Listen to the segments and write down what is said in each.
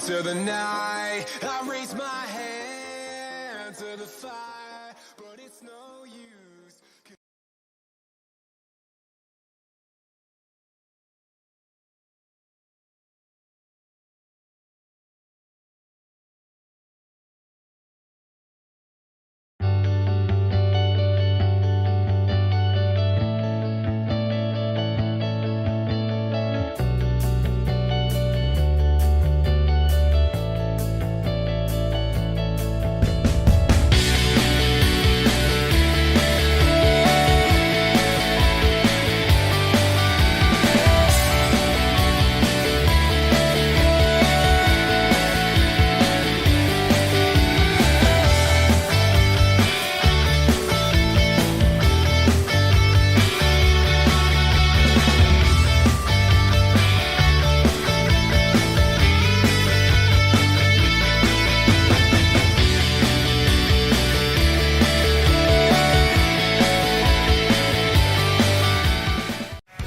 into the night. I raise my hand to the fire, but it's no use.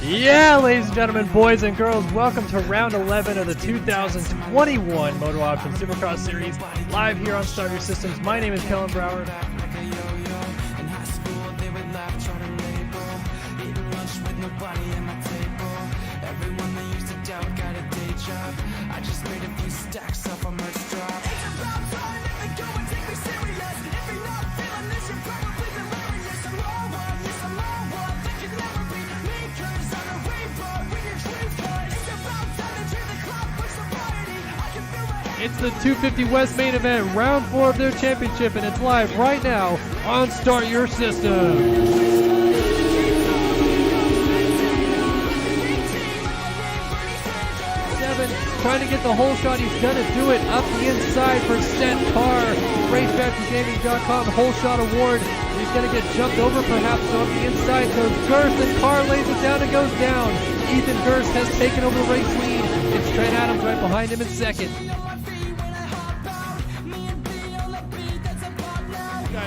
Yeah, ladies and gentlemen, boys and girls, welcome to round 11 of the 2021 MotoOption Supercross Series, live here on Start Your Systems. My name is Kellen Brower. It's the 250 West main event, round 4 of their championship, and it's live right now on Start Your System. Trying to get the whole shot. He's going to do it up the inside for Stent Carr. RaceFactoryGaming.com whole shot award. He's going to get jumped over perhaps on the inside. Goes Gerst, and Carr lays it down and goes down. Ethan Gerst has taken over the race lead. It's Trent Adams right behind him in second.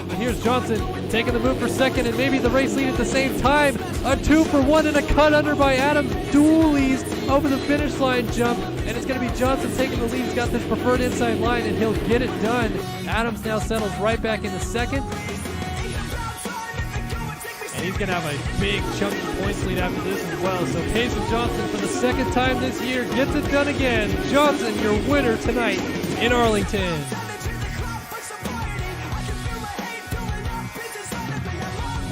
But here's Johnson taking the move for second and maybe the race lead at the same time. A 2-for-1 and a cut under by Adams. Dualies over the finish line jump. And it's going to be Johnson taking the lead. He's got this preferred inside line and he'll get it done. Adams now settles right back into second. And he's going to have a big chunky points lead after this as well. So Payson Johnson for the second time this year gets it done again. Johnson, your winner tonight in Arlington.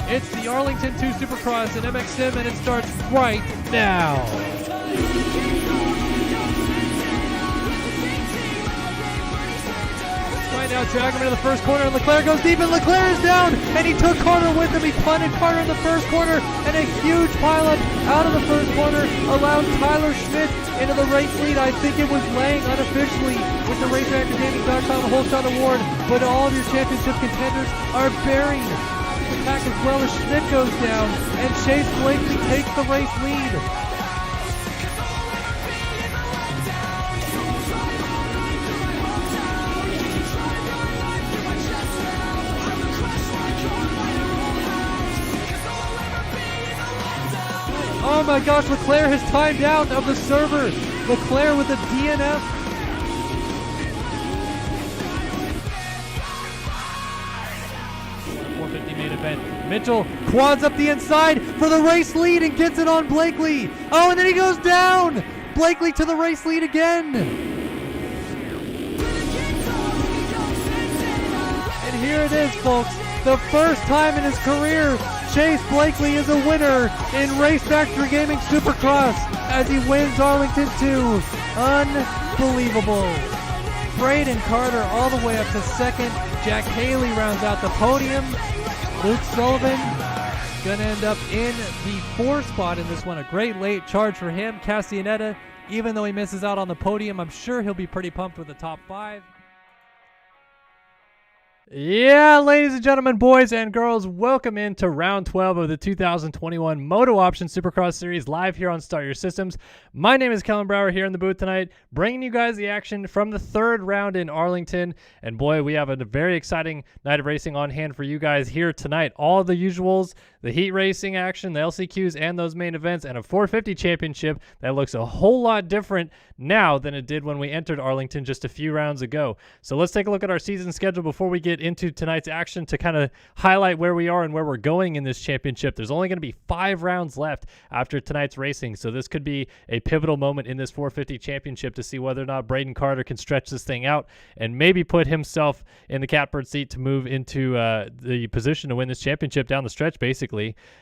It's the Arlington 2 Supercross in MX Sim, and it starts right now. Right now, drag him into the first corner, and Leclerc goes deep, and Leclerc is down, and he took Carter with him. He punted Carter in the first corner, and a huge pileup out of the first corner allowed Tyler Schmidt into the race lead. I think it was Lang unofficially with the RaceFactoryGaming.com whole shot award, but all of your championship contenders are buried. Back as well as Schmidt goes down, and Chase Blakely takes the race lead. Oh my gosh, Leclerc has timed out of the server. Leclerc with a DNF. Mitchell quads up the inside for the race lead and gets it on Blakely. Oh, and then he goes down. Blakely to the race lead again. And here it is, folks. The first time in his career, Chase Blakely is a winner in Race Factory Gaming Supercross as he wins Arlington 2. Unbelievable. Braden Carter all the way up to second. Jack Haley rounds out the podium. Luke Sullivan going to end up in the 4th spot in this one. A great late charge for him. Castellaneta, even though he misses out on the podium, I'm sure he'll be pretty pumped with the top 5. Yeah, ladies and gentlemen, boys and girls, welcome into round 12 of the 2021 MotoOption Supercross Series live here on Start Your Systems. My name is Kellen Brower here in the booth tonight, bringing you guys the action from the 3rd round in Arlington. And boy, we have a very exciting night of racing on hand for you guys here tonight. All the usuals, the heat racing action, the LCQs, and those main events, and a 450 championship that looks a whole lot different now than it did when we entered Arlington just a few rounds ago. So let's take a look at our season schedule before we get into tonight's action to kind of highlight where we are and where we're going in this championship. There's only going to be 5 rounds left after tonight's racing, so this could be a pivotal moment in this 450 championship to see whether or not Braden Carter can stretch this thing out and maybe put himself in the catbird seat to move into the position to win this championship down the stretch, basically,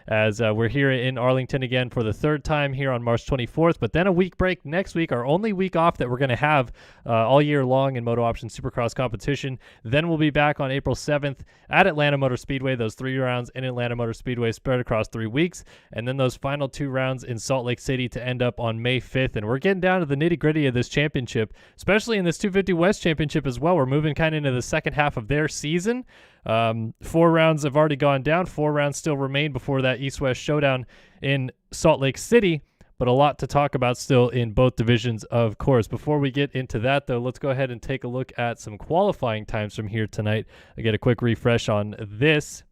as we're here in Arlington again for the 3rd time here on March 24th, but then a week break next week, our only week off that we're going to have all year long in MotoOption Supercross competition. Then we'll be back on April 7th at Atlanta Motor Speedway, those 3 rounds in Atlanta Motor Speedway spread across 3 weeks, and then those final 2 rounds in Salt Lake City to end up on May 5th. And we're getting down to the nitty-gritty of this championship, especially in this 250 West championship as well. We're moving kind of into the second half of their season. 4 rounds have already gone down. 4 rounds still remain before that East-West showdown in Salt Lake City, but a lot to talk about still in both divisions, of course. Before we get into that, though, let's go ahead and take a look at some qualifying times from here tonight. I get a quick refresh on this.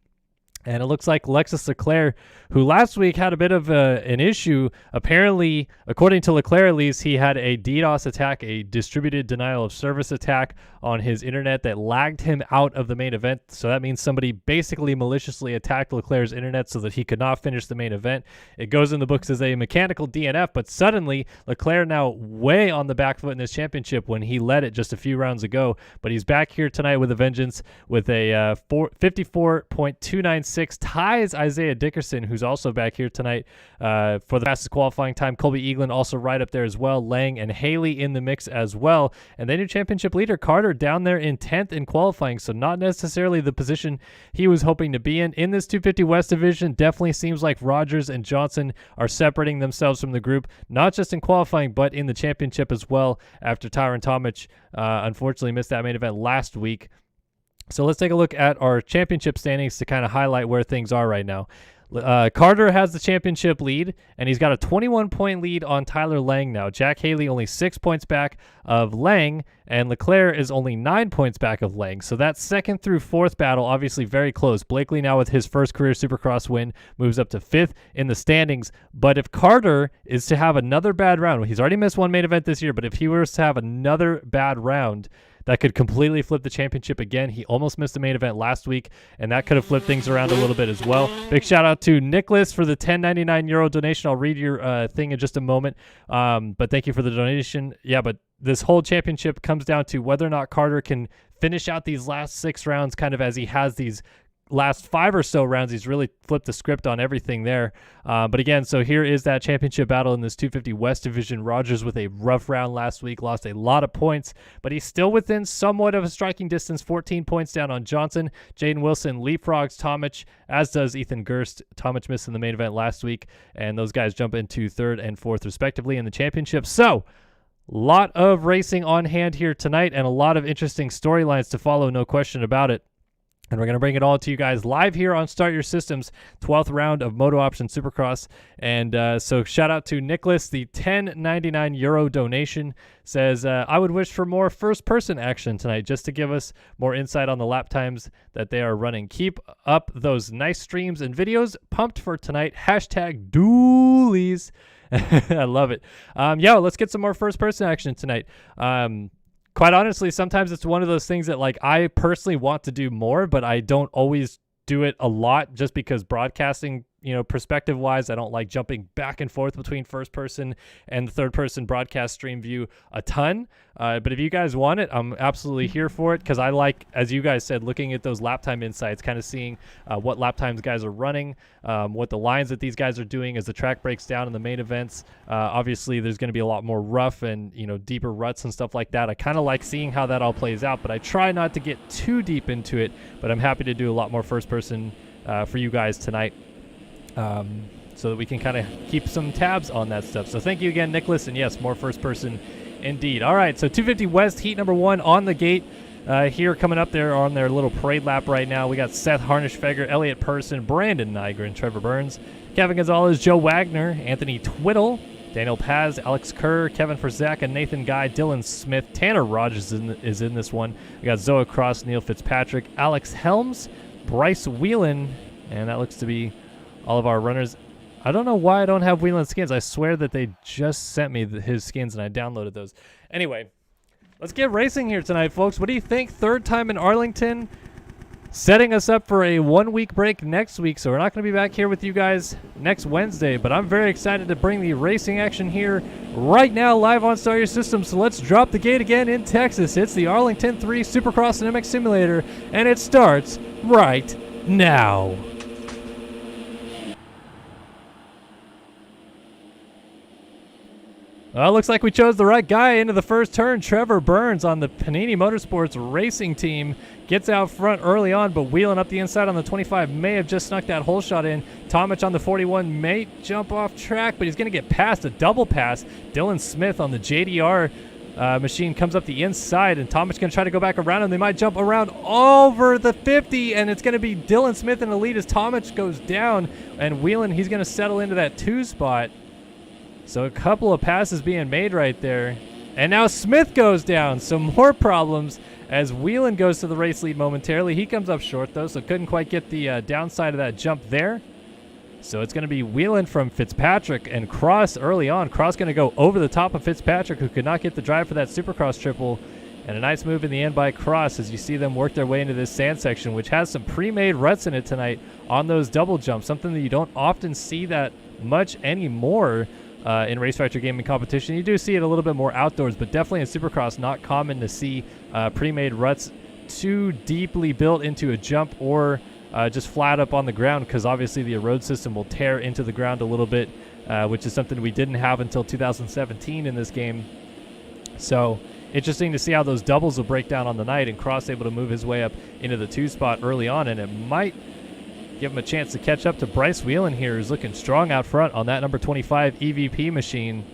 And it looks like Alexis Leclerc, who last week had a bit of an issue, apparently, according to Leclerc at least, he had a DDoS attack, a distributed denial of service attack on his internet that lagged him out of the main event. So that means somebody basically maliciously attacked Leclerc's internet so that he could not finish the main event. It goes in the books as a mechanical DNF, but suddenly Leclerc now way on the back foot in this championship when he led it just a few rounds ago. But he's back here tonight with a vengeance with a 54.296, ties Isaiah Dickerson, who's also back here tonight for the fastest qualifying time. Colby Eaglin also right up there as well. Lang and Haley in the mix as well. And then your championship leader, Carter, down there in 10th in qualifying, so not necessarily the position he was hoping to be in. In this 250 West division, definitely seems like Rogers and Johnson are separating themselves from the group, not just in qualifying, but in the championship as well, after Tyron Tomic unfortunately missed that main event last week. So let's take a look at our championship standings to kind of highlight where things are right now. Carter has the championship lead, and he's got a 21-point lead on Tyler Lang now. Jack Haley only 6 points back of Lang, and Leclerc is only 9 points back of Lang. So that 2nd through 4th battle, obviously very close. Blakely now with his first career Supercross win moves up to 5th in the standings. But if Carter is to have another bad round, he's already missed one main event this year, but if he was to have another bad round, that could completely flip the championship again. He almost missed the main event last week, and that could have flipped things around a little bit as well. Big shout out to Nicholas for the €10.99 donation. I'll read your thing in just a moment, but thank you for the donation. Yeah, but this whole championship comes down to whether or not Carter can finish out these last 6 rounds kind of as he has these last 5 or so rounds. He's really flipped the script on everything there. But again, so here is that championship battle in this 250 West division. Rogers with a rough round last week, lost a lot of points, but he's still within somewhat of a striking distance, 14 points down on Johnson. Jaden Wilson leapfrogs Tomic, as does Ethan Gerst. Tomic missed in the main event last week, and those guys jump into 3rd and 4th respectively in the championship. So lot of racing on hand here tonight and a lot of interesting storylines to follow, no question about it. And we're going to bring it all to you guys live here on Start Your Systems, 12th round of MotoOption Supercross. And so shout out to Nicholas. The €10.99 donation says, I would wish for more first-person action tonight just to give us more insight on the lap times that they are running. Keep up those nice streams and videos. Pumped for tonight. Hashtag Doolies. I love it. Let's get some more first-person action tonight. Quite honestly, sometimes it's one of those things that like I personally want to do more, but I don't always do it a lot just because broadcasting, perspective wise, I don't like jumping back and forth between first person and the third person broadcast stream view a ton. But if you guys want it, I'm absolutely here for it because I like, as you guys said, looking at those lap time insights, kind of seeing what lap times guys are running, what the lines that these guys are doing as the track breaks down in the main events. Obviously, there's going to be a lot more rough and, deeper ruts and stuff like that. I kind of like seeing how that all plays out, but I try not to get too deep into it. But I'm happy to do a lot more first person for you guys tonight. So that we can kind of keep some tabs on that stuff. So thank you again, Nicholas, and yes, more first person indeed. All right, so 250 West, heat number 1 on the gate here coming up there on their little parade lap right now. We got Seth Harnish-Feger, Elliot Person, Brandon Nygren, Trevor Burns, Kevin Gonzalez, Joe Wagner, Anthony Twiddle, Daniel Paz, Alex Kerr, Kevin Forzak, and Nathan Guy, Dylan Smith, Tanner Rogers is in this one. We got Zoa Cross, Neil Fitzpatrick, Alex Helms, Bryce Whelan, and that looks to be all of our runners. I don't know why I don't have Wheelan skins. I swear that they just sent me his skins and I downloaded those. Anyway, let's get racing here tonight, folks. What do you think? Third time in Arlington, setting us up for a 1-week break next week. So we're not going to be back here with you guys next Wednesday, but I'm very excited to bring the racing action here right now live on Star Your System. So let's drop the gate again in Texas. It's the Arlington 3 Supercross and MX Simulator, and it starts right now. Well, looks like we chose the right guy into the first turn. Trevor Burns on the Panini Motorsports racing team gets out front early on, but wheeling up the inside on the 25 may have just snuck that hole shot in. Tomic on the 41 may jump off track, but he's going to get past a double pass. Dylan Smith on the JDR machine comes up the inside, and Tomic's going to try to go back around him. They might jump around over the 50, and it's going to be Dylan Smith in the lead as Tomic goes down, and Wheelan, he's going to settle into that 2 spot. So a couple of passes being made right there. And now Smith goes down. So more problems as Wheelan goes to the race lead momentarily. He comes up short, though, so couldn't quite get the downside of that jump there. So it's going to be Wheelan from Fitzpatrick and Cross early on. Cross going to go over the top of Fitzpatrick, who could not get the drive for that Supercross triple. And a nice move in the end by Cross as you see them work their way into this sand section, which has some pre-made ruts in it tonight on those double jumps, something that you don't often see that much anymore. In Race Factory Gaming competition. You do see it a little bit more outdoors, but definitely in Supercross, not common to see pre-made ruts too deeply built into a jump or just flat up on the ground, because obviously the road system will tear into the ground a little bit, which is something we didn't have until 2017 in this game. So interesting to see how those doubles will break down on the night, and Cross able to move his way up into the 2 spot early on, and it might give him a chance to catch up to Bryce Wheelan here, who's looking strong out front on that number 25 EVP machine.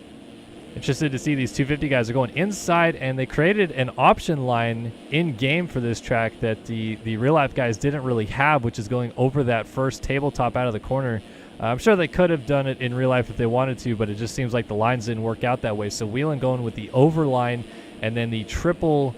Interested to see these 250 guys are going inside, and they created an option line in-game for this track that the real-life guys didn't really have, which is going over that first tabletop out of the corner. I'm sure they could have done it in real life if they wanted to, but it just seems like the lines didn't work out that way. So Wheelan going with the over line and then the triple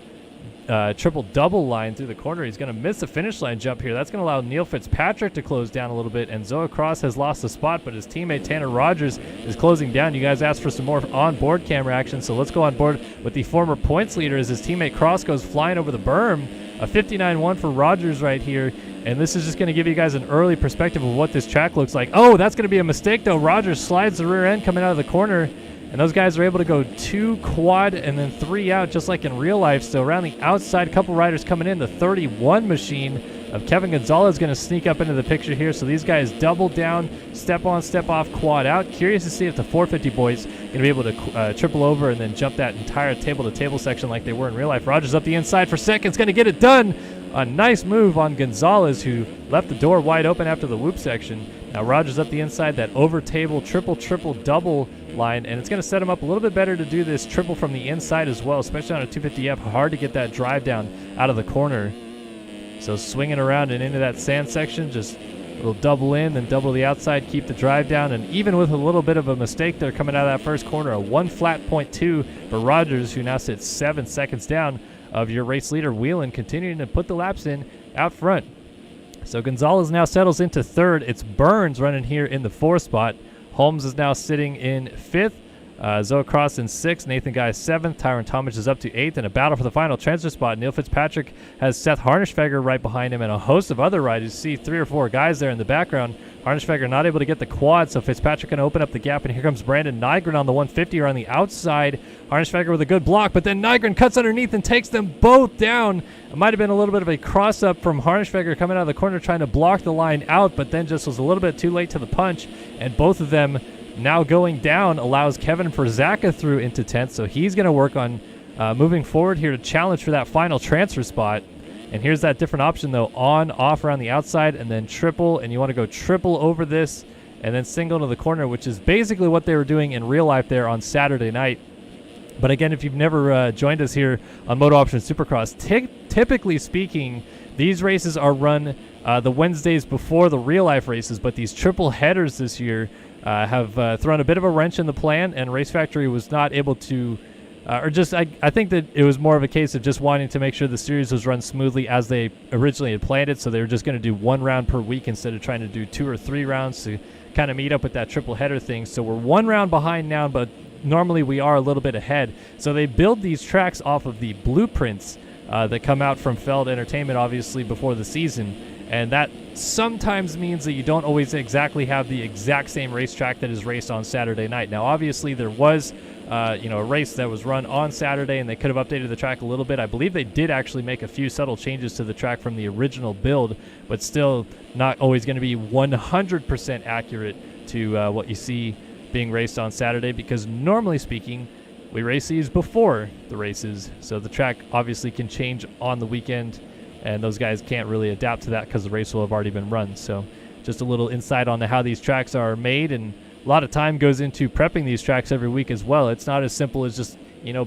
double line through the corner. He's going to miss the finish line jump here. That's going to allow Neil Fitzpatrick to close down a little bit, and Zoa Cross has lost the spot, but his teammate Tanner Rogers is closing down. You guys asked for some more on-board camera action, so let's go on board with the former points leader as his teammate Cross goes flying over the berm. A 59-1 for Rogers right here, and this is just going to give you guys an early perspective of what this track looks like. Oh, that's going to be a mistake, though. Rogers slides the rear end coming out of the corner, and those guys are able to go 2 quad and then 3 out, just like in real life. So around the outside, a couple riders coming in. The 31 machine of Kevin Gonzalez is going to sneak up into the picture here. So these guys double down, step on, step off, quad out. Curious to see if the 450 boys going to be able to triple over and then jump that entire table-to-table section like they were in real life. Rogers up the inside for second. It's going to get it done. A nice move on Gonzalez, who left the door wide open after the whoop section. Now Rogers up the inside, that over table triple double line, and it's going to set him up a little bit better to do this triple from the inside as well, especially on a 250F. Hard to get that drive down out of the corner. So swinging around and into that sand section, just a little double in, then double the outside, keep the drive down, and even with a little bit of a mistake there coming out of that first corner, a 1 flat .2 for Rogers, who now sits 7 seconds down of your race leader Wheelan, continuing to put the laps in out front. So Gonzalez now settles into third. It's Burns running here in the 4th spot. Holmes is now sitting in 5th. Zoe Cross in 6th. Nathan Guy 7th. Tyron Tomic is up to 8th. In a battle for the final transfer spot, Neil Fitzpatrick has Seth Harnischfeger right behind him and a host of other riders. You see 3 or 4 guys there in the background. Harnischfeger not able to get the quad, so Fitzpatrick going to open up the gap, and here comes Brandon Nygren on the 150 or on the outside. Harnischfeger with a good block, but then Nygren cuts underneath and takes them both down. It might have been a little bit of a cross-up from Harnischfeger coming out of the corner trying to block the line out, but then just was a little bit too late to the punch, and both of them now going down allows Kevin Verzaka through into 10th, so he's going to work on moving forward here to challenge for that final transfer spot. And here's that different option, though, on, off around the outside, and then triple, and you want to go triple over this, and then single to the corner, which is basically what they were doing in real life there on Saturday night. But again, if you've never joined us here on MotoOption Supercross, typically speaking, these races are run the Wednesdays before the real life races, but these triple headers this year have thrown a bit of a wrench in the plan, and Race Factory was not able to I think that it was more of a case of just wanting to make sure the series was run smoothly as they originally had planned it. So they were just going to do 1 round per week instead of trying to do 2 or 3 rounds to kind of meet up with that triple header thing. So we're 1 round behind now, but normally we are a little bit ahead. So they build these tracks off of the blueprints that come out from Feld Entertainment, obviously, before the season. And that sometimes means that you don't always exactly have the exact same racetrack that is raced on Saturday night. Now, obviously, there was a race that was run on Saturday, and they could have updated the track a little bit. I believe they did actually make a few subtle changes to the track from the original build, but still not always going to be 100% accurate to what you see being raced on Saturday, because normally speaking, we race these before the races, so the track obviously can change on the weekend, and those guys can't really adapt to that because the race will have already been run. So just a little insight on how these tracks are made, and a lot of time goes into prepping these tracks every week as well. It's not as simple as just,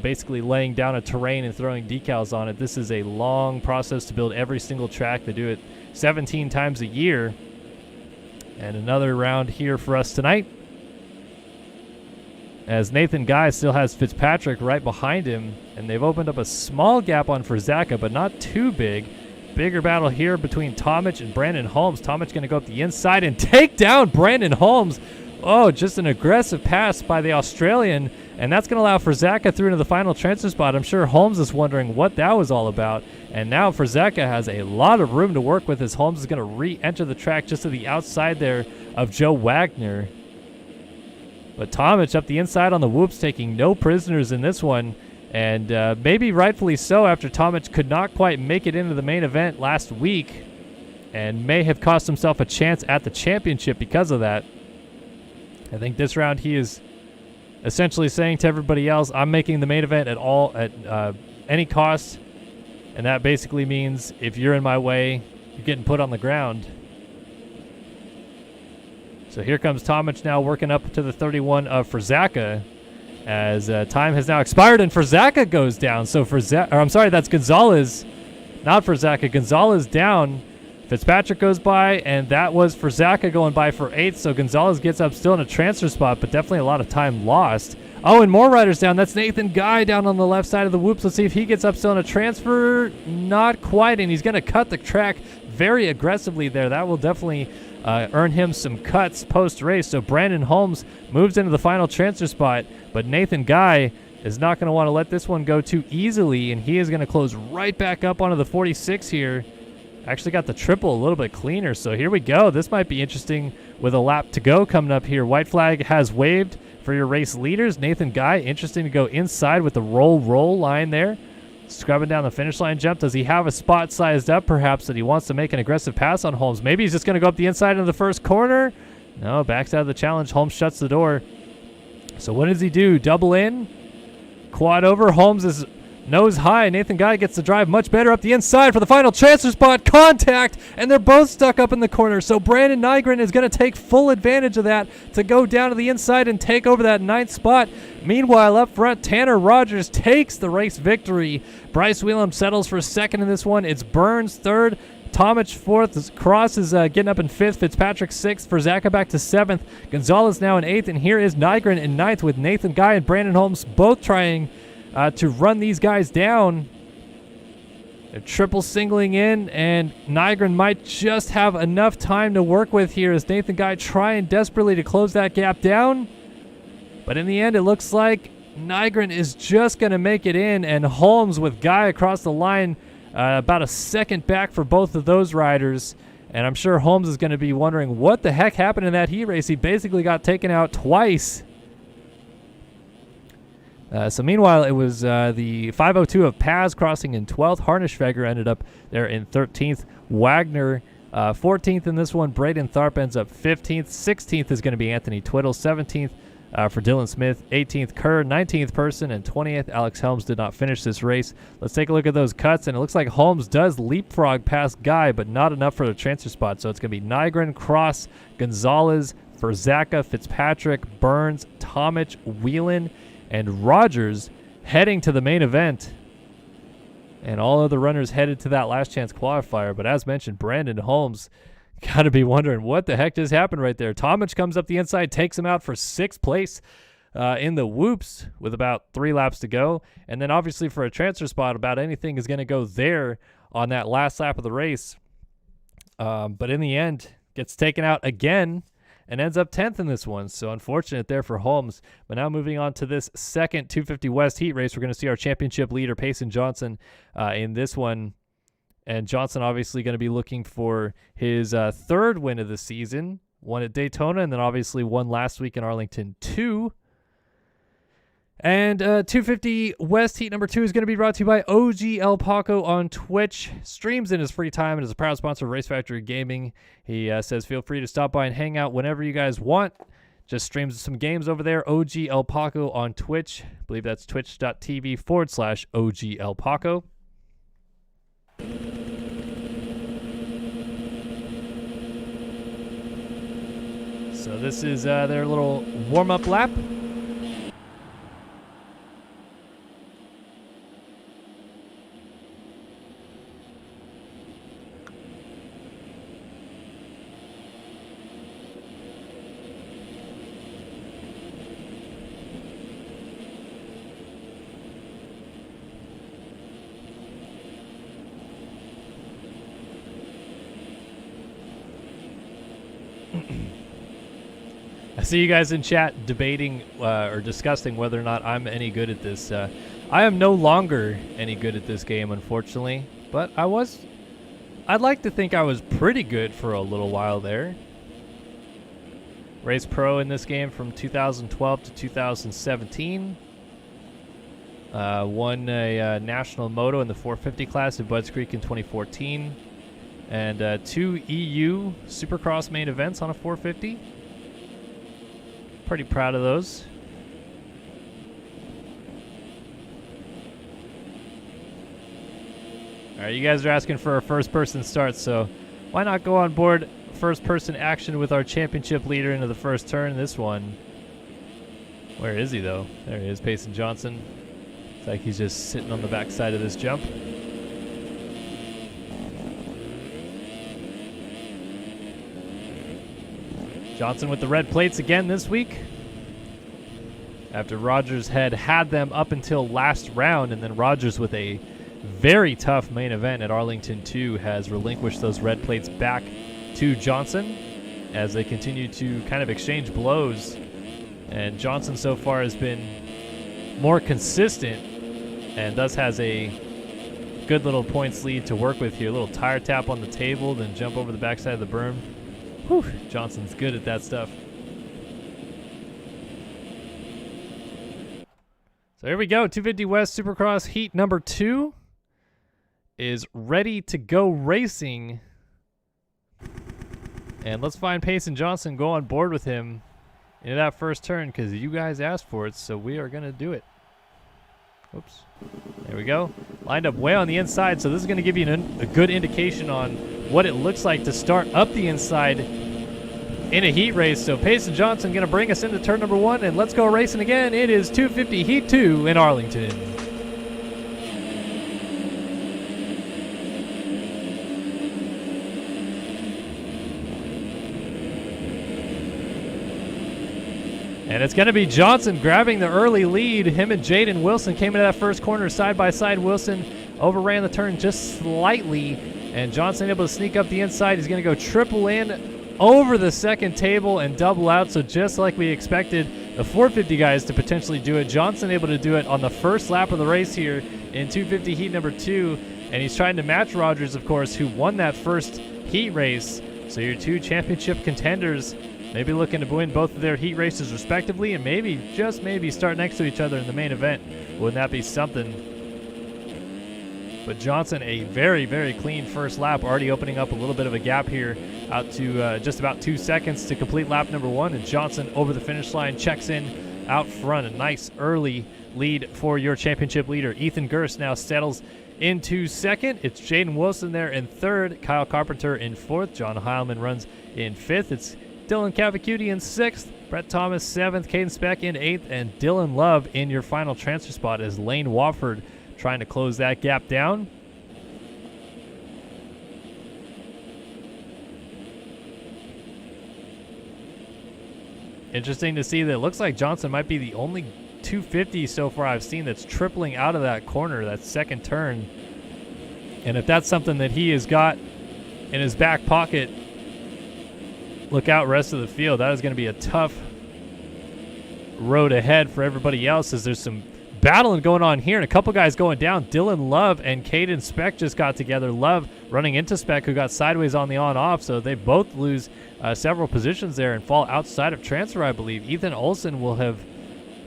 basically laying down a terrain and throwing decals on it. This is a long process to build every single track. They do it 17 times a year. And another round here for us tonight, as Nathan Guy still has Fitzpatrick right behind him, and they've opened up a small gap on Frazaka, but not too big. Bigger battle here between Tomic and Brandon Holmes. Tomic going to go up the inside and take down Brandon Holmes. Oh, just an aggressive pass by the Australian, and that's going to allow Frazaka through into the final transfer spot. I'm sure Holmes is wondering what that was all about, and now Frazaka has a lot of room to work with as Holmes is going to re-enter the track just to the outside there of Joe Wagner. But Tomic up the inside on the whoops, taking no prisoners in this one, and maybe rightfully so after Tomic could not quite make it into the main event last week and may have cost himself a chance at the championship because of that. I think this round he is essentially saying to everybody else, I'm making the main event at any cost, and that basically means if you're in my way, you're getting put on the ground. So here comes Tomic now working up to the 31 of Frazaka as time has now expired and Frazaka goes down. So that's Gonzalez, not Frazaka. Gonzalez down. Fitzpatrick goes by, and that was Frazaka going by for 8th. So Gonzalez gets up still in a transfer spot, but definitely a lot of time lost. Oh, and more riders down. That's Nathan Guy down on the left side of the whoops. Let's see if he gets up still in a transfer. Not quite, and he's going to cut the track very aggressively there. That will definitely earn him some cuts post-race. So Brandon Holmes moves into the final transfer spot, but Nathan Guy is not going to want to let this one go too easily, and he is going to close right back up onto the 46 here. Actually got the triple a little bit cleaner, so here we go. This might be interesting with a lap to go coming up here. White flag has waved for your race leaders. Nathan Guy, interesting to go inside with the roll line there. Scrubbing down the finish line jump. Does he have a spot sized up perhaps that he wants to make an aggressive pass on Holmes? Maybe he's just going to go up the inside into the first corner. No, backs out of the challenge. Holmes shuts the door. So what does he do? Double in, quad over. Holmes is nose high. Nathan Guy gets the drive much better up the inside for the final transfer spot. Contact, and they're both stuck up in the corner. So Brandon Nygren is going to take full advantage of that to go down to the inside and take over that 9th spot. Meanwhile, up front, Tanner Rogers takes the race victory. Bryce Wheelam settles for 2nd in this one. It's Burns 3rd. Tomic 4th. Cross is getting up in 5th. Fitzpatrick 6th. Frazaka back to 7th. Gonzalez now in 8th. And here is Nygren in 9th with Nathan Guy and Brandon Holmes both trying to run these guys down. They're triple singling in, and Nygren might just have enough time to work with here as Nathan Guy trying desperately to close that gap down. But in the end, it looks like Nygren is just going to make it in, and Holmes with Guy across the line, about a second back for both of those riders. And I'm sure Holmes is going to be wondering what the heck happened in that heat race. He basically got taken out twice. So meanwhile, it was the 502 of Paz crossing in 12th. Harnischfeger ended up there in 13th. Wagner 14th in this one. Braden Tharp ends up 15th. 16th is going to be Anthony Twiddle. 17th for Dylan Smith. 18th Kerr. 19th Person. And 20th Alex Helms did not finish this race. Let's take a look at those cuts. And it looks like Holmes does leapfrog past Guy, but not enough for the transfer spot. So it's going to be Nygren, Cross, Gonzalez, Frazaka, Fitzpatrick, Burns, Tomic, Whelan, and Rogers heading to the main event. And all other runners headed to that last chance qualifier. But as mentioned, Brandon Holmes got to be wondering what the heck just happened right there. Tomic comes up the inside, takes him out for 6th place. in the whoops with about 3 laps to go. And then obviously for a transfer spot, about anything is going to go there on that last lap of the race. But in the end, gets taken out again and ends up 10th in this one. So unfortunate there for Holmes. But now moving on to this second 250 West heat race, we're going to see our championship leader, Payson Johnson, in this one. And Johnson obviously going to be looking for his third win of the season. One at Daytona, and then obviously one last week in Arlington 2. And 250 West Heat number 2 is going to be brought to you by OG El Paco on Twitch. Streams in his free time and is a proud sponsor of Race Factory Gaming. He says feel free to stop by and hang out whenever you guys want. Just streams some games over there. OG El Paco on Twitch. I believe that's twitch.tv/OG El Paco. So this is their little warm-up lap. I see you guys in chat debating or discussing whether or not I'm any good at this. I am no longer any good at this game, unfortunately. But I'd like to think I was pretty good for a little while there. Race pro in this game from 2012 to 2017. Won a national moto in the 450 class at Budds Creek in 2014. And 2 EU Supercross main events on a 450. Pretty proud of those. All right, you guys are asking for a first-person start, so why not go on board first-person action with our championship leader into the first turn? This one, where is he, though? There he is, Payson Johnson. It's like he's just sitting on the backside of this jump. Johnson with the red plates again this week. After Rogers had them up until last round, and then Rogers with a very tough main event at Arlington 2 has relinquished those red plates back to Johnson as they continue to kind of exchange blows. And Johnson so far has been more consistent and thus has a good little points lead to work with here. A little tire tap on the table, then jump over the backside of the berm. Whew, Johnson's good at that stuff. So here we go. 250 West Supercross Heat number 2 is ready to go racing. And let's find Payson Johnson, go on board with him into that first turn because you guys asked for it, so we are going to do it. Oops. There we go. Lined up way on the inside, so this is going to give you a good indication on what it looks like to start up the inside in a heat race. So Payson Johnson going to bring us into turn number 1, and let's go racing again. It is 250 Heat 2 in Arlington. And it's going to be Johnson grabbing the early lead. Him and Jaden Wilson came into that first corner side by side. Wilson overran the turn just slightly, and Johnson able to sneak up the inside. He's going to go triple in over the second table and double out. So just like we expected the 450 guys to potentially do it, Johnson able to do it on the first lap of the race here in 250 heat number 2. And he's trying to match Rogers, of course, who won that first heat race. So your two championship contenders maybe looking to win both of their heat races respectively, and maybe, just maybe, start next to each other in the main event. Wouldn't that be something? But Johnson, a very, very clean first lap, already opening up a little bit of a gap here out to just about 2 seconds to complete lap number 1, and Johnson over the finish line checks in out front. A nice early lead for your championship leader. Ethan Gerst now settles into second. It's Jaden Wilson there in third, Kyle Carpenter in fourth, John Heilman runs in fifth. It's Dylan Cavacuti in 6th, Brett Thomas 7th, Caden Speck in 8th, and Dylan Love in your final transfer spot as Lane Wofford trying to close that gap down. Interesting to see that it looks like Johnson might be the only 250 so far I've seen that's tripling out of that corner, that second turn. And if that's something that he has got in his back pocket, look out rest of the field. That is going to be a tough road ahead for everybody else, as there's some battling going on here and a couple guys going down. Dylan Love and Caden Speck just got together. Love running into Speck, who got sideways on the on-off, so they both lose several positions there and fall outside of transfer, I believe. Ethan Olson will have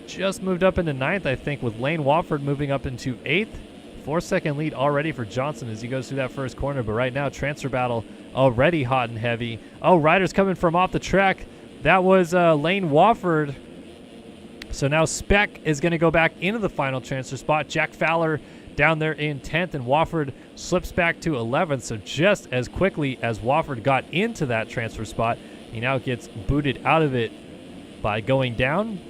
just moved up into 9th, I think, with Lane Wofford moving up into 8th. 4-second lead already for Johnson as he goes through that first corner, but right now transfer battle already hot and heavy. Oh, riders coming from off the track. That was Lane Wofford. So now Speck is going to go back into the final transfer spot. Jack Fowler down there in 10th, and Wofford slips back to 11th. So just as quickly as Wofford got into that transfer spot, he now gets booted out of it by going down.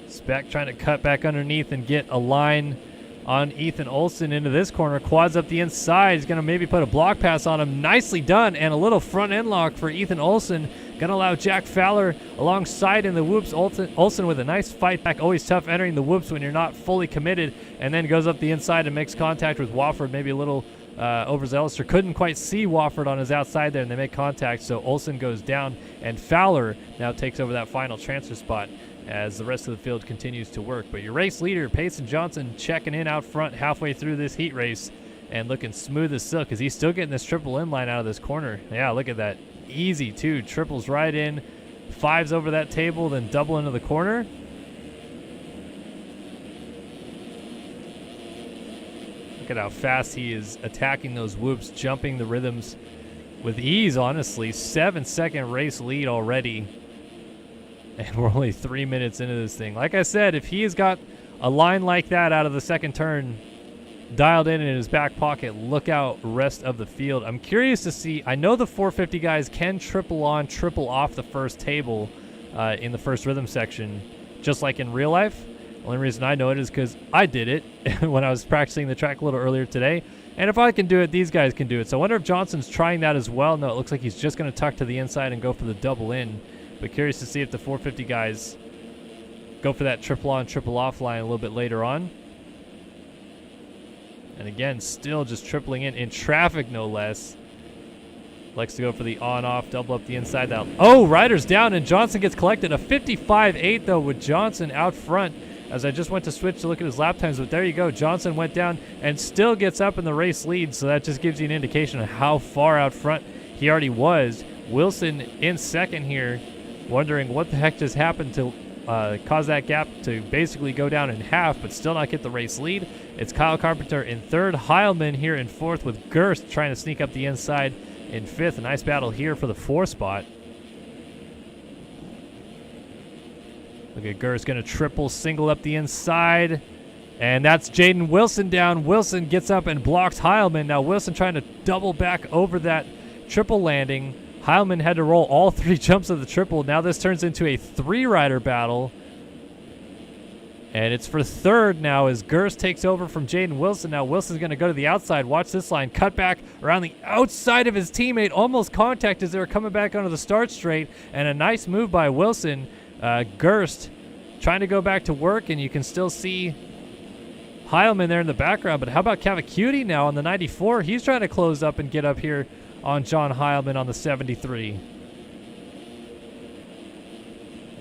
Speck trying to cut back underneath and get a line on Ethan Olson into this corner. Quads up the inside. He's going to maybe put a block pass on him. Nicely done, and a little front end lock for Ethan Olson. Going to allow Jack Fowler alongside in the whoops. Olson with a nice fight back. Always tough entering the whoops when you're not fully committed, and then goes up the inside and makes contact with Wofford. Maybe a little overzealous, or couldn't quite see Wofford on his outside there, and they make contact. So Olson goes down, and Fowler now takes over that final transfer spot as the rest of the field continues to work. But your race leader, Payson Johnson, checking in out front halfway through this heat race and looking smooth as silk, because he's still getting this triple in line out of this corner. Yeah, look at that. Easy, too. Triples right in. 5s over that table, then double into the corner. Look at how fast he is attacking those whoops, jumping the rhythms with ease, honestly. 7-second race lead already. And we're only 3 minutes into this thing. Like I said, if he has got a line like that out of the second turn dialed in his back pocket, look out rest of the field. I'm curious to see. I know the 450 guys can triple on, triple off the first table in the first rhythm section, just like in real life. The only reason I know it is because I did it when I was practicing the track a little earlier today. And if I can do it, these guys can do it. So I wonder if Johnson's trying that as well. No, it looks like he's just going to tuck to the inside and go for the double in. But curious to see if the 450 guys go for that triple on, triple off line a little bit later on. And again, still just tripling in traffic, no less. Likes to go for the on-off, double up the inside. Down. Oh, Ryder's down, and Johnson gets collected. A 55.8, though, with Johnson out front, as I just went to switch to look at his lap times. But there you go. Johnson went down and still gets up in the race lead, so that just gives you an indication of how far out front he already was. Wilson in second here, wondering what the heck just happened to cause that gap to basically go down in half, but still not get the race lead. It's Kyle Carpenter in third, Heilman here in fourth, with Gerst trying to sneak up the inside in fifth. A nice battle here for the 4 spot. Look at Gerst going to triple single up the inside, and that's Jaden Wilson down. Wilson gets up and blocks Heilman. Now Wilson trying to double back over that triple landing. Heilman had to roll all 3 jumps of the triple. Now this turns into a 3-rider battle. And it's for third now as Gerst takes over from Jaden Wilson. Now Wilson's going to go to the outside. Watch this line. Cut back around the outside of his teammate. Almost contact as they were coming back onto the start straight. And a nice move by Wilson. Gerst trying to go back to work, and you can still see Heilman there in the background. But how about Cavacuti now on the 94? He's trying to close up and get up here on John Heilman on the 73.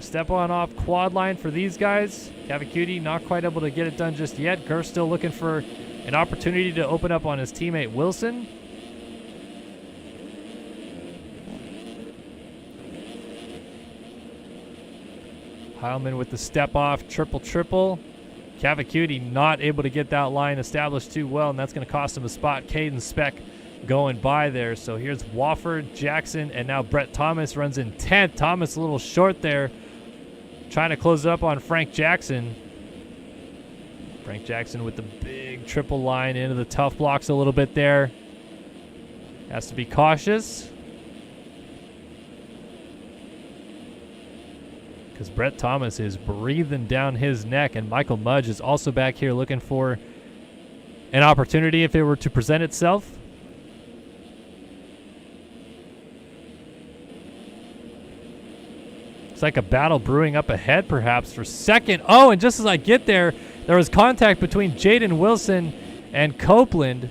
Step on off quad line for these guys. Cavacuti not quite able to get it done just yet. Gerst still looking for an opportunity to open up on his teammate Wilson. Heilman with the step off, triple. Cavacuti not able to get that line established too well, and that's going to cost him a spot. Caden Speck going by there. So here's Wofford, Jackson, and now Brett Thomas runs in 10th. Thomas a little short there, trying to close it up on Frank Jackson. Frank Jackson with the big triple line into the tough blocks a little bit there. Has to be cautious, because Brett Thomas is breathing down his neck, and Michael Mudge is also back here looking for an opportunity if it were to present itself. It's like a battle brewing up ahead, perhaps, for second. Oh, and just as I get there, there was contact between Jaden Wilson and Copeland.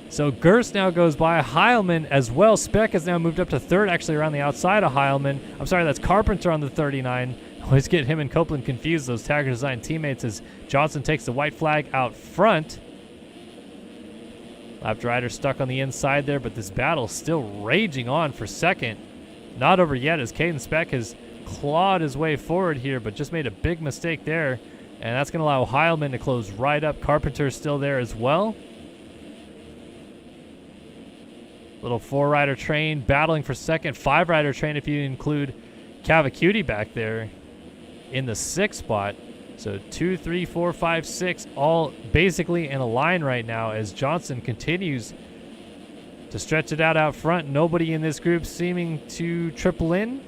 So Gerst now goes by Heilman as well. Speck has now moved up to third, actually around the outside of Heilman. I'm sorry, that's Carpenter on the 39. Always get him and Copeland confused, those Tagger Design teammates, as Johnson takes the white flag out front. Lap Rider stuck on the inside there, but this battle still raging on for second. Not over yet, as Caden Speck has clawed his way forward here, but just made a big mistake there, and that's going to allow Heilman to close right up. Carpenter's still there as well. Little 4-rider train battling for second. 5-rider train if you include Cavacuti back there in the 6th spot. So 2, 3, 4, 5, 6 all basically in a line right now as Johnson continues to stretch it out front. Nobody in this group seeming to triple in.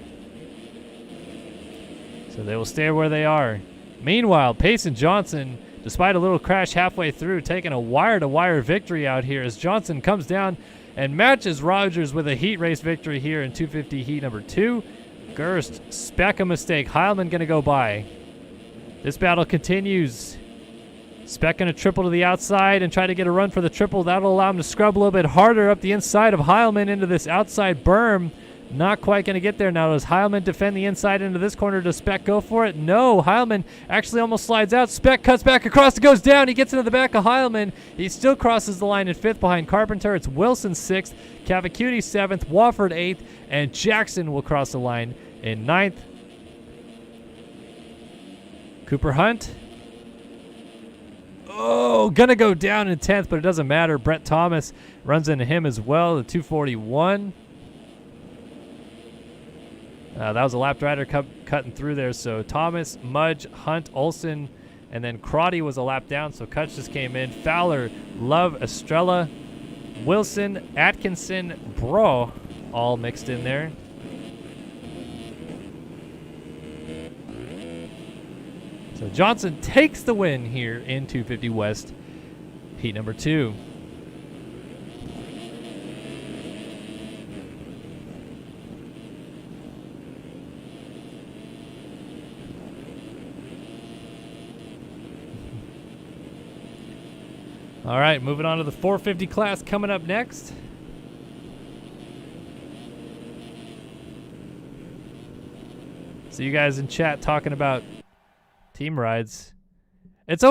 So they will stay where they are. Meanwhile, Payson Johnson, despite a little crash halfway through, taking a wire-to-wire victory out here as Johnson comes down and matches Rogers with a heat race victory here in 250 heat number 2. Gerst, Speck a mistake. Heilman going to go by. This battle continues. Speck going to triple to the outside and try to get a run for the triple. That'll allow him to scrub a little bit harder up the inside of Heilman into this outside berm. Not quite going to get there now. Does Heilman defend the inside into this corner? Does Speck go for it? No. Heilman actually almost slides out. Speck cuts back across. It goes down. He gets into the back of Heilman. He still crosses the line in 5th behind Carpenter. It's Wilson 6th, Cavacuti 7th, Wofford 8th, and Jackson will cross the line in 9th. Cooper Hunt. Oh, gonna go down in 10th, but it doesn't matter. Brett Thomas runs into him as well, the 241. That was a lap rider cutting through there. So Thomas, Mudge, Hunt, Olson, and then Crotty was a lap down. So Kutch just came in. Fowler, Love, Estrella, Wilson, Atkinson, Bro, all mixed in there. So Johnson takes the win here in 250 West, heat number 2. All right, moving on to the 450 class coming up next. So you guys in chat talking about team rides. It's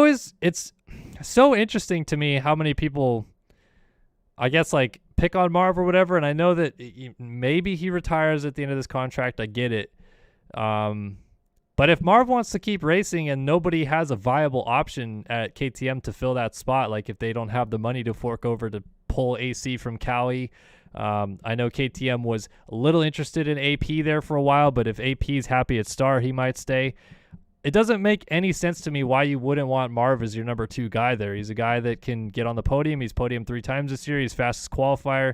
so interesting to me how many people, I guess, like pick on Marv or whatever. And I know that maybe he retires at the end of this contract. I get it. But if Marv wants to keep racing and nobody has a viable option at KTM to fill that spot, like if they don't have the money to fork over to pull AC from Cowie, I know KTM was a little interested in AP there for a while, but if AP's happy at Star, he might stay. It doesn't make any sense to me why you wouldn't want Marv as your number 2 guy there. He's a guy that can get on the podium. He's podiumed 3 times this year. He's fastest qualifier.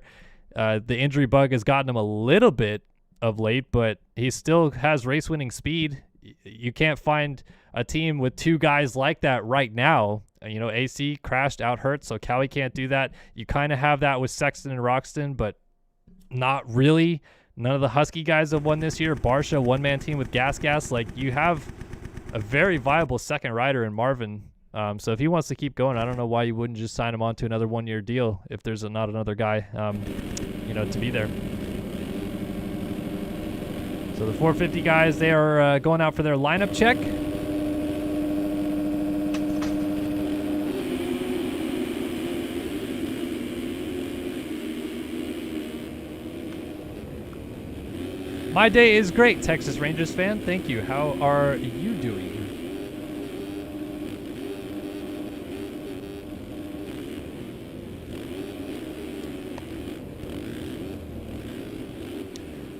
The injury bug has gotten him a little bit of late, but he still has race-winning speed. You can't find a team with 2 guys like that right now. You know, AC crashed out hurt, so Cowie can't do that. You kind of have that with Sexton and Roxton, but not really. None of the Husky guys have won this year. Barsha, one-man team with Gas. Like, you have a very viable second rider in Marvin. So if he wants to keep going, I don't know why you wouldn't just sign him on to another 1-year deal if there's not another guy, to be there. So the 450 guys, they are going out for their lineup check. My day is great, Texas Rangers fan. Thank you. How are you doing?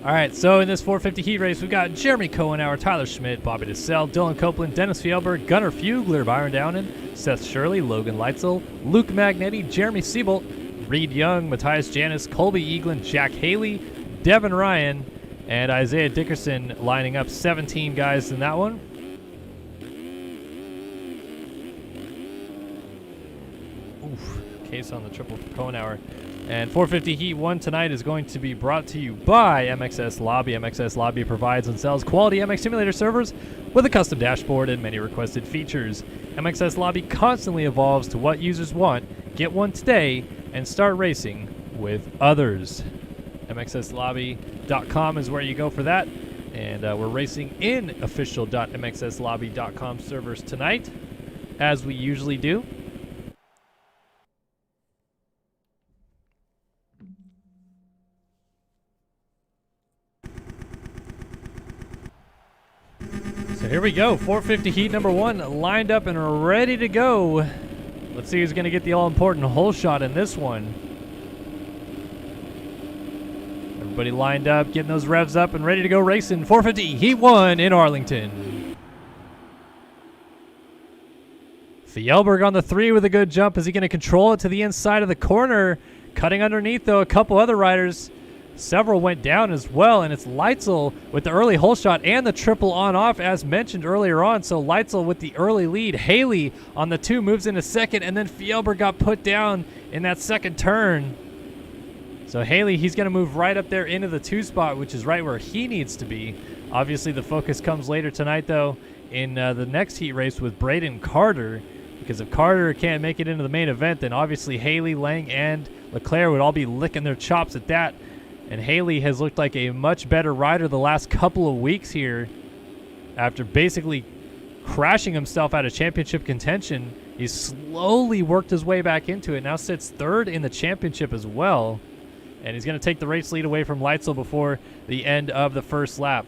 All right, so in this 450 heat race, we've got Jeremy Cohenauer, Tyler Schmidt, Bobby DeSalle, Dylan Copeland, Dennis Fjellberg, Gunnar Fugler, Byron Downen, Seth Shirley, Logan Leitzel, Luke Magnetti, Jeremy Siebolt, Reed Young, Matthias Janis, Colby Eaglin, Jack Haley, Devin Ryan, and Isaiah Dickerson lining up 17 guys in that one. Oof, case on the triple for Cohenauer. And 450 Heat 1 tonight is going to be brought to you by MXS Lobby. MXS Lobby provides and sells quality MX Simulator servers with a custom dashboard and many requested features. MXS Lobby constantly evolves to what users want. Get one today and start racing with others. MXSLobby.com is where you go for that. And we're racing in official.mxslobby.com servers tonight, as we usually do. So here we go, 450 Heat number 1 lined up and ready to go. Let's see who's going to get the all-important hole shot in this one. Everybody lined up, getting those revs up and ready to go racing. 450 Heat 1 in Arlington. Fjellberg on the 3 with a good jump. Is he going to control it to the inside of the corner? Cutting underneath, though, a couple other riders. Several went down as well, and it's Leitzel with the early hole shot and the triple on-off, as mentioned earlier on. So Leitzel with the early lead. Haley on the 2 moves into second, and then Fjellberg got put down in that second turn. So Haley, he's going to move right up there into the 2 spot, which is right where he needs to be. Obviously, the focus comes later tonight, though, in the next heat race with Braden Carter, because if Carter can't make it into the main event, then obviously Haley, Lang, and Leclerc would all be licking their chops at that. And Haley has looked like a much better rider the last couple of weeks here. After basically crashing himself out of championship contention, he's slowly worked his way back into it. Now sits 3rd in the championship as well. And he's going to take the race lead away from Leitzel before the end of the first lap.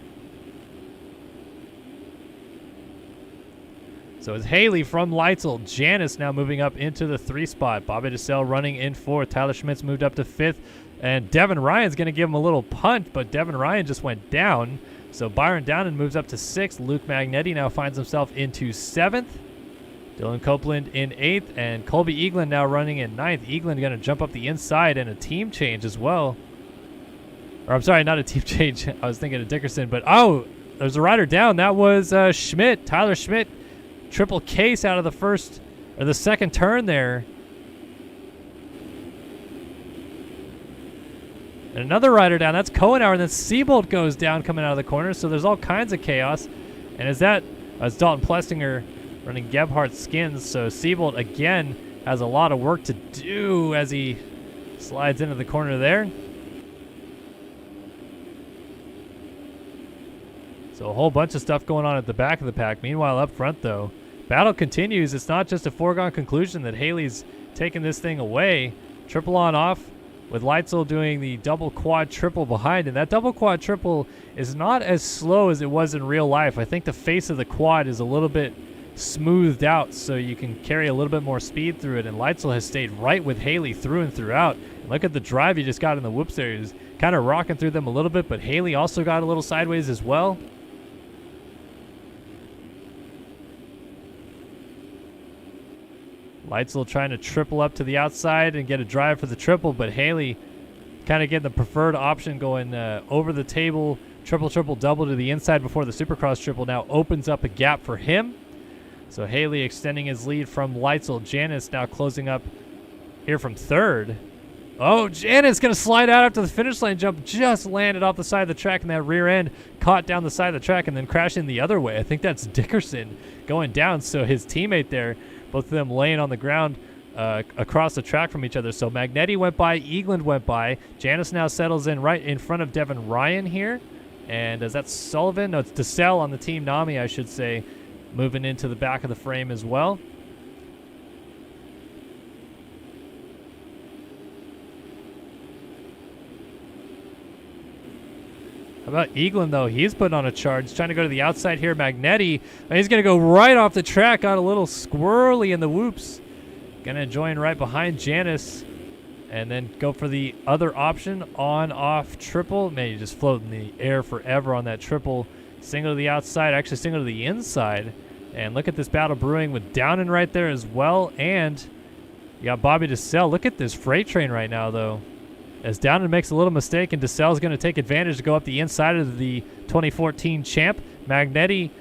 So it's Haley from Leitzel. Janice now moving up into the 3 spot. Bobby DeSalle running in 4th. Tyler Schmidt's moved up to 5th. And Devin Ryan's going to give him a little punt, but Devin Ryan just went down. So Byron Downen moves up to 6th. Luke Magnetti now finds himself into 7th. Dylan Copeland in 8th. And Colby Eaglin now running in 9th. Eaglin going to jump up the inside, and a team change as well. Or I'm sorry, not a team change. I was thinking of Dickerson. But, oh, there's a rider down. That was Schmidt. Tyler Schmidt. Triple case out of the second turn there. And another rider down. That's Kohenauer. And then Siebold goes down coming out of the corner. So there's all kinds of chaos. And as Dalton Plessinger running Gebhardt skins. So Siebold, again, has a lot of work to do as he slides into the corner there. So a whole bunch of stuff going on at the back of the pack. Meanwhile, up front, though, battle continues. It's not just a foregone conclusion that Haley's taking this thing away. Triple on off, with Leitzel doing the double quad triple behind. And that double quad triple is not as slow as it was in real life. I think the face of the quad is a little bit smoothed out, so you can carry a little bit more speed through it. And Leitzel has stayed right with Haley through and throughout. And look at the drive he just got in the whoops there. He was kind of rocking through them a little bit, but Haley also got a little sideways as well. Leitzel trying to triple up to the outside and get a drive for the triple, but Haley kind of getting the preferred option, going over the table, triple, double to the inside before the Supercross triple now opens up a gap for him. So Haley extending his lead from Leitzel. Janice now closing up here from 3rd. Oh, Janice going to slide out after the finish line jump. Just landed off the side of the track, and that rear end caught down the side of the track and then crashing the other way. I think that's Dickerson going down. So his teammate there, both of them laying on the ground across the track from each other. So Magnetti went by, Eagland went by. Janice now settles in right in front of Devin Ryan here. And is that Sullivan? No, it's DeSalle on the Team Nami, I should say, moving into the back of the frame as well. How about Eaglin, though? He's putting on a charge, trying to go to the outside here. Magnetti, he's going to go right off the track, got a little squirrely in the whoops. Going to join right behind Janice and then go for the other option, on-off triple. Man, you just float in the air forever on that triple. Single to the outside, actually single to the inside. And look at this battle brewing with Downen right there as well. And you got Bobby DeSalle. Look at this freight train right now, though. As Downen makes a little mistake, and DeSalle's going to take advantage to go up the inside of the 2014 champ. Magnetti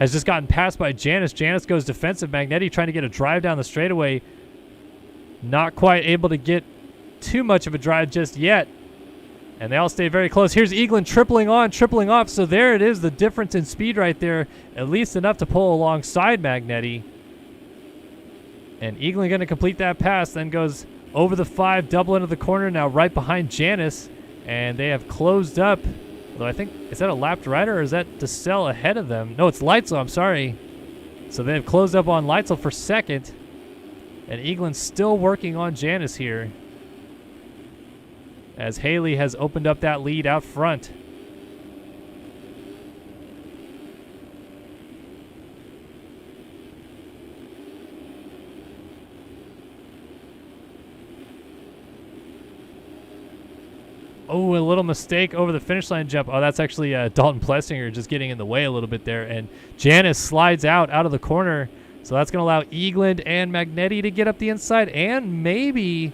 has just gotten passed by Janice. Janice goes defensive. Magnetti trying to get a drive down the straightaway. Not quite able to get too much of a drive just yet. And they all stay very close. Here's Eaglin tripling on, tripling off. So there it is, the difference in speed right there. At least enough to pull alongside Magnetti. And Eaglin going to complete that pass, then goes over the 5, double into the corner, now right behind Janice. And they have closed up. Although I think, is that a lapped rider or is that DeSalle ahead of them? No, it's Leitzel, I'm sorry. So they've closed up on Leitzel for second. And Eaglin's still working on Janice here, as Haley has opened up that lead out front. Oh, a little mistake over the finish line jump. Oh, that's actually Dalton Plessinger just getting in the way a little bit there. And Janice slides out of the corner. So that's going to allow Eagland and Magnetti to get up the inside. And maybe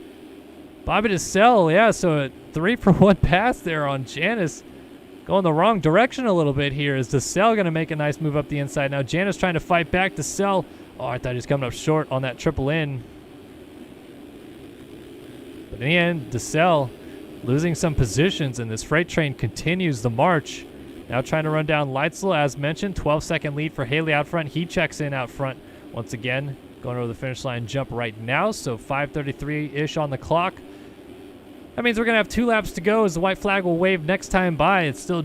Bobby DeSalle. Yeah, so a 3-for-1 pass there on Janice. Going the wrong direction a little bit here. Is DeSalle going to make a nice move up the inside? Now Janice trying to fight back. DeSalle. Oh, I thought he was coming up short on that triple in. But in the end, DeSalle losing some positions, and this freight train continues the march. Now trying to run down Leitzel, as mentioned. 12-second lead for Haley out front. He checks in out front once again. Going over the finish line jump right now, so 5:33-ish on the clock. That means we're going to have 2 laps to go as the white flag will wave next time by. It's still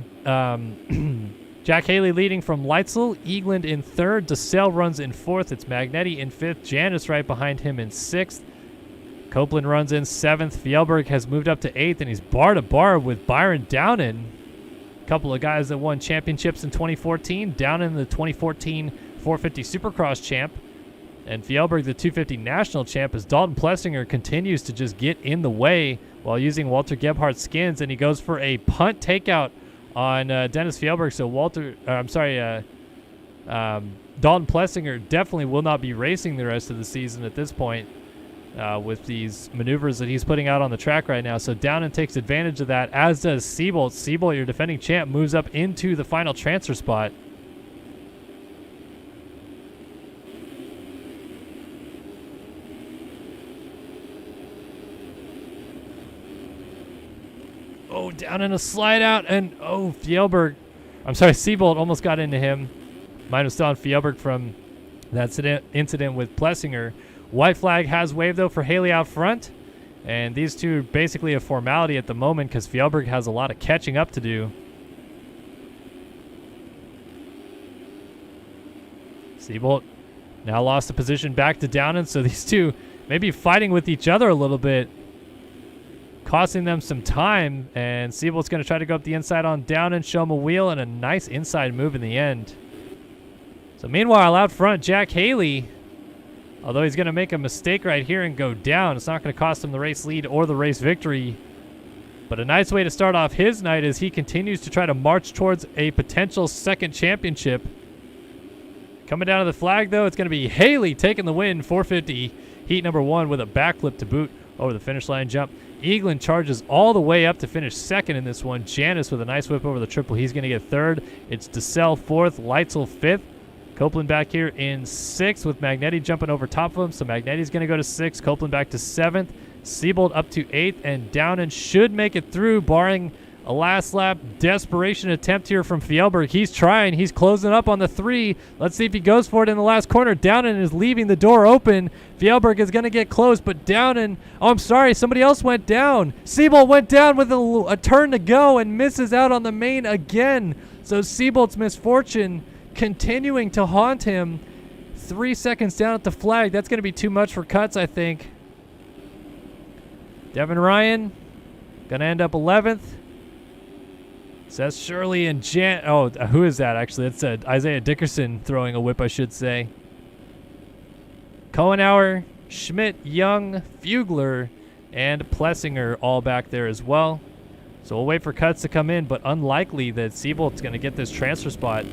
Jack Haley leading from Leitzel. Eagland in 3rd. DeSalle runs in 4th. It's Magnetti in 5th. Janice right behind him in 6th. Copeland runs in 7th. Fjellberg has moved up to 8th, and he's bar to bar with Byron Downen. A couple of guys that won championships in 2014. Downen, the 2014 450 Supercross champ, and Fjellberg, the 250 national champ, as Dalton Plessinger continues to just get in the way while using Walter Gebhardt's skins, and he goes for a punt takeout on Dennis Fjellberg. So Dalton Plessinger definitely will not be racing the rest of the season at this point. With these maneuvers that he's putting out on the track right now. So Downen takes advantage of that, as does Siebold. Siebold, your defending champ, moves up into the final transfer spot. Oh, Downen a slide out, and Siebold almost got into him. Mine was still on Fjellberg from that incident with Plessinger. White flag has waved, though, for Haley out front. And these two are basically a formality at the moment because Fjellberg has a lot of catching up to do. Siebold now lost the position back to Downen, so these two maybe fighting with each other a little bit, costing them some time. And Siebold's going to try to go up the inside on Downen, show him a wheel, and a nice inside move in the end. So meanwhile, out front, Jack Haley, although he's going to make a mistake right here and go down, it's not going to cost him the race lead or the race victory. But a nice way to start off his night as he continues to try to march towards a potential second championship. Coming down to the flag, though, it's going to be Haley taking the win, 450, heat number 1 with a backflip to boot over the finish line jump. Eaglin charges all the way up to finish second in this one. Janice with a nice whip over the triple. He's going to get 3rd. It's DeSalle 4th, Leitzel 5th. Copeland back here in 6th with Magnetti jumping over top of him. So Magnetti's going to go to 6th. Copeland back to 7th. Siebold up to 8th. And Downen should make it through, barring a last lap desperation attempt here from Fjellberg. He's trying. He's closing up on the 3. Let's see if he goes for it in the last corner. Downen is leaving the door open. Fjellberg is going to get close, but Downen... Oh, I'm sorry. Somebody else went down. Siebold went down with a turn to go and misses out on the main again. So Siebold's misfortune continuing to haunt him. 3 seconds down at the flag. That's going to be too much for Cuts, I think. Devin Ryan going to end up 11th. Seth Shirley and who is that actually? It's Isaiah Dickerson throwing a whip, I should say. Kohenauer, Schmidt, Young, Fugler, and Plessinger all back there as well. So we'll wait for Cuts to come in, but unlikely that Siebold's going to get this transfer spot.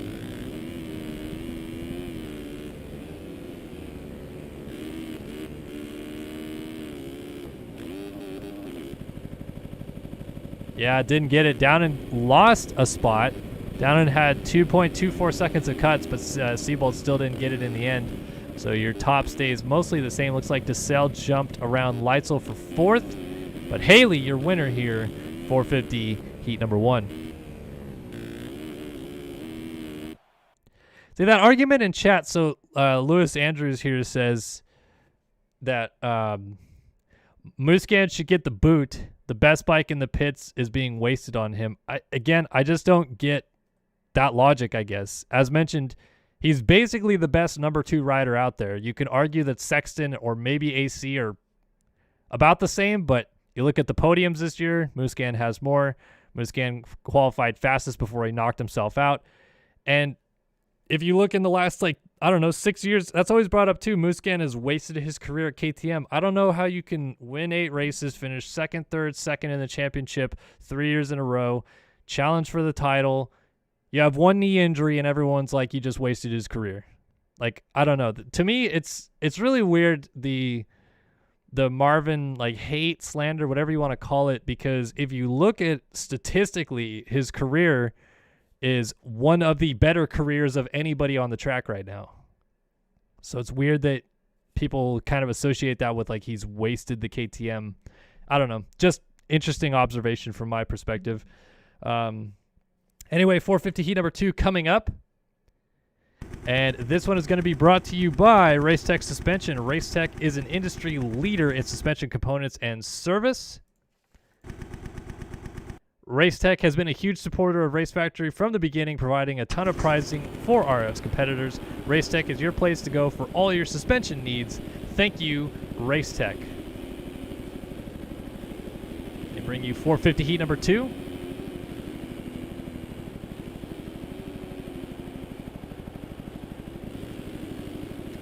Yeah, didn't get it. Downen lost a spot. Downen had 2.24 seconds of Cuts, but Siebold still didn't get it in the end. So your top stays mostly the same. Looks like DeSalle jumped around Leitzel for 4th. But Haley, your winner here, 450 heat number 1. See that argument in chat. So Lewis Andrews here says that Musquin should get the boot. The best bike in the pits is being wasted on him. I just don't get that logic, I guess. As mentioned, he's basically the best number 2 rider out there. You can argue that Sexton or maybe AC are about the same, but you look at the podiums this year, Musquin has more. Musquin qualified fastest before he knocked himself out. And if you look in the last, 6 years, that's always brought up too. Musquin has wasted his career at KTM. I don't know how you can win 8 races, finish second, third, second in the championship 3 years in a row, challenge for the title. You have 1 knee injury, and everyone's like, you just wasted his career. I don't know. To me, it's really weird, the Marvin, hate, slander, whatever you want to call it, because if you look at statistically, his career is one of the better careers of anybody on the track right now. So it's weird that people kind of associate that with he's wasted the KTM. I don't know. Just interesting observation from my perspective. Anyway, 450 heat number 2 coming up. And this one is going to be brought to you by Racetech Suspension. Racetech is an industry leader in suspension components and service. Racetech has been a huge supporter of Race Factory from the beginning, providing a ton of pricing for RS competitors. Racetech is your place to go for all your suspension needs. Thank you, Racetech. They bring you 450 heat number 2.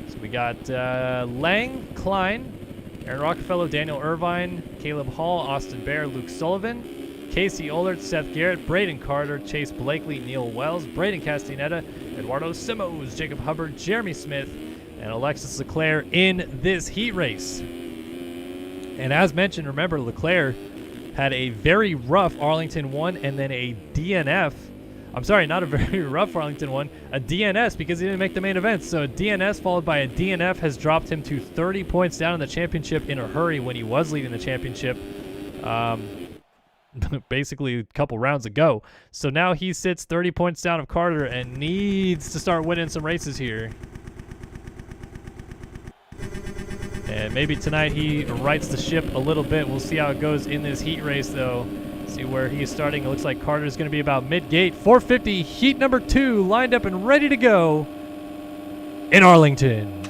So we got Lang, Klein, Aaron Rockefeller, Daniel Irvine, Caleb Hall, Austin Bear, Luke Sullivan, Casey Ollert, Seth Garrett, Braden Carter, Chase Blakely, Neil Wells, Braden Castaneda, Eduardo Simos, Jacob Hubbard, Jeremy Smith, and Alexis Leclerc in this heat race. And as mentioned, remember, Leclerc had a very rough Arlington 1 and then a DNF. I'm sorry, not a very rough Arlington 1, a DNS because he didn't make the main event. So a DNS followed by a DNF has dropped him to 30 points down in the championship in a hurry when he was leading the championship. Basically a couple rounds ago. So now he sits 30 points down of Carter and needs to start winning some races here. And maybe tonight he rights the ship a little bit. We'll see how it goes in this heat race, though. See where he's starting. It looks like Carter's going to be about mid-gate. 450 heat number 2 lined up and ready to go in Arlington.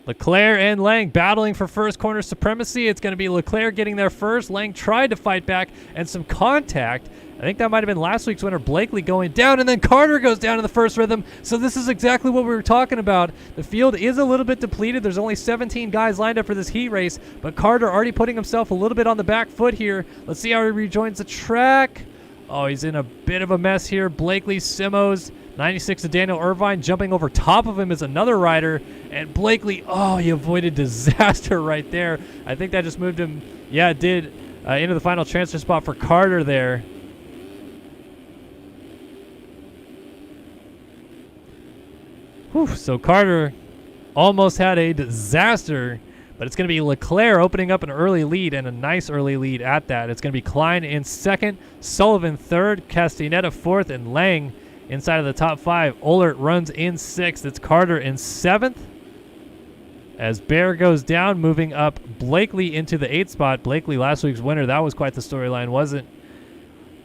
Leclerc and Lang battling for first corner supremacy. It's going to be Leclerc getting there first. Lang tried to fight back and some contact. I think that might have been last week's winner, Blakely, going down, and then Carter goes down in the first rhythm. So this is exactly what we were talking about. The field is a little bit depleted. There's only 17 guys lined up for this heat race, but Carter already putting himself a little bit on the back foot here. Let's see how he rejoins the track. Oh, he's in a bit of a mess here. Blakely, Simos, 96 to Daniel Irvine. Jumping over top of him is another rider. And Blakely, oh, he avoided disaster right there. I think that just moved him, yeah, it did, into the final transfer spot for Carter there. Whew, so Carter almost had a disaster, but it's going to be Leclerc opening up an early lead, and a nice early lead at that. It's going to be Klein in second, Sullivan third, Castaneda fourth, and Lang inside of the top 5. Ollert runs in 6th. It's Carter in 7th. As Bear goes down, moving up Blakely into the 8th spot. Blakely, last week's winner. That was quite the storyline, wasn't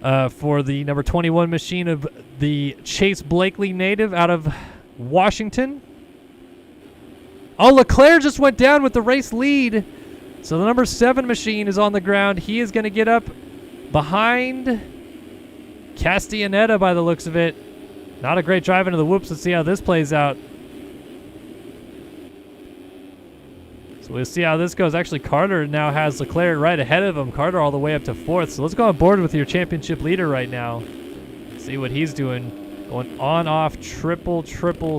it? For the number 21 machine of the Chase Blakely native out of Washington. Oh, Leclerc just went down with the race lead. So the number 7 machine is on the ground. He is going to get up behind Castaneda by the looks of it. Not a great drive into the whoops. Let's see how this plays out. So we'll see how this goes. Actually, Carter now has Leclerc right ahead of him. Carter all the way up to 4th. So let's go on board with your championship leader right now. See what he's doing. Going on, off, triple,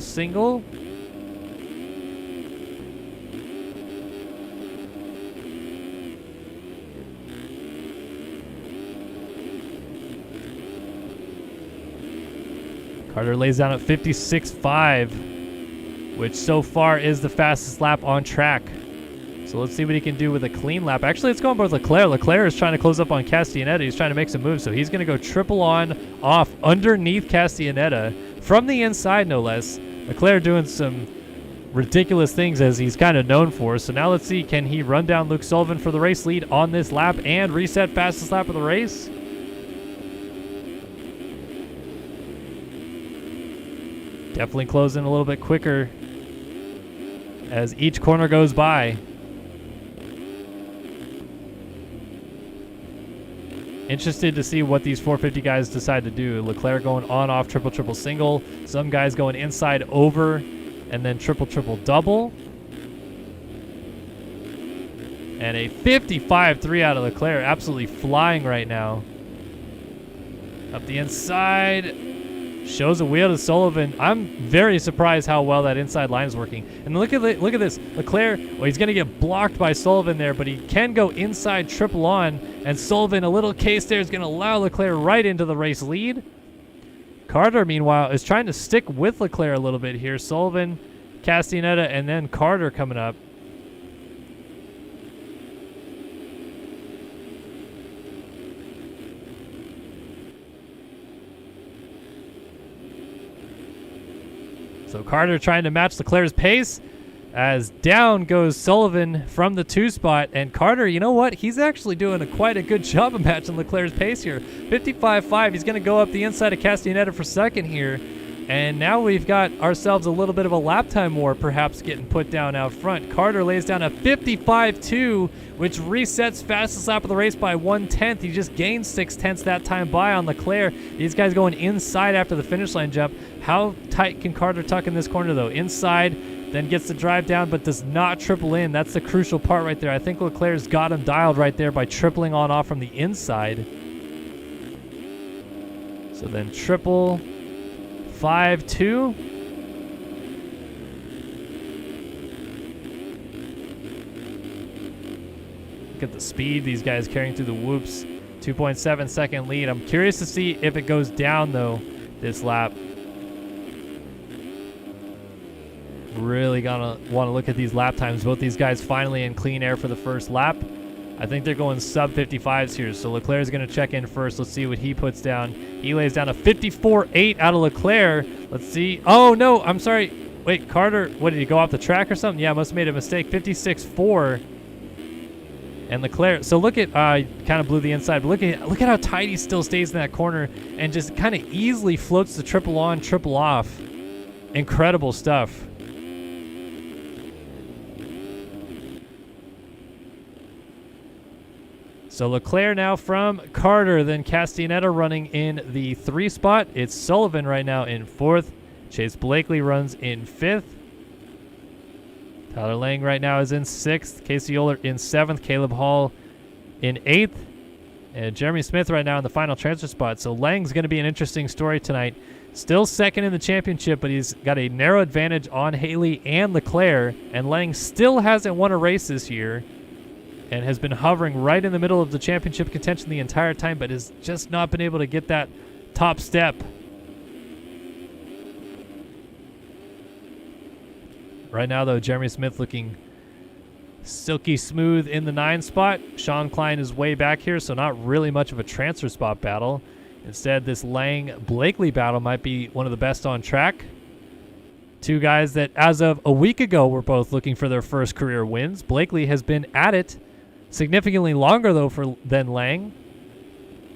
single. Carter lays down at 56.5. which so far is the fastest lap on track. So let's see what he can do with a clean lap. Actually, let's go on board Leclerc. Leclerc is trying to close up on Castellaneta. He's trying to make some moves, so he's going to go triple on off underneath Castellaneta from the inside, no less. Leclerc doing some ridiculous things as he's kind of known for. So now let's see, can he run down Luke Sullivan for the race lead on this lap and reset fastest lap of the race? Definitely closing a little bit quicker as each corner goes by. Interested to see what these 450 guys decide to do. Leclerc going on, off, triple, triple, single. Some guys going inside, over, and then triple, triple, double. And a 55-3 out of Leclerc. Absolutely flying right now. Up the inside. Shows a wheel to Sullivan. I'm very surprised how well that inside line is working. And look at this. Leclerc, well, he's going to get blocked by Sullivan there, but he can go inside triple on, and Sullivan, a little case there, is going to allow Leclerc right into the race lead. Carter, meanwhile, is trying to stick with Leclerc a little bit here. Sullivan, Castellaneta, and then Carter coming up. So Carter trying to match Leclerc's pace as down goes Sullivan from the 2 spot. And Carter, you know what? He's actually doing quite a good job of matching Leclerc's pace here. 55.5. He's going to go up the inside of Castellaneta for second here. And now we've got ourselves a little bit of a lap time war perhaps getting put down out front. Carter lays down a 55.2, which resets fastest lap of the race by 1/10. He just gained 6/10 that time by on Leclerc. These guys going inside after the finish line jump. How tight can Carter tuck in this corner, though? Inside, then gets the drive down, but does not triple in. That's the crucial part right there. I think Leclerc's got him dialed right there by tripling on off from the inside. So then triple 5.2. Look at the speed these guys carrying through the whoops. 2.7 second lead. I'm curious to see if it goes down, though, this lap. Really gonna want to look at these lap times. Both these guys finally in clean air for the first lap. I think they're going sub 55s here. So Leclerc is going to check in first. Let's see what he puts down. He lays down a 54.8 out of Leclerc. Let's see. Oh, no, I'm sorry. Wait, Carter, what, did he go off the track or something? Yeah, must have made a mistake. 56.4. And Leclerc, so look at, kind of blew the inside, but look at how tight he still stays in that corner and just kind of easily floats the triple on, triple off. Incredible stuff. So Leclerc now from Carter, then Castellaneta running in the 3 spot. It's Sullivan right now in 4th. Chase Blakely runs in 5th. Tyler Lang right now is in 6th. Casey Oler in 7th. Caleb Hall in 8th. And Jeremy Smith right now in the final transfer spot. So Lang's going to be an interesting story tonight. Still second in the championship, but he's got a narrow advantage on Haley and Leclerc. And Lang still hasn't won a race this year and has been hovering right in the middle of the championship contention the entire time, but has just not been able to get that top step. Right now, though, Jeremy Smith looking silky smooth in the 9 spot. Sean Klein is way back here, so not really much of a transfer spot battle. Instead, this Lang-Blakely battle might be one of the best on track. 2 guys that, as of a week ago, were both looking for their first career wins. Blakely has been at it significantly longer, though, than Lang.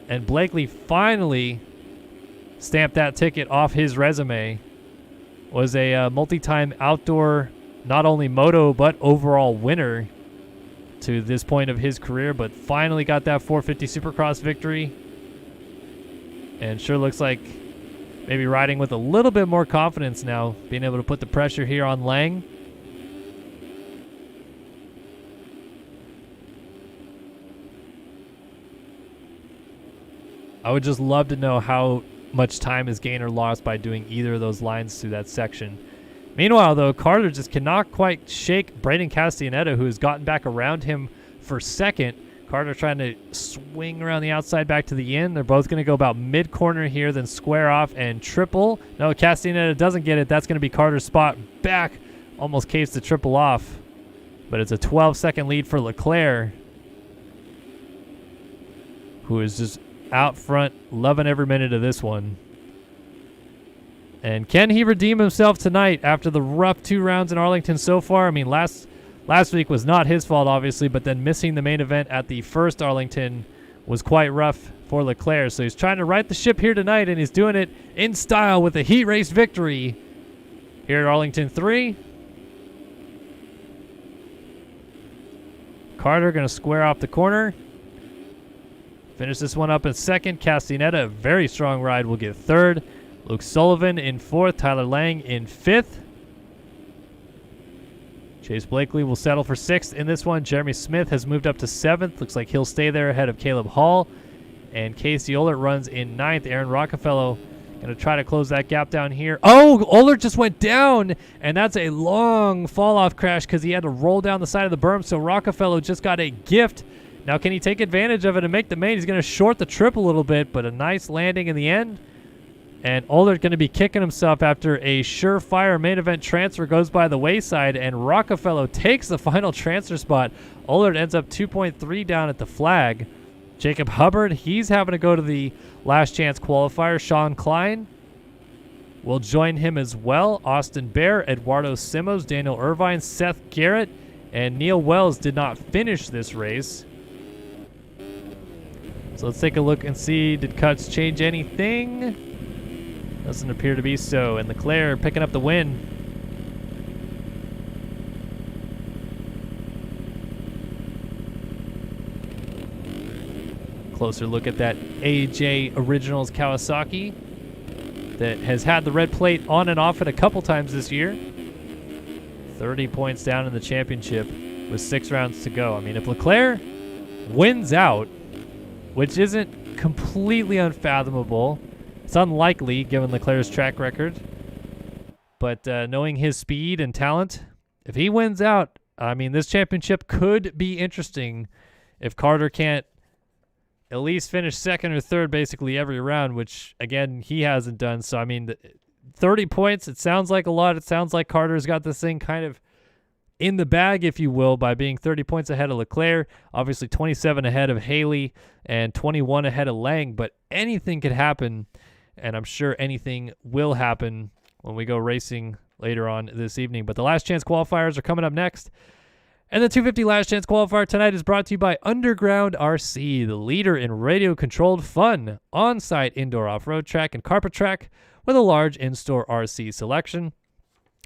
And Blakely finally stamped that ticket off his resume. Was a multi-time outdoor, not only moto, but overall winner to this point of his career, but finally got that 450 Supercross victory. And sure looks like maybe riding with a little bit more confidence now, being able to put the pressure here on Lang. I would just love to know how much time is gained or lost by doing either of those lines through that section. Meanwhile, though, Carter just cannot quite shake Braden Castellaneta, who has gotten back around him for second. Carter trying to swing around the outside back to the in. They're both going to go about mid-corner here, then square off and triple. No, Castellaneta doesn't get it. That's going to be Carter's spot back almost cased the triple off. But it's a 12-second lead for Leclerc, who is just out front, loving every minute of this one. And can he redeem himself tonight after the rough 2 rounds in Arlington so far? I mean, last week was not his fault, obviously, but then missing the main event at the first Arlington was quite rough for Leclerc. So he's trying to right the ship here tonight, and he's doing it in style with a heat race victory here at Arlington 3. Carter going to square off the corner. Finish this one up in second. Castaneda, a very strong ride, will get third. Luke Sullivan in fourth. Tyler Lang in fifth. Chase Blakely will settle for sixth in this one. Jeremy Smith has moved up to seventh. Looks like he'll stay there ahead of Caleb Hall. And Casey Ohlert runs in ninth. Aaron Rockefeller going to try to close that gap down here. Oh, Ohlert just went down, and that's a long fall-off crash because he had to roll down the side of the berm, so Rockefeller just got a gift. Now, can he take advantage of it and make the main? He's going to short the trip a little bit, but a nice landing in the end. And Ohlert going to be kicking himself after a surefire main event transfer goes by the wayside, and Rockefeller takes the final transfer spot. Ohlert ends up 2.3 down at the flag. Jacob Hubbard, he's having to go to the last chance qualifier. Sean Klein will join him as well. Austin Bear, Eduardo Simos, Daniel Irvine, Seth Garrett, and Neil Wells did not finish this race. So let's take a look and see, did cuts change anything? Doesn't appear to be so. And Leclerc picking up the win. Closer look at that AJ Originals Kawasaki that has had the red plate on and off it a couple times this year. 30 points down in the championship with 6 rounds to go. I mean, if Leclerc wins out, which isn't completely unfathomable, it's unlikely given Leclerc's track record, but knowing his speed and talent, if he wins out, I mean, this championship could be interesting if Carter can't at least finish second or third basically every round, which, again, he hasn't done. So, I mean, 30 points, it sounds like a lot. It sounds like Carter's got this thing kind of in the bag, if you will, by being 30 points ahead of Leclerc, obviously 27 ahead of Haley, and 21 ahead of Lang. But anything could happen, and I'm sure anything will happen when we go racing later on this evening. But the last chance qualifiers are coming up next. And the 250 Last Chance Qualifier tonight is brought to you by Underground RC, the leader in radio-controlled fun, on-site indoor off-road track and carpet track with a large in-store RC selection.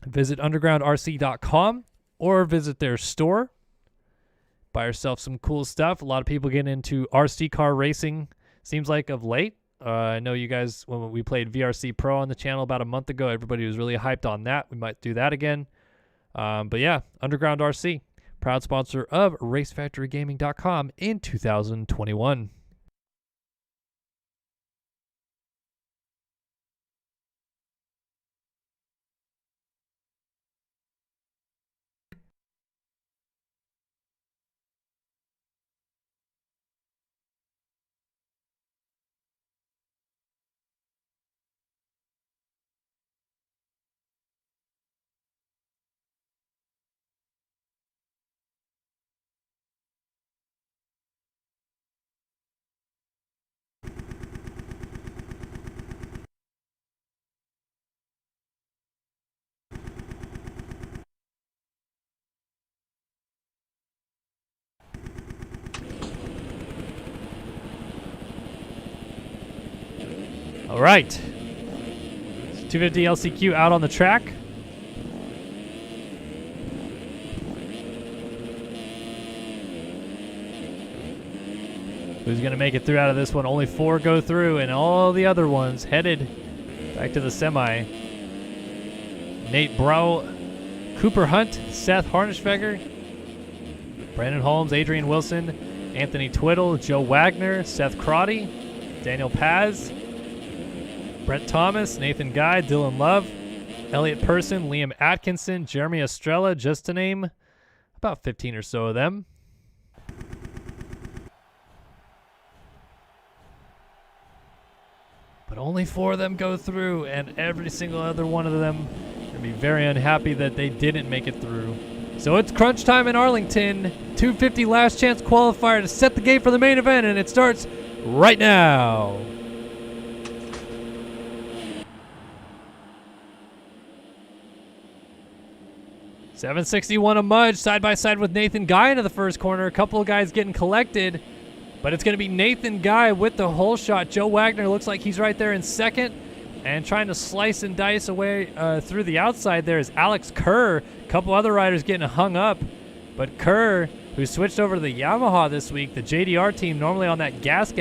Visit undergroundrc.com or visit their store. Buy yourself some cool stuff. A lot of people get into RC car racing, seems like, of late. I know you guys, when we played VRC Pro on the channel about a month ago, everybody was really hyped on that. We might do that again. But yeah, Underground RC. Proud sponsor of RaceFactoryGaming.com in 2021. All right, 250 LCQ out on the track. Who's going to make it through out of this one? Only 4 go through, and all the other ones headed back to the semi. Nate Brow, Cooper Hunt, Seth Harnischfeger, Brandon Holmes, Adrian Wilson, Anthony Twiddle, Joe Wagner, Seth Crotty, Daniel Paz, Brent Thomas, Nathan Guy, Dylan Love, Elliot Person, Liam Atkinson, Jeremy Estrella, just to name about 15 or so of them. But only 4 of them go through, and every single other one of them Be very unhappy that they didn't make it through. So it's crunch time in Arlington. 250 last chance qualifier to set the gate for the main event, and it starts right now. .761 a Mudge side by side with Nathan Guy into the first corner. A couple of guys getting collected, but it's going to be Nathan Guy with the hole shot. Joe Wagner looks like he's right there in second. And trying to slice and dice away through the outside there is Alex Kerr. A couple other riders getting hung up. But Kerr, who switched over to the Yamaha this week, the JDR team, normally on that gas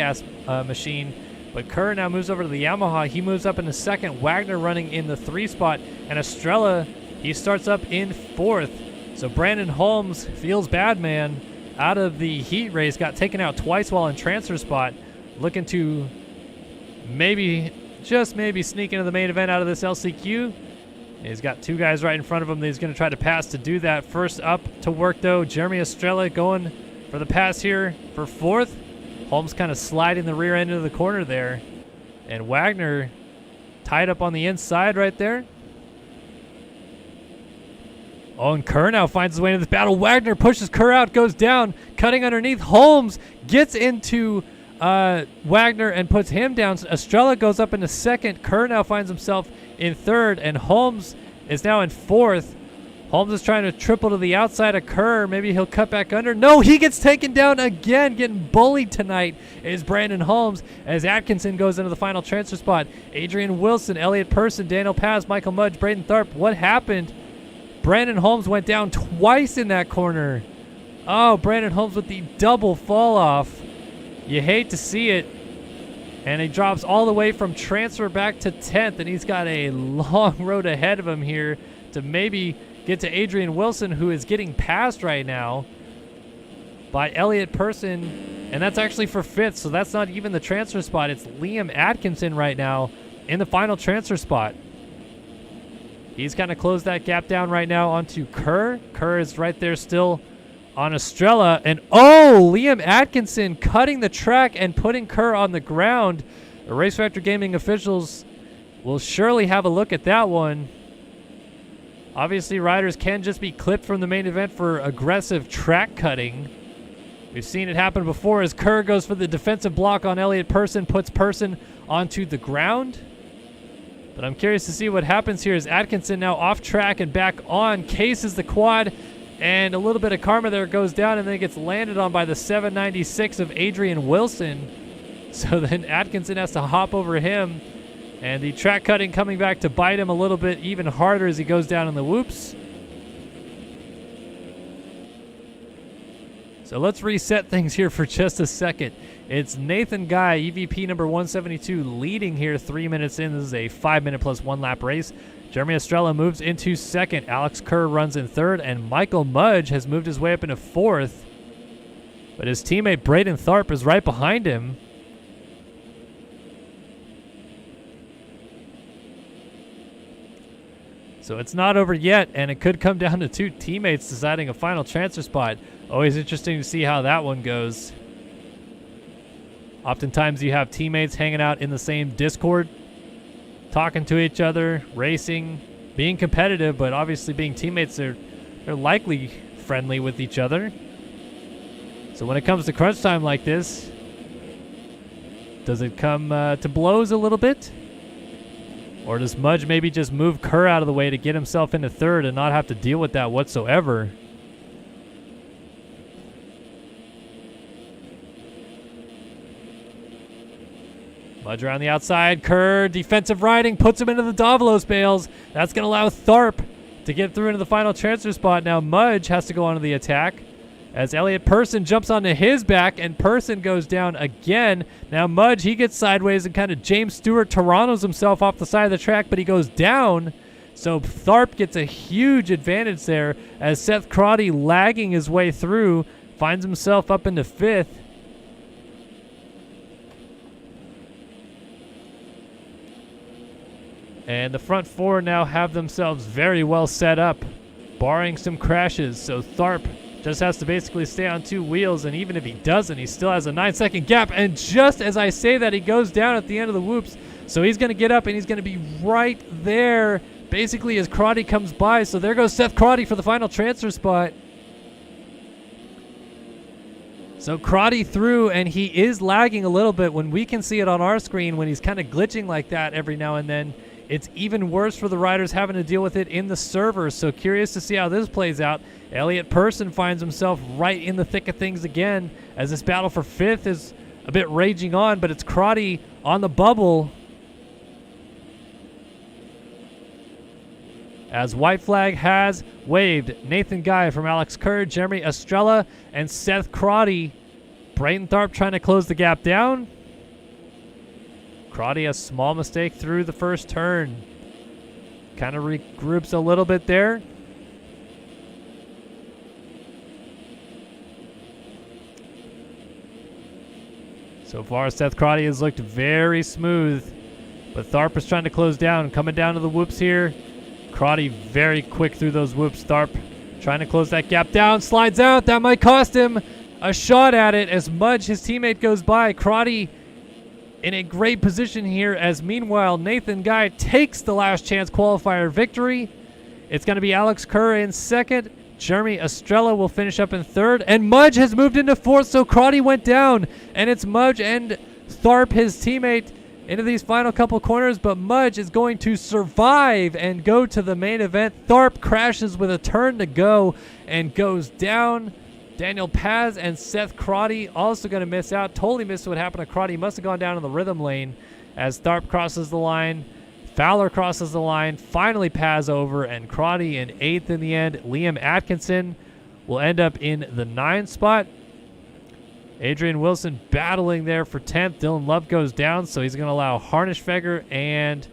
machine. But Kerr now moves over to the Yamaha. He moves up in the second. Wagner running in the 3 spot. And Estrella, he starts up in 4th. So Brandon Holmes feels bad, man. Out of the heat race, got taken out twice while in transfer spot. Looking to maybe... just maybe sneak into the main event out of this LCQ. He's got 2 guys right in front of him that he's going to try to pass to do that. First up to work, though, Jeremy Estrella going for the pass here for 4th. Holmes kind of sliding the rear end into the corner there. And Wagner tied up on the inside right there. Oh, and Kerr now finds his way into this battle. Wagner pushes Kerr out, goes down, cutting underneath. Holmes gets into... Wagner and puts him down. Estrella goes up into second. Kerr now finds himself in third, and Holmes is now in 4th. Holmes is trying to triple to the outside of Kerr. Maybe he'll cut back under. No, he gets taken down again. Getting bullied tonight is Brandon Holmes as Atkinson goes into the final transfer spot. Adrian Wilson, Elliott Person, Daniel Paz, Michael Mudge, Braden Tharp. What happened? Brandon Holmes went down twice in that corner. Oh, Brandon Holmes with the double fall off. You hate to see it. And he drops all the way from transfer back to 10th, and he's got a long road ahead of him here to maybe get to Adrian Wilson, who is getting passed right now by Elliott Person, and that's actually for 5th, so that's not even the transfer spot. It's Liam Atkinson right now in the final transfer spot. He's kind of closed that gap down right now onto Kerr. Kerr is right there still on Estrella, and Liam Atkinson cutting the track and putting Kerr on the ground. The Race Factor Gaming officials will surely have a look at that one. Obviously, riders can just be clipped from the main event for aggressive track cutting. We've seen it happen before as Kerr goes for the defensive block on Elliott Person, puts Person onto the ground. But I'm curious to see what happens here as Atkinson now off track and back on, cases the quad. And a little bit of karma there goes down, and then it gets landed on by the 796 of Adrian Wilson. So then Atkinson has to hop over him. And the track cutting coming back to bite him a little bit even harder as he goes down in the whoops. So let's reset things here for just a second. It's Nathan Guy, EVP number 172, leading here 3 minutes in. This is a 5-minute plus 1 lap race. Jeremy Estrella moves into second. Alex Kerr runs in third, and Michael Mudge has moved his way up into 4th. But his teammate Braden Tharp is right behind him. So it's not over yet, and it could come down to 2 teammates deciding a final transfer spot. Always interesting to see how that one goes. Oftentimes you have teammates hanging out in the same Discord, talking to each other, racing, being competitive, but obviously being teammates, they're likely friendly with each other. So when it comes to crunch time like this, does it come to blows a little bit? Or does Mudge maybe just move Kerr out of the way to get himself into third and not have to deal with that whatsoever? Mudge around the outside. Kerr, defensive riding, puts him into the Davalos bales. That's going to allow Tharp to get through into the final transfer spot. Now Mudge has to go onto the attack as Elliott Person jumps onto his back, and Person goes down again. Now Mudge, he gets sideways and kind of James Stewart Toronto's himself off the side of the track, but he goes down. So Tharp gets a huge advantage there as Seth Crotty, lagging his way through, finds himself up into 5th. And the front 4 now have themselves very well set up, barring some crashes. So Tharp just has to basically stay on 2 wheels, and even if he doesn't, he still has a 9-second gap. And just as I say that, he goes down at the end of the whoops. So he's going to get up, and he's going to be right there basically as Crotty comes by. So there goes Seth Crotty for the final transfer spot. So Crotty through, and he is lagging a little bit when we can see it on our screen when he's kind of glitching like that every now and then. It's even worse for the riders having to deal with it in the server. So curious to see how this plays out. Elliott Person finds himself right in the thick of things again as this battle for 5th is a bit raging on, but it's Crotty on the bubble. As white flag has waved, Nathan Guy from Alex Kerr, Jeremy Estrella, and Seth Crotty. Brayton Tharp trying to close the gap down. Crotty a small mistake through the first turn. Kind of regroups a little bit there. So far, Seth Crotty has looked very smooth, but Tharp is trying to close down. Coming down to the whoops here. Crotty very quick through those whoops. Tharp trying to close that gap down. Slides out. That might cost him a shot at it as Mudge, his teammate, goes by. Crotty in a great position here as meanwhile Nathan Guy takes the last chance qualifier victory. It's going to be Alex Kerr in second. Jeremy Estrella will finish up in third. And Mudge has moved into fourth, so Crotty went down. And it's Mudge and Tharp, his teammate, into these final couple corners, but Mudge is going to survive and go to the main event. Tharp crashes with a turn to go and goes down. Daniel Paz and Seth Crotty also going to miss out. Totally missed what happened to Crotty. Must have gone down in the rhythm lane as Tharp crosses the line. Fowler crosses the line. Finally Paz over, and Crotty in 8th in the end. Liam Atkinson will end up in the 9th spot. Adrian Wilson battling there for 10th. Dylan Love goes down, so he's going to allow Harnischfeger, and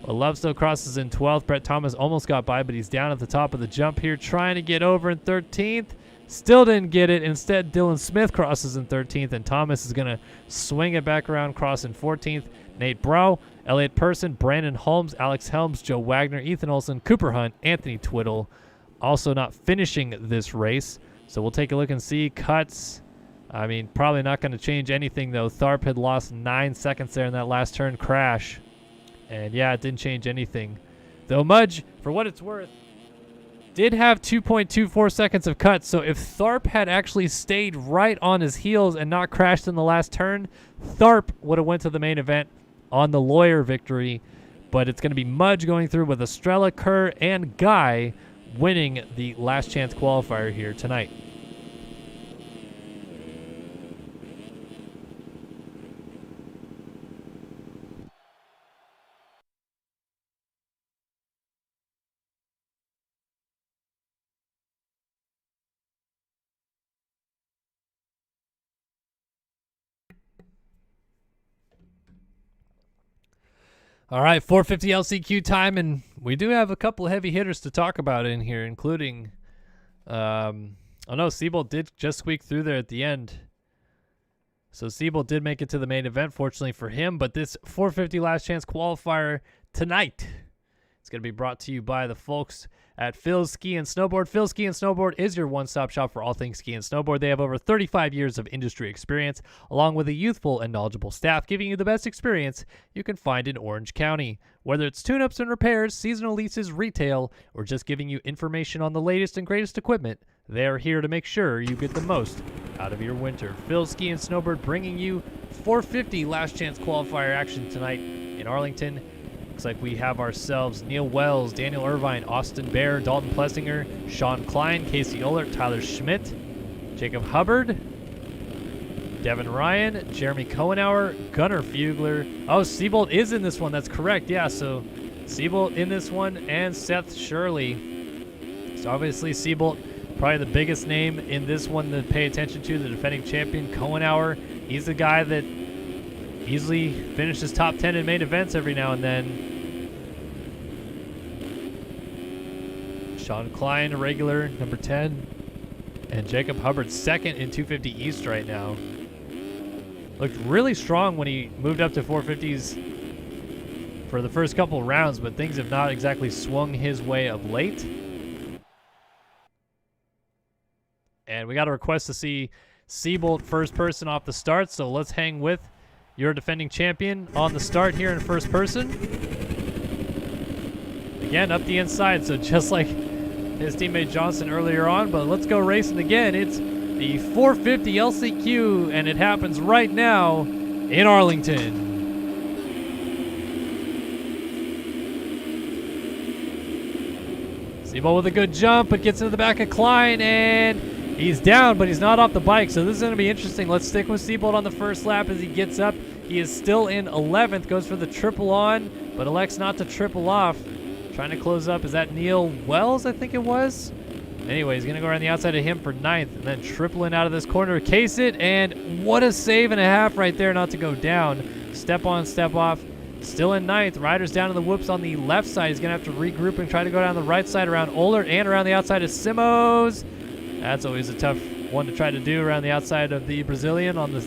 Love still crosses in 12th. Brett Thomas almost got by, but he's down at the top of the jump here, trying to get over in 13th. Still didn't get it. Instead, Dylan Smith crosses in 13th, and Thomas is going to swing it back around, cross in 14th. Nate Brow, Elliott Person, Brandon Holmes, Alex Helms, Joe Wagner, Ethan Olson, Cooper Hunt, Anthony Twiddle, also not finishing this race. So we'll take a look and see cuts. I mean, probably not going to change anything, though. Tharp had lost 9 seconds there in that last turn crash. And, yeah, it didn't change anything. Though Mudge, for what it's worth, did have 2.24 seconds of cuts. So if Tharp had actually stayed right on his heels and not crashed in the last turn, Tharp would have went to the main event on the lawyer victory. But it's going to be Mudge going through with Estrella, Kerr, and Guy winning the last chance qualifier here tonight. All right, 450 LCQ time, and we do have a couple of heavy hitters to talk about in here, including, Siebold did just squeak through there at the end. So Siebold did make it to the main event, fortunately for him, but this 450 last chance qualifier tonight, it's going to be brought to you by the folks at Phil's Ski and Snowboard. Phil's Ski and Snowboard is your one-stop shop for all things ski and snowboard. They have over 35 years of industry experience, along with a youthful and knowledgeable staff, giving you the best experience you can find in Orange County. Whether it's tune-ups and repairs, seasonal leases, retail, or just giving you information on the latest and greatest equipment, they are here to make sure you get the most out of your winter. Phil's Ski and Snowboard bringing you 450 last chance qualifier action tonight in Arlington. Looks like we have ourselves Neil Wells, Daniel Irvine, Austin Bear, Dalton Plessinger, Sean Klein, Casey Ohlert, Tyler Schmidt, Jacob Hubbard, Devin Ryan, Jeremy Cohenauer, Gunnar Fugler. Oh, Siebold is in this one. That's correct. Yeah, so Siebold in this one, and Seth Shirley. So obviously Siebold, probably the biggest name in this one to pay attention to, the defending champion. Cohenauer, he's the guy that easily finishes top 10 in main events every now and then. Sean Klein, a regular, number 10. And Jacob Hubbard, second in 250 East right now. Looked really strong when he moved up to 450s for the first couple rounds, but things have not exactly swung his way of late. And we got a request to see Siebold first person off the start, so let's hang with your defending champion on the start here in first person. Again, up the inside, so just like his teammate Johnson earlier on, but let's go racing again. It's the 450 LCQ, and it happens right now in Arlington. Seabolt with a good jump, but gets into the back of Klein, and he's down, but he's not off the bike, so this is going to be interesting. Let's stick with Seabolt on the first lap as he gets up. He is still in 11th, goes for the triple on, but elects not to triple off. Trying to close up. Is that Neil Wells, I think it was? Anyway, he's going to go around the outside of him for 9th, and then tripling out of this corner, case it, and what a save and a half right there not to go down. Step on, step off. Still in 9th. Ryder's down in the whoops on the left side. He's going to have to regroup and try to go down the right side around Ohlert and around the outside of Simos. That's always a tough one to try to do around the outside of the Brazilian on the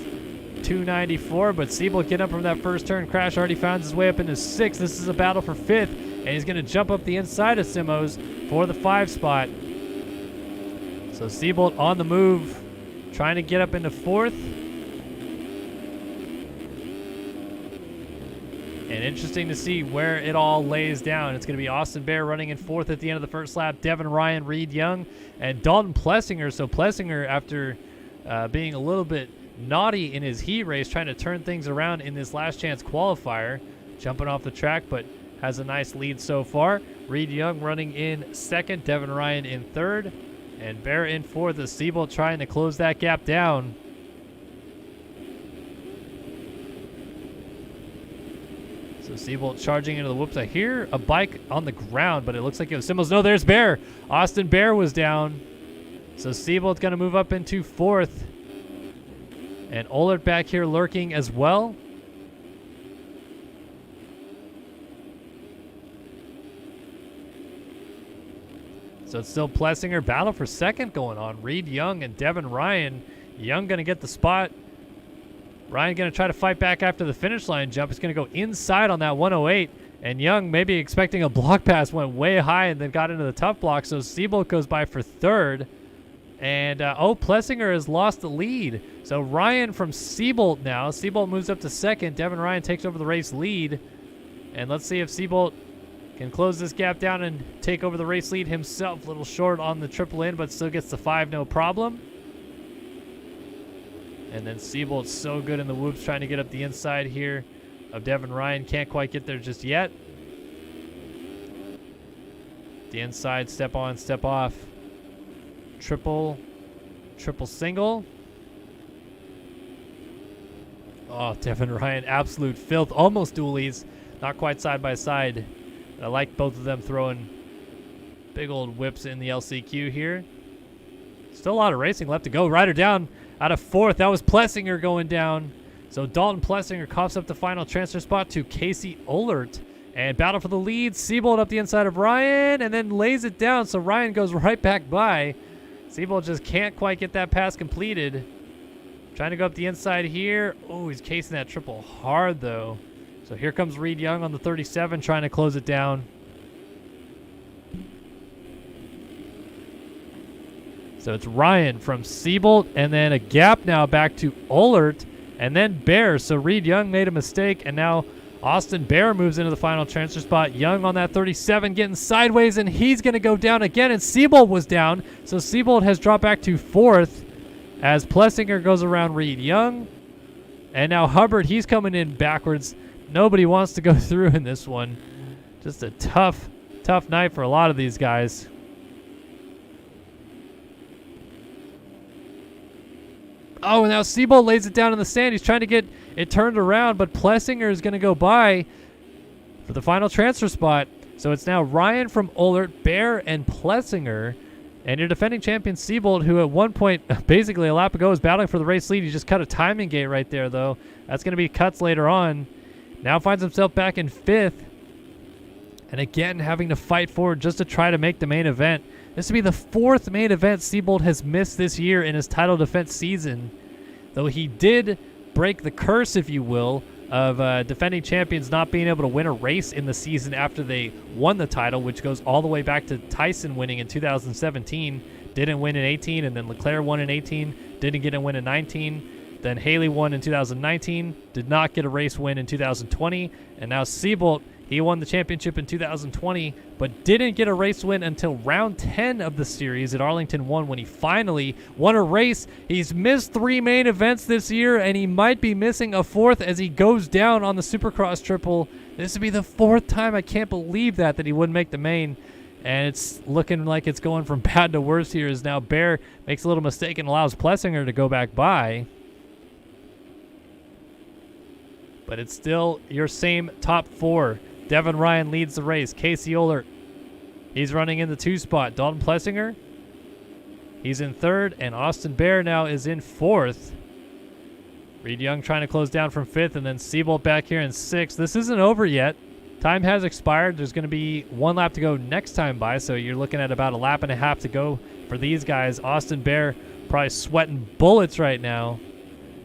294, but Seabolt getting up from that first turn crash already found his way up into 6th. This is a battle for 5th, and he's going to jump up the inside of Simos for the 5 spot. So Seabolt on the move, trying to get up into 4th. And interesting to see where it all lays down. It's going to be Austin Bear running in 4th at the end of the first lap, Devin Ryan, Reed Young, and Dalton Plessinger. So Plessinger, after being a little bit naughty in his heat race, trying to turn things around in this last chance qualifier, jumping off the track, but has a nice lead so far. Reed Young running in 2nd, Devin Ryan in 3rd, and Bear in 4th as Seabolt trying to close that gap down. So Seabolt charging into the whoops. I hear a bike on the ground, but it looks like it was Simos. No, there's Bear. Austin Bear was down. So Seabolt's going to move up into 4th. And Ohlert back here lurking as well. So it's still Plessinger. Battle for 2nd going on. Reed Young and Devin Ryan. Young going to get the spot. Ryan going to try to fight back after the finish line jump. He's going to go inside on that 108. And Young, maybe expecting a block pass, went way high and then got into the tough block. So Seabolt goes by for 3rd. And, Plessinger has lost the lead. So Ryan from Seabolt now. Seabolt moves up to 2nd. Devin Ryan takes over the race lead. And let's see if Seabolt can close this gap down and take over the race lead himself. A little short on the triple in, but still gets the 5, no problem. And then Seabolt's so good in the whoops, trying to get up the inside here of Devin Ryan. Can't quite get there just yet. The inside, step on, step off. Triple single. Oh, Devin Ryan, absolute filth. Almost dualies. Not quite side by side. I like both of them throwing big old whips in the LCQ here. Still a lot of racing left to go. Ryder down out of 4th. That was Plessinger going down. So Dalton Plessinger coughs up the final transfer spot to Casey Ohlert. And battle for the lead. Seabolt up the inside of Ryan and then lays it down. So Ryan goes right back by. Seabolt just can't quite get that pass completed. Trying to go up the inside here. Oh, he's casing that triple hard, though. So here comes Reed Young on the 37, trying to close it down. So it's Ryan from Seabolt, and then a gap now back to Ohlert, and then Bear. So Reed Young made a mistake, and now Austin Bear moves into the final transfer spot. Young on that 37 getting sideways, and he's going to go down again, and Seabolt was down. So Seabolt has dropped back to 4th as Plessinger goes around Reed Young. And now Hubbard, he's coming in backwards. Nobody wants to go through in this one. Just a tough night for a lot of these guys. Oh, and now Seabolt lays it down in the sand. He's trying to get it turned around, but Plessinger is going to go by for the final transfer spot. So it's now Ryan from Ohlert, Bear, and Plessinger. And your defending champion Seabolt, who at one point, basically a lap ago, was battling for the race lead. He just cut a timing gate right there, though. That's going to be cuts later on. Now finds himself back in 5th. And again, having to fight forward just to try to make the main event. This will be the 4th main event Seabolt has missed this year in his title defense season. Though he did break the curse, if you will, of defending champions not being able to win a race in the season after they won the title, which goes all the way back to Tyson winning in 2017. Didn't win in 18, and then Leclerc won in 18. Didn't get a win in 19. Then Haley won in 2019. Did not get a race win in 2020. And now Seabolt, He won the championship in 2020, but didn't get a race win until round 10 of the series at Arlington 1 when he finally won a race. He's missed 3 main events this year, and he might be missing a 4th as he goes down on the Supercross triple. This would be the 4th time. I can't believe that he wouldn't make the main. And it's looking like it's going from bad to worse here as now Bear makes a little mistake and allows Plessinger to go back by. But it's still your same top 4. Devin Ryan leads the race. Casey Ohlert, he's running in the 2 spot. Dalton Plessinger, he's in 3rd. And Austin Bear now is in 4th. Reed Young trying to close down from 5th. And then Seabolt back here in 6th. This isn't over yet. Time has expired. There's going to be 1 lap to go next time by. So you're looking at about a lap and a half to go for these guys. Austin Bear probably sweating bullets right now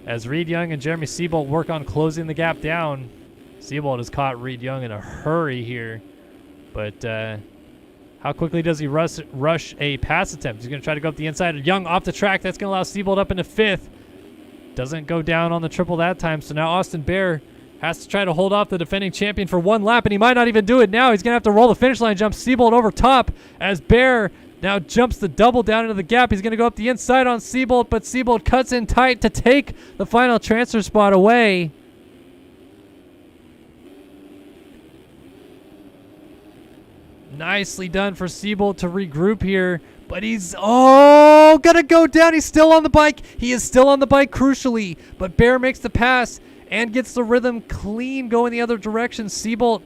as Reed Young and Jeremy Seabolt work on closing the gap down. Seabolt has caught Reed Young in a hurry here. But how quickly does he rush a pass attempt? He's going to try to go up the inside. Young off the track. That's going to allow Seabolt up into 5th. Doesn't go down on the triple that time. So now Austin Bear has to try to hold off the defending champion for 1 lap, and he might not even do it now. He's going to have to roll the finish line jump. Seabolt over top as Bear now jumps the double down into the gap. He's going to go up the inside on Seabolt, but Seabolt cuts in tight to take the final transfer spot away. Nicely done for Seabolt to regroup here, but he's, gonna go down. He's still on the bike. He is still on the bike, crucially, but Bear makes the pass and gets the rhythm clean going the other direction. Seabolt,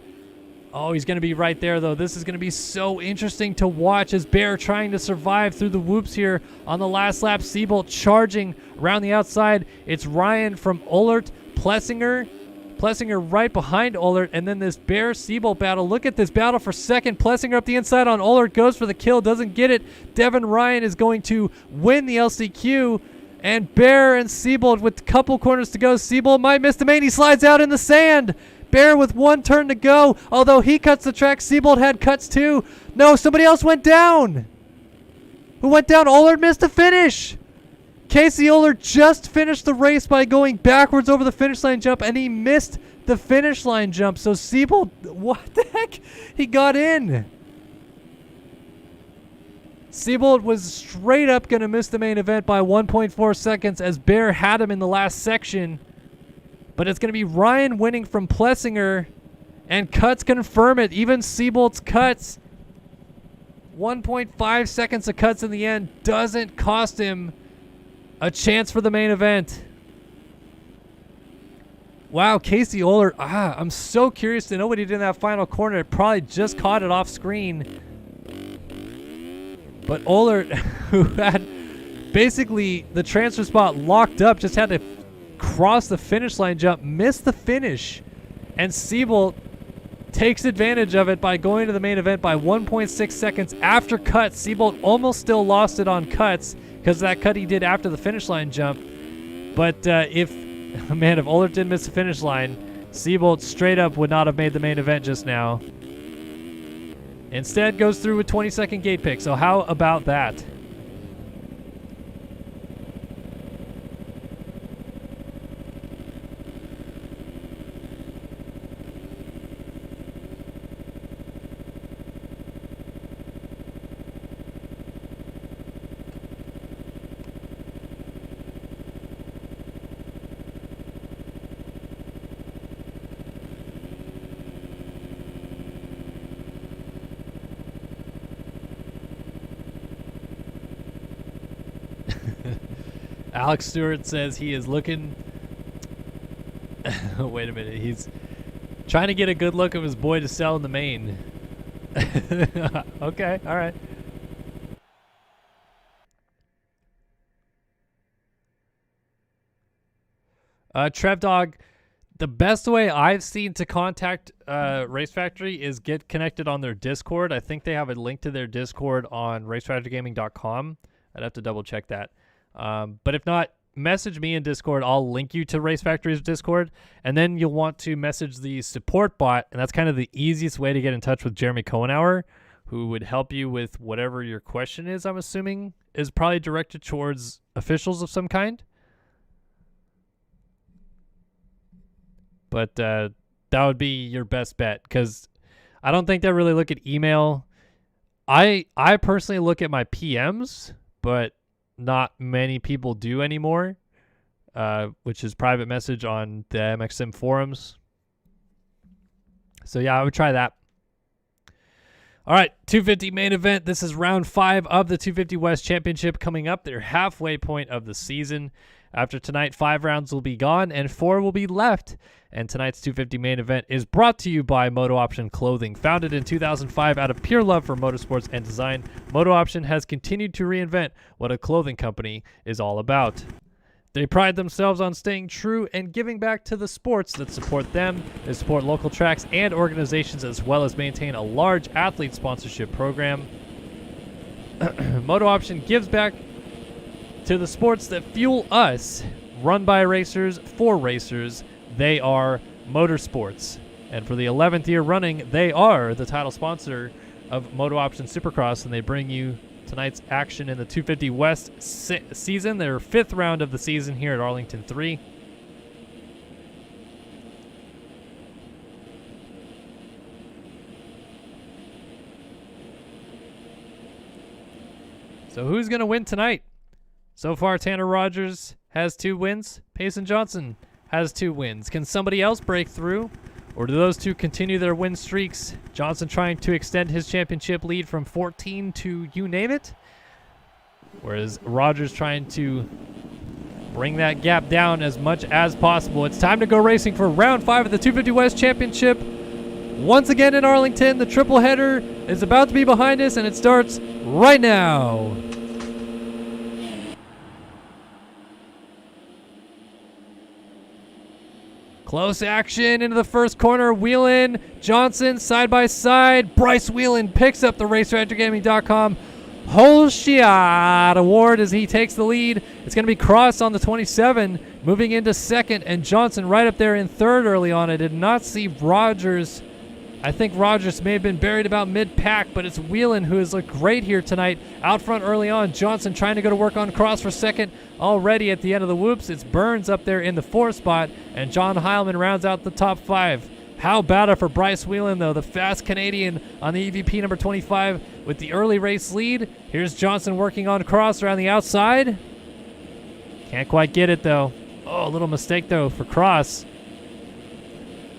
he's going to be right there, though. This is going to be so interesting to watch as Bear trying to survive through the whoops here on the last lap. Seabolt charging around the outside. It's Ryan from Ohlert, Plessinger right behind Ohlert, and then this Bear-Seabolt battle. Look at this battle for second. Plessinger up the inside on Ohlert, goes for the kill, doesn't get it. Devin Ryan is going to win the LCQ, and Bear and Seabolt with a couple corners to go. Seabolt might miss the main. He slides out in the sand. Bear with 1 turn to go. Although he cuts the track, Seabolt had cuts too. No, somebody else went down. Who went down? Ohlert missed the finish. Casey Ohlert just finished the race by going backwards over the finish line jump, and he missed the finish line jump. So Seabolt, what the heck? He got in. Seabolt was straight up going to miss the main event by 1.4 seconds as Bear had him in the last section. But it's going to be Ryan winning from Plessinger, and cuts confirm it. Even Seabolt's cuts, 1.5 seconds of cuts in the end, doesn't cost him a chance for the main event. Wow, Casey Ohlert. I'm so curious to know what he did in that final corner. It probably just caught it off screen. But Ohlert, who had basically the transfer spot locked up, just had to cross the finish line jump, missed the finish. And Seabolt takes advantage of it by going to the main event by 1.6 seconds after cuts. Seabolt almost still lost it on cuts because of that cut he did after the finish line jump. But if Ohlert didn't miss the finish line, Seabolt straight up would not have made the main event just now. Instead goes through with 20-second gate pick. So how about that? Alex Stewart says he is looking... Wait a minute. He's trying to get a good look of his boy to sell in the main. Okay, all right. Trev Dog, the best way I've seen to contact Race Factory is get connected on their Discord. I think they have a link to their Discord on racefactorygaming.com. I'd have to double check that. But if not, message me in Discord. I'll link you to Race Factory's Discord, and then you'll want to message the support bot, and that's kind of the easiest way to get in touch with Jeremy Cohenauer, who would help you with whatever your question is. I'm assuming is probably directed towards officials of some kind. But that would be your best bet, because I don't think they really look at email. I personally look at my PMs, but not many people do anymore, which is private message on the MXM forums. So yeah, I would try that. All right, 250 main event. This is round 5 of the 250 West Championship coming up. Their halfway point of the season. After tonight, 5 rounds will be gone and 4 will be left. And tonight's 250 main event is brought to you by MotoOption Clothing. Founded in 2005 out of pure love for motorsports and design, MotoOption has continued to reinvent what a clothing company is all about. They pride themselves on staying true and giving back to the sports that support them. They support local tracks and organizations, as well as maintain a large athlete sponsorship program. MotoOption gives back to the sports that fuel us. Run by racers for racers. They are motorsports. And for the 11th year running, they are the title sponsor of MotoOption Supercross, and they bring you tonight's action in the 250 West season, their 5th round of the season here at Arlington 3. So who's going to win tonight? So far, Tanner Rogers has 2 wins. Payson Johnson has 2 wins. Can somebody else break through? Or do those two continue their win streaks? Johnson trying to extend his championship lead from 14 to you name it. Whereas Rogers trying to bring that gap down as much as possible. It's time to go racing for round 5 of the 250 West Championship. Once again in Arlington, the triple header is about to be behind us, and it starts right now. Close action into the first corner. Whelan, Johnson, side by side. Bryce Whelan picks up the RacerActorGaming.com whole shot award as he takes the lead. It's going to be Cross on the 27, moving into second, and Johnson right up there in third early on. I did not see Rogers. I think Rogers may have been buried about mid-pack, but it's Whelan who has looked great here tonight. Out front early on, Johnson trying to go to work on Cross for second. Already at the end of the whoops, it's Burns up there in the 4th spot, and John Heilman rounds out the top 5. How about it for Bryce Whelan, though, the fast Canadian on the EVP number 25 with the early race lead. Here's Johnson working on Cross around the outside. Can't quite get it, though. Oh, a little mistake, though, for Cross.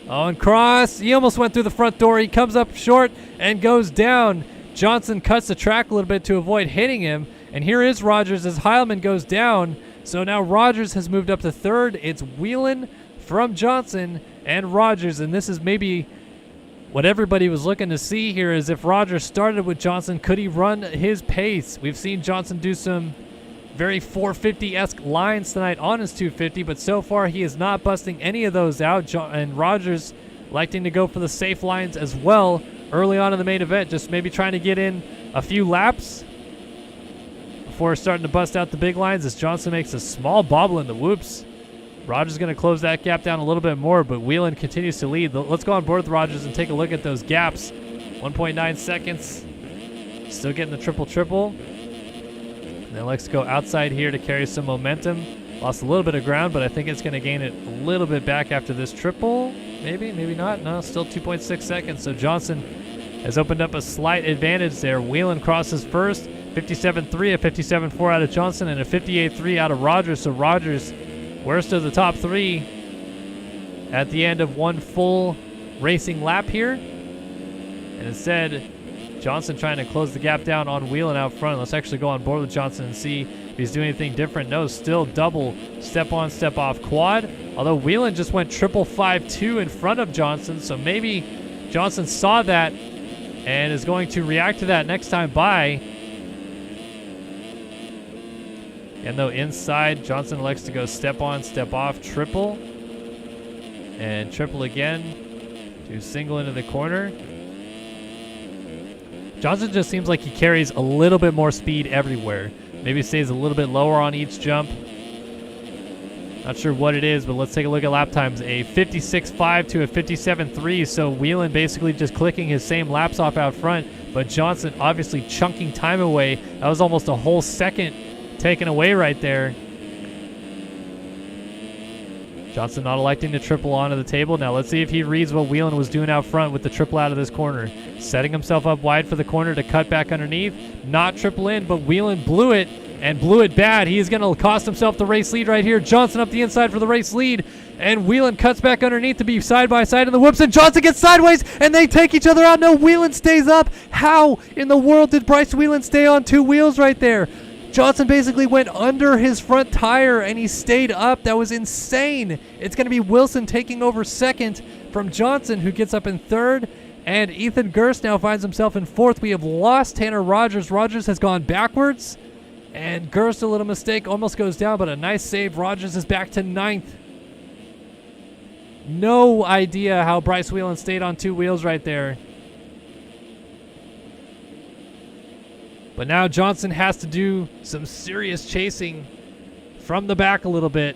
Oh, and Cross, he almost went through the front door. He comes up short and goes down. Johnson cuts the track a little bit to avoid hitting him. And here is Rogers as Heilman goes down. So now Rogers has moved up to third. It's Whelan from Johnson and Rogers. And this is maybe what everybody was looking to see here, is if Rogers started with Johnson, could he run his pace? We've seen Johnson do some very 450-esque lines tonight on his 250, but so far he is not busting any of those out. And Rogers liking to go for the safe lines as well early on in the main event, just maybe trying to get in a few laps before starting to bust out the big lines as Johnson makes a small bobble in the whoops. Rogers going to close that gap down a little bit more, but Whelan continues to lead. Let's go on board with Rogers and take a look at those gaps. 1.9 seconds. Still getting the triple. And then likes to go outside here to carry some momentum. Lost a little bit of ground, but I think it's going to gain it a little bit back after this triple. Maybe not. No, still 2.6 seconds. So Johnson has opened up a slight advantage there. Whelan crosses first. 57.3, a 57.4 out of Johnson, and a 58.3 out of Rogers. So Rogers, worst of the top 3 at the end of one full racing lap here. And instead, Johnson trying to close the gap down on Whelan out front. Let's actually go on board with Johnson and see if he's doing anything different. No, still double step on, step off quad. Although Whelan just went 5.52 in front of Johnson, so maybe Johnson saw that and is going to react to that next time by. And though inside, Johnson likes to go step on, step off, triple. And triple again to single into the corner. Johnson just seems like he carries a little bit more speed everywhere. Maybe stays a little bit lower on each jump. Not sure what it is, but let's take a look at lap times. A 56.5 to a 57.3, so Whelan basically just clicking his same laps off out front, but Johnson obviously chunking time away. That was almost a whole second taken away right there. Johnson not electing to triple onto the table. Now let's see if he reads what Whelan was doing out front with the triple out of this corner. Setting himself up wide for the corner to cut back underneath. Not triple in, but Whelan blew it, and blew it bad. He is going to cost himself the race lead right here. Johnson up the inside for the race lead, and Whelan cuts back underneath to be side by side in the whoops, and Johnson gets sideways, and they take each other out. No, Whelan stays up. How in the world did Bryce Whelan stay on two wheels right there? Johnson basically went under his front tire, and he stayed up. That was insane. It's going to be Wilson taking over second from Johnson, who gets up in third, and Ethan Gerst now finds himself in fourth. We have lost Tanner Rogers. Rogers has gone backwards, and Gerst, a little mistake, almost goes down, but a nice save. Rogers is back to ninth. No idea how Bryce Whelan stayed on two wheels right there. But now Johnson has to do some serious chasing from the back a little bit.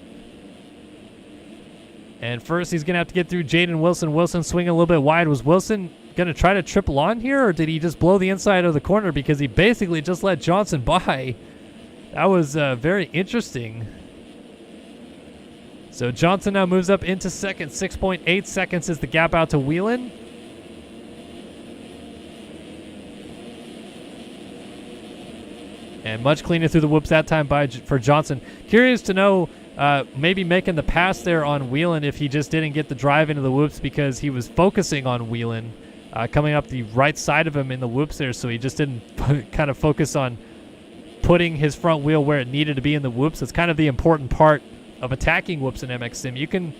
And first he's going to have to get through Jaden Wilson. Wilson swinging a little bit wide. Was Wilson going to try to triple on here, or did he just blow the inside of the corner because he basically just let Johnson by? That was very interesting. So Johnson now moves up into second. 6.8 seconds is the gap out to Whelan. And much cleaner through the whoops that time for Johnson. Curious to know, maybe making the pass there on Whelan if he just didn't get the drive into the whoops because he was focusing on Whelan coming up the right side of him in the whoops there, so he just didn't kind of focus on putting his front wheel where it needed to be in the whoops. It's kind of the important part of attacking whoops in MX Sim. You can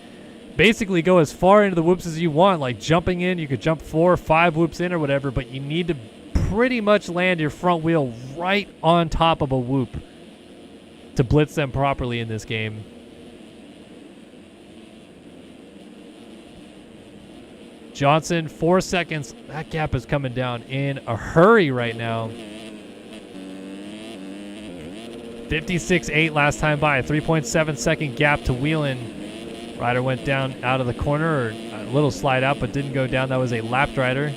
basically go as far into the whoops as you want, like jumping in. You could jump 4 or 5 whoops in or whatever, but you need to pretty much land your front wheel right on top of a whoop to blitz them properly in this game. Johnson, 4 seconds. That gap is coming down in a hurry right now. 56.8 last time by. 3.7 second gap to Whelan. Rider went down out of the corner, or a little slide out, but didn't go down. That was a lapped rider.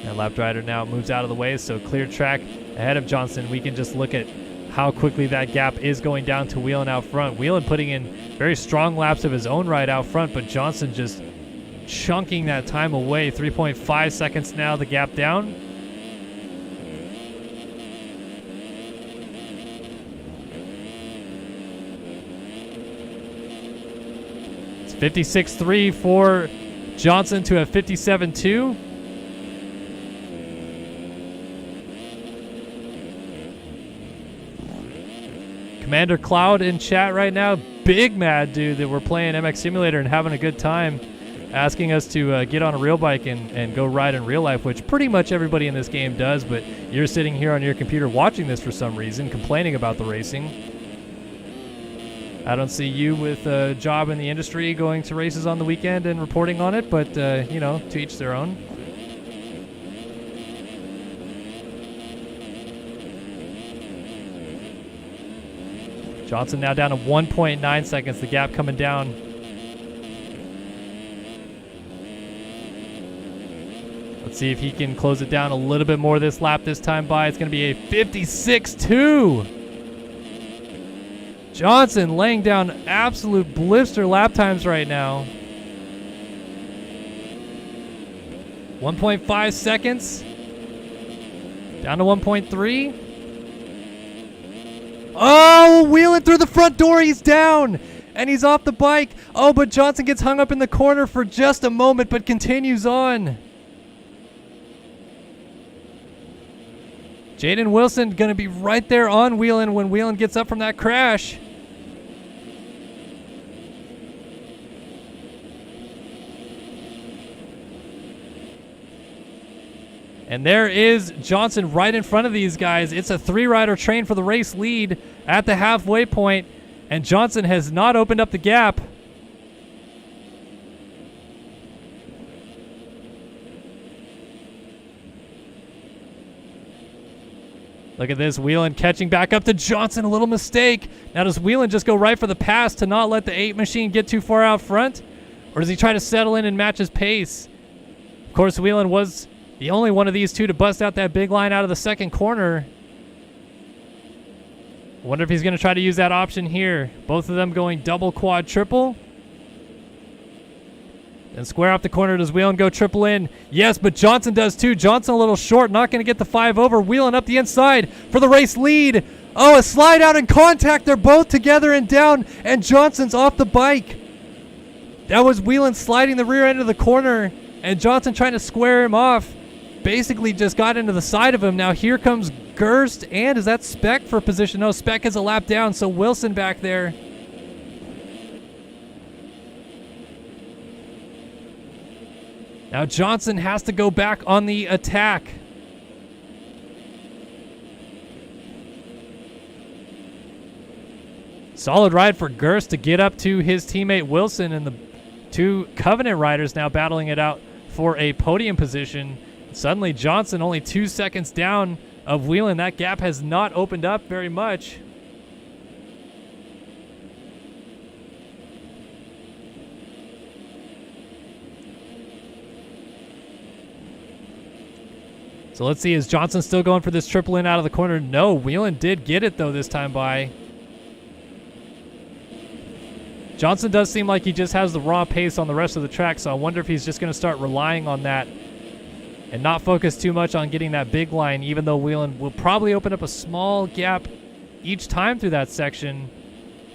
And lapped rider now moves out of the way, so clear track ahead of Johnson. We can just look at how quickly that gap is going down to Whelan out front. Whelan putting in very strong laps of his own right out front, but Johnson just chunking that time away. 3.5 seconds now, the gap down. It's 56.3 for Johnson to a 57.2. Commander Cloud in chat right now. Big mad dude that we're playing MX Simulator and having a good time, asking us to get on a real bike and go ride in real life, which pretty much everybody in this game does, but you're sitting here on your computer watching this for some reason, complaining about the racing. I don't see you with a job in the industry going to races on the weekend and reporting on it, but, you know, to each their own. Johnson now down to 1.9 seconds, the gap coming down. Let's see if he can close it down a little bit more this lap this time by. It's going to be a 56.2. Johnson laying down absolute blister lap times right now. 1.5 seconds. Down to 1.3. Oh, Whelan through the front door. He's down, and he's off the bike. Oh, but Johnson gets hung up in the corner for just a moment, but continues on. Jaden Wilson going to be right there on Whelan when Whelan gets up from that crash. And there is Johnson right in front of these guys. It's a 3-rider train for the race lead at the halfway point, and Johnson has not opened up the gap. Look at this, Whelan catching back up to Johnson, a little mistake. Now does Whelan just go right for the pass to not let the 8 machine get too far out front? Or does he try to settle in and match his pace? Of course, Whelan was the only one of these two to bust out that big line out of the second corner. Wonder if he's going to try to use that option here. Both of them going double, quad, triple. And square off the corner. Does Whelan go triple in? Yes, but Johnson does too. Johnson a little short. Not going to get the 5 over. Whelan up the inside for the race lead. Oh, a slide out in contact. They're both together and down. And Johnson's off the bike. That was Whelan sliding the rear end of the corner. And Johnson trying to square him off. Basically just got into the side of him. Now here comes Gerst. And is that Speck for position? No, Speck is a lap down. So Wilson back there. Now Johnson has to go back on the attack. Solid ride for Gerst to get up to his teammate Wilson, and the two Covenant riders now battling it out for a podium position. Suddenly Johnson only 2 seconds down of Whelan. That gap has not opened up very much. So let's see, is Johnson still going for this triple in out of the corner? No, Whelan did get it though this time by. Johnson does seem like he just has the raw pace on the rest of the track, so I wonder if he's just going to start relying on that and not focus too much on getting that big line, even though Whelan will probably open up a small gap each time through that section.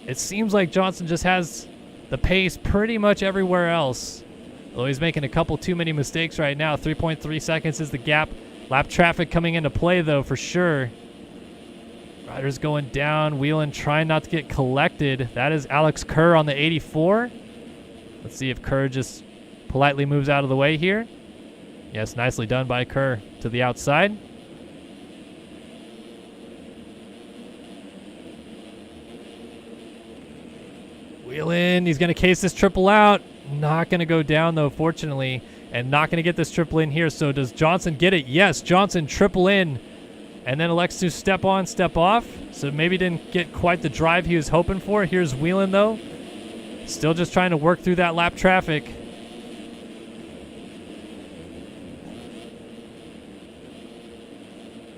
It seems like Johnson just has the pace pretty much everywhere else. Although he's making a couple too many mistakes right now. 3.3 seconds is the gap. Lap traffic coming into play, though, for sure. Riders going down. Whelan trying not to get collected. That is Alex Kerr on the 84. Let's see if Kerr just politely moves out of the way here. Yes, nicely done by Kerr to the outside. Whelan, he's going to case this triple out. Not going to go down, though, fortunately. And not going to get this triple in here. So does Johnson get it? Yes, Johnson triple in. And then elects to step on, step off. So maybe didn't get quite the drive he was hoping for. Here's Whelan, though. Still just trying to work through that lap traffic.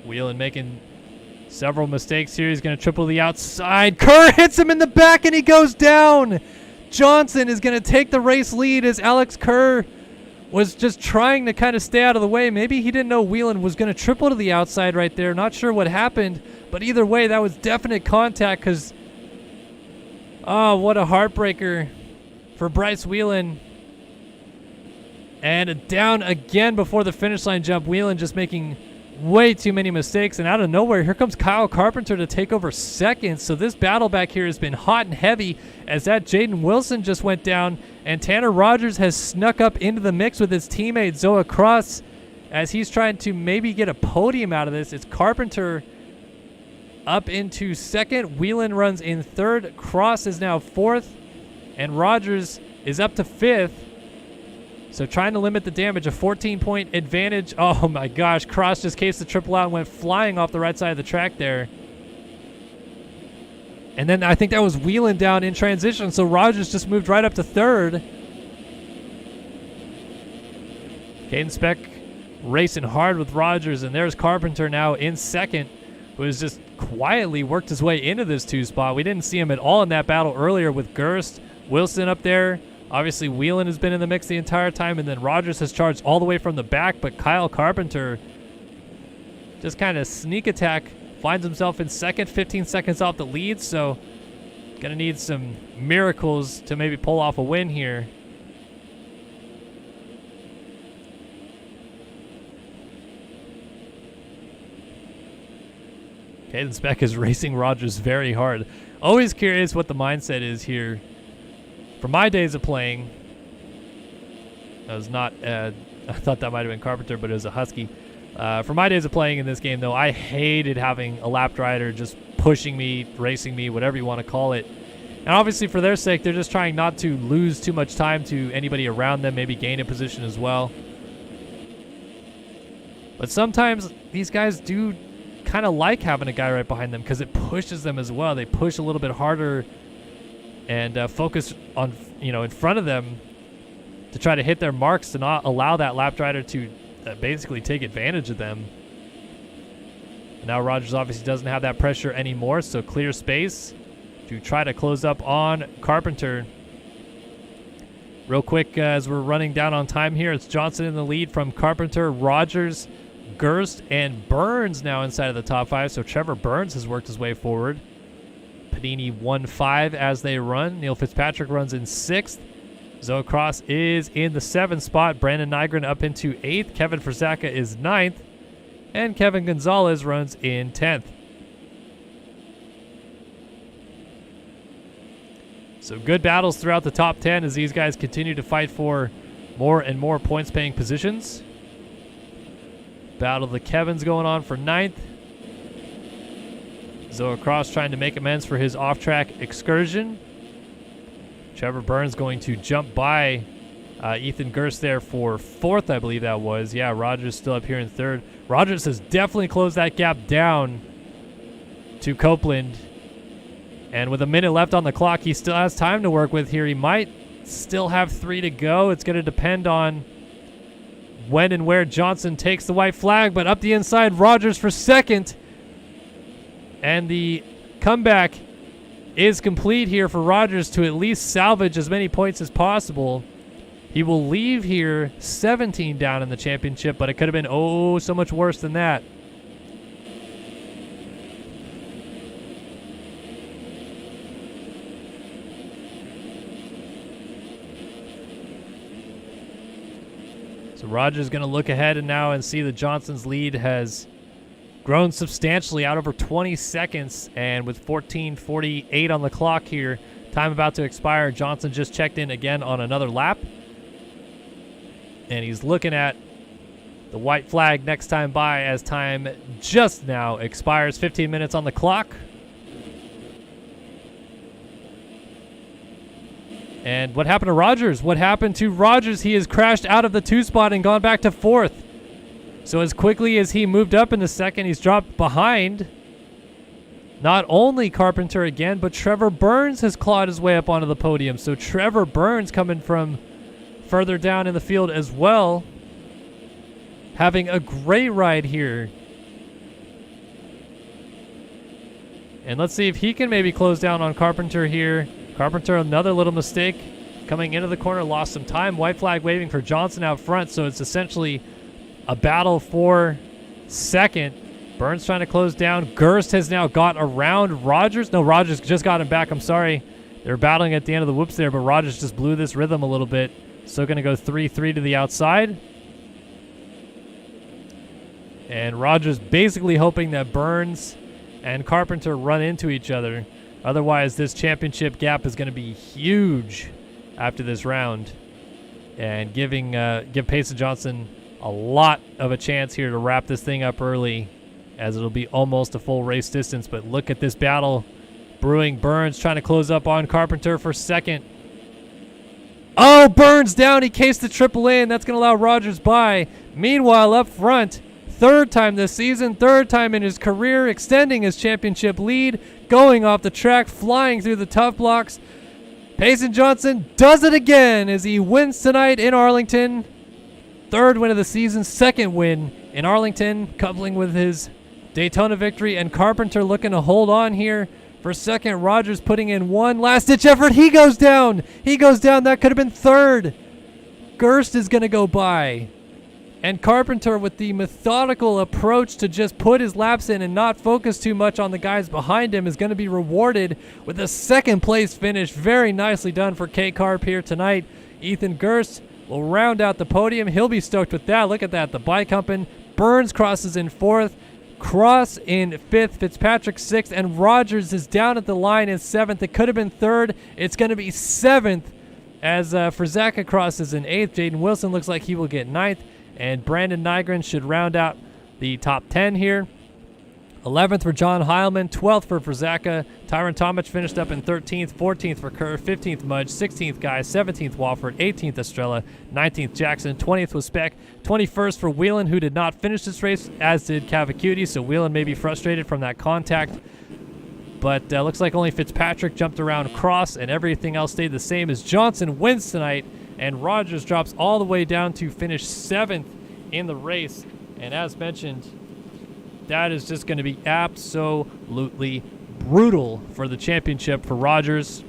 Whelan making several mistakes here. He's going to triple the outside. Kerr hits him in the back and he goes down. Johnson is going to take the race lead as Alex Kerr was just trying to kind of stay out of the way. Maybe he didn't know Whelan was going to triple to the outside right there. Not sure what happened, but either way, that was definite contact because, oh, what a heartbreaker for Bryce Whelan. And down again before the finish line jump. Whelan just making way too many mistakes, and out of nowhere, here comes Kyle Carpenter to take over second. So this battle back here has been hot and heavy as that Jaden Wilson just went down, and Tanner Rogers has snuck up into the mix with his teammate Zoa Cross as he's trying to maybe get a podium out of this. It's Carpenter up into second. Whelan runs in third. Cross is now fourth, and Rogers is up to fifth. So trying to limit the damage, a 14-point advantage. Oh my gosh, Cross just cased the triple out and went flying off the right side of the track there. And then I think that was Whelan down in transition, so Rogers just moved right up to third. Caden Speck racing hard with Rogers, and there's Carpenter now in second, who has just quietly worked his way into this two spot. We didn't see him at all in that battle earlier with Gerst. Wilson up there. Obviously, Whelan has been in the mix the entire time, and then Rogers has charged all the way from the back, but Kyle Carpenter just kind of sneak attack, finds himself in second, 15 seconds off the lead, so going to need some miracles to maybe pull off a win here. Caden Speck is racing Rogers very hard. Always curious what the mindset is here. For my days of playing, that was not, I thought that might have been Carpenter, but it was a Husky. For my days of playing in this game, though, I hated having a lapped rider just pushing me, racing me, whatever you want to call it. And obviously for their sake, they're just trying not to lose too much time to anybody around them, maybe gain a position as well. But sometimes these guys do kind of like having a guy right behind them because it pushes them as well. They push a little bit harder and focus on, in front of them to try to hit their marks, to not allow that lapped rider to basically take advantage of them. Now Rogers obviously doesn't have that pressure anymore, so clear space to try to close up on Carpenter. Real quick, as we're running down on time here, it's Johnson in the lead from Carpenter, Rogers, Gerst, and Burns now inside of the top 5. So Trevor Burns has worked his way forward. Panini 1-5 as they run. Neil Fitzpatrick runs in 6th. Zoe Cross is in the 7th spot. Brandon Nygren up into 8th. Kevin Frazaka is 9th. And Kevin Gonzalez runs in 10th. So good battles throughout the top 10 as these guys continue to fight for more and more points-paying positions. Battle of the Kevins going on for 9th. Zoe Cross trying to make amends for his off-track excursion. Trevor Burns going to jump by Ethan Gerst there for 4th, I believe that was. Yeah, Rogers still up here in 3rd. Rogers has definitely closed that gap down to Copeland. And with a minute left on the clock, he still has time to work with here. He might still have 3 to go. It's going to depend on when and where Johnson takes the white flag. But up the inside, Rogers for 2nd. And the comeback is complete here for Rogers to at least salvage as many points as possible. He will leave here 17 down in the championship, but it could have been so much worse than that. So Rogers going to look ahead and see that Johnson's lead has grown substantially out over 20 seconds, and with 14:48 on the clock here, time about to expire, Johnson just checked in again on another lap. And he's looking at the white flag next time by as time just now expires. 15 minutes on the clock. And what happened to Rogers? What happened to Rogers? He has crashed out of the 2 spot and gone back to 4th. So as quickly as he moved up in the 2nd, he's dropped behind not only Carpenter again, but Trevor Burns has clawed his way up onto the podium. So Trevor Burns coming from further down in the field as well, having a great ride here. And let's see if he can maybe close down on Carpenter here. Carpenter, another little mistake coming into the corner, lost some time. White flag waving for Johnson out front, so it's essentially a battle for 2nd. Burns trying to close down. Gerst has now got around Rogers. No, Rogers just got him back. I'm sorry. They were battling at the end of the whoops there, but Rogers just blew this rhythm a little bit. So going to go 3-3 to the outside. And Rogers basically hoping that Burns and Carpenter run into each other. Otherwise, this championship gap is going to be huge after this round. And give Payson Johnson a lot of a chance here to wrap this thing up early, as it'll be almost a full race distance. But look at this battle brewing. Burns trying to close up on Carpenter for 2nd. Oh, Burns down. He cased the triple in. That's going to allow Rogers by. Meanwhile, up front, 3rd time this season, 3rd time in his career, extending his championship lead, going off the track, flying through the tough blocks. Payson Johnson does it again as he wins tonight in Arlington. 3rd win of the season, 2nd win in Arlington, coupling with his Daytona victory. And Carpenter looking to hold on here for 2nd. Rogers putting in one last-ditch effort. He goes down. He goes down. That could have been 3rd. Gerst is going to go by. And Carpenter, with the methodical approach to just put his laps in and not focus too much on the guys behind him, is going to be rewarded with a 2nd-place finish. Very nicely done for K-Carp here tonight. Ethan Gerst will round out the podium. He'll be stoked with that. Look at that. The bike humping. Burns crosses in 4th. Cross in 5th, Fitzpatrick 6th, and Rogers is down at the line in 7th. It could have been 3rd. It's going to be 7th as Frazaka crosses in 8th. Jaden Wilson looks like he will get 9th, and Brandon Nygren should round out the top 10 here. 11th for John Heilman, 12th for Frazaka. Tyron Tomic finished up in 13th, 14th for Kerr, 15th Mudge, 16th Guy, 17th Walford, 18th Estrella, 19th Jackson, 20th was Speck, 21st for Whelan, who did not finish this race, as did Cavacuti, so Whelan may be frustrated from that contact. But looks like only Fitzpatrick jumped around Cross, and everything else stayed the same as Johnson wins tonight, and Rogers drops all the way down to finish 7th in the race. And as mentioned, that is just going to be absolutely brutal for the championship for Rogers.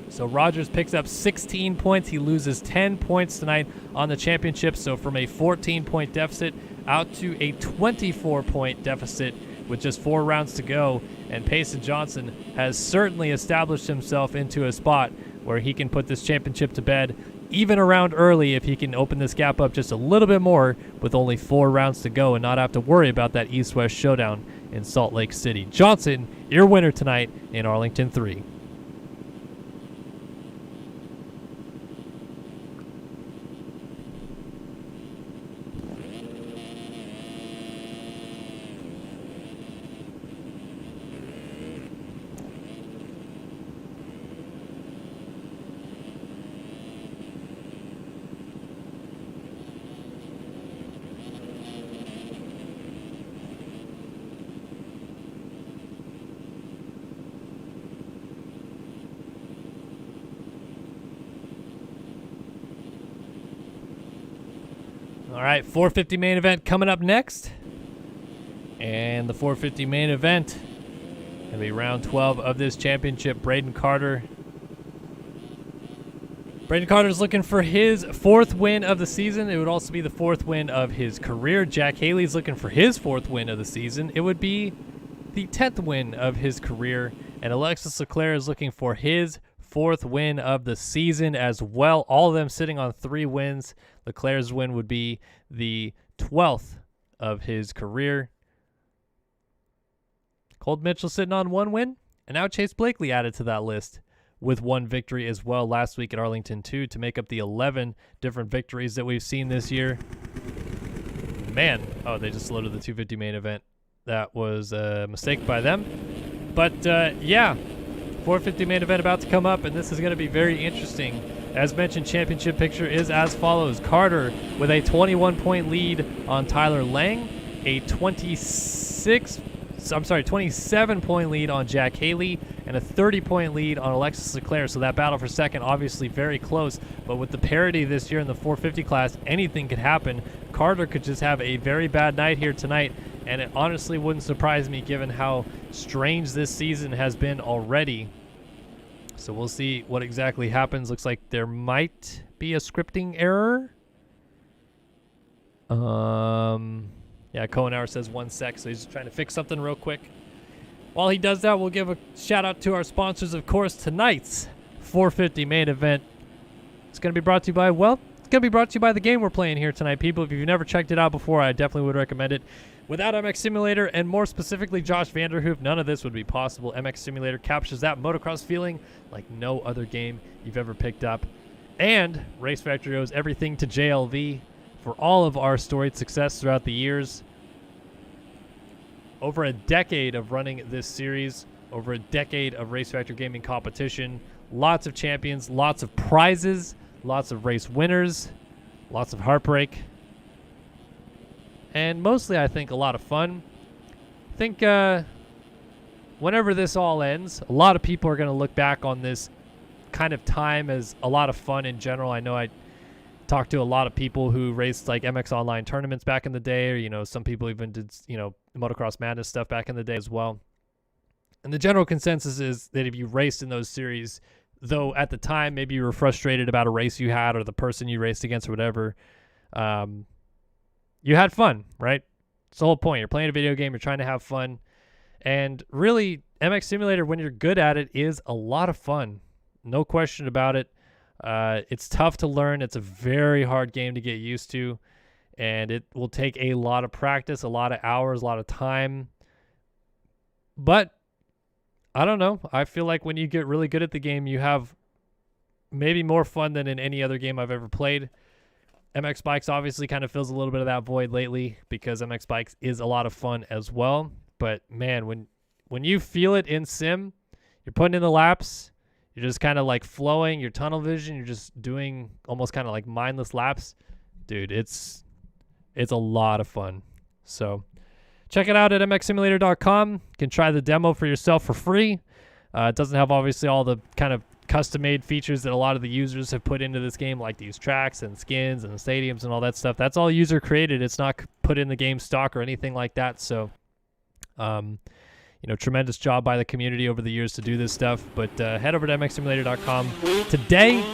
So Rogers picks up 16 points. He loses 10 points tonight on the championship. So from a 14-point deficit out to a 24-point deficit with just 4 rounds to go. And Payson Johnson has certainly established himself into a spot where he can put this championship to bed even around early if he can open this gap up just a little bit more with only 4 rounds to go and not have to worry about that East-West showdown in Salt Lake City. Johnson, your winner tonight in Arlington 3. All right, 450 main event coming up next. And the 450 main event going to be round 12 of this championship. Braden Carter's looking for his 4th win of the season. It would also be the 4th win of his career. Jack Haley's looking for his 4th win of the season. It would be the 10th win of his career. And Alexis Leclerc is looking for his 4th win of the season as well. All of them sitting on 3 wins. Leclerc's win would be the 12th of his career. Colt Mitchell sitting on 1 win. And now Chase Blakely added to that list with 1 victory as well last week at Arlington 2 to make up the 11 different victories that we've seen this year. Man, oh, they just loaded the 250 main event. That was a mistake by them. But, yeah, 450 main event about to come up, and this is going to be very interesting. As mentioned, championship picture is as follows. Carter with a 21-point lead on Tyler Lang, a 27-point lead on Jack Haley, and a 30-point lead on Alexis Leclerc. So that battle for second, obviously very close. But with the parity this year in the 450 class, anything could happen. Carter could just have a very bad night here tonight, and it honestly wouldn't surprise me given how strange this season has been already. So we'll see what exactly happens. Looks like there might be a scripting error. Yeah, Cohenauer says 1 sec, so he's just trying to fix something real quick. While he does that, we'll give a shout out to our sponsors, of course. Tonight's 450 main event. It's going to be brought to you by, well, it's going to be brought to you by the game we're playing here tonight, people. If you've never checked it out before, I definitely would recommend it. Without MX Simulator, and more specifically Josh Vanderhoof, none of this would be possible. MX Simulator captures that motocross feeling like no other game you've ever picked up. And Race Factory owes everything to JLV for all of our storied success throughout the years. Over a decade of running this series, over a decade of Race Factory gaming competition, lots of champions, lots of prizes, lots of race winners, lots of heartbreak. And mostly, I think, a lot of fun. I think whenever this all ends, a lot of people are going to look back on this kind of time as a lot of fun in general. I know I talked to a lot of people who raced like MX Online tournaments back in the day, or, you know, some people even did, you know, Motocross Madness stuff back in the day as well. And the general consensus is that if you raced in those series, though at the time maybe you were frustrated about a race you had or the person you raced against or whatever, you had fun, right? It's the whole point. You're playing a video game. You're trying to have fun. And really, MX Simulator, when you're good at it, is a lot of fun. No question about it. It's tough to learn. It's a very hard game to get used to. And it will take a lot of practice, a lot of hours, a lot of time. But I don't know. I feel like when you get really good at the game, you have maybe more fun than in any other game I've ever played. MX Bikes obviously kind of fills a little bit of that void lately because MX Bikes is a lot of fun as well. But man, when you feel it in sim, you're putting in the laps, you're just kind of like flowing, your tunnel vision, you're just doing almost kind of like mindless laps. Dude, it's a lot of fun. So check it out at mxsimulator.com. You can try the demo for yourself for free. It doesn't have obviously all the kind of custom-made features that a lot of the users have put into this game, like these tracks and skins and stadiums and all that stuff. That's all user created. It's not put put in the game stock or anything like that. So, tremendous job by the community over the years to do this stuff. But head over to mxsimulator.com today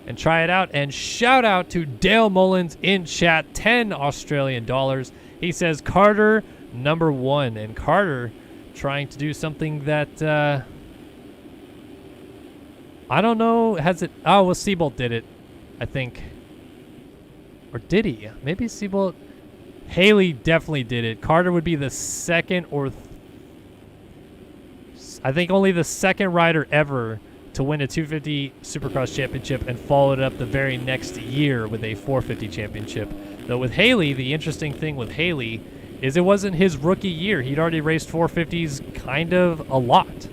and try it out. And shout out to Dale Mullins in chat, 10 Australian dollars. He says Carter number 1. And Carter trying to do something that I don't know. Has it? Oh, well, Seabolt did it, I think. Or did he? Maybe Seabolt. Haley definitely did it. Carter would be the second or I think only the second rider ever to win a 250 Supercross championship and followed it up the very next year with a 450 championship. Though with Haley, the interesting thing with Haley is it wasn't his rookie year. He'd already raced 450s kind of a lot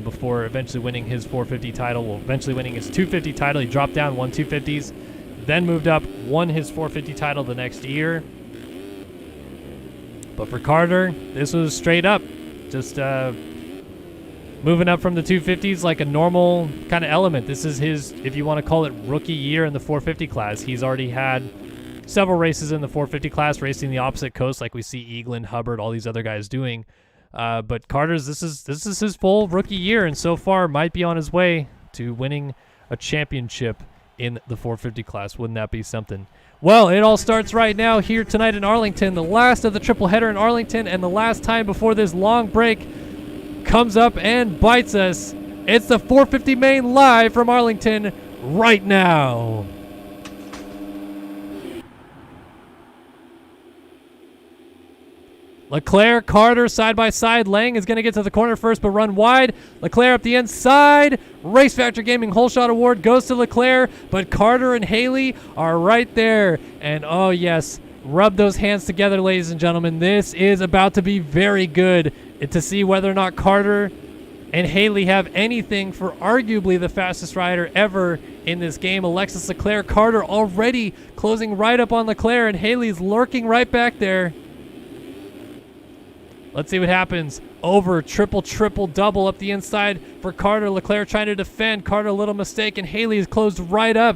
before eventually winning his 450 title. Well, eventually winning his 250 title. He dropped down, won 250s, then moved up, won his 450 title the next year. But for Carter, this was straight up just moving up from the 250s like a normal kind of element. This is his, if you want to call it, rookie year in the 450 class. He's already had several races in the 450 class, racing the opposite coast like we see Eaglin, Hubbard, all these other guys doing. But Carter's, this is his full rookie year, and so far might be on his way to winning a championship in the 450 class. Wouldn't that be something? Well, it all starts right now here tonight in Arlington, the last of the triple header in Arlington, and the last time before this long break comes up and bites us. It's the 450 main live from Arlington right now. Leclerc, Carter, side by side. Lang is going to get to the corner first, but run wide. Leclerc up the inside. Race Factor Gaming Whole Shot Award goes to Leclerc, but Carter and Haley are right there. And oh yes, rub those hands together, ladies and gentlemen. This is about to be very good to see whether or not Carter and Haley have anything for arguably the fastest rider ever in this game. Alexis Leclerc, Carter already closing right up on Leclerc, and Haley's lurking right back there. Let's see what happens. Over, triple, double up the inside for Carter. Leclerc trying to defend. Carter, a little mistake, and Haley is closed right up.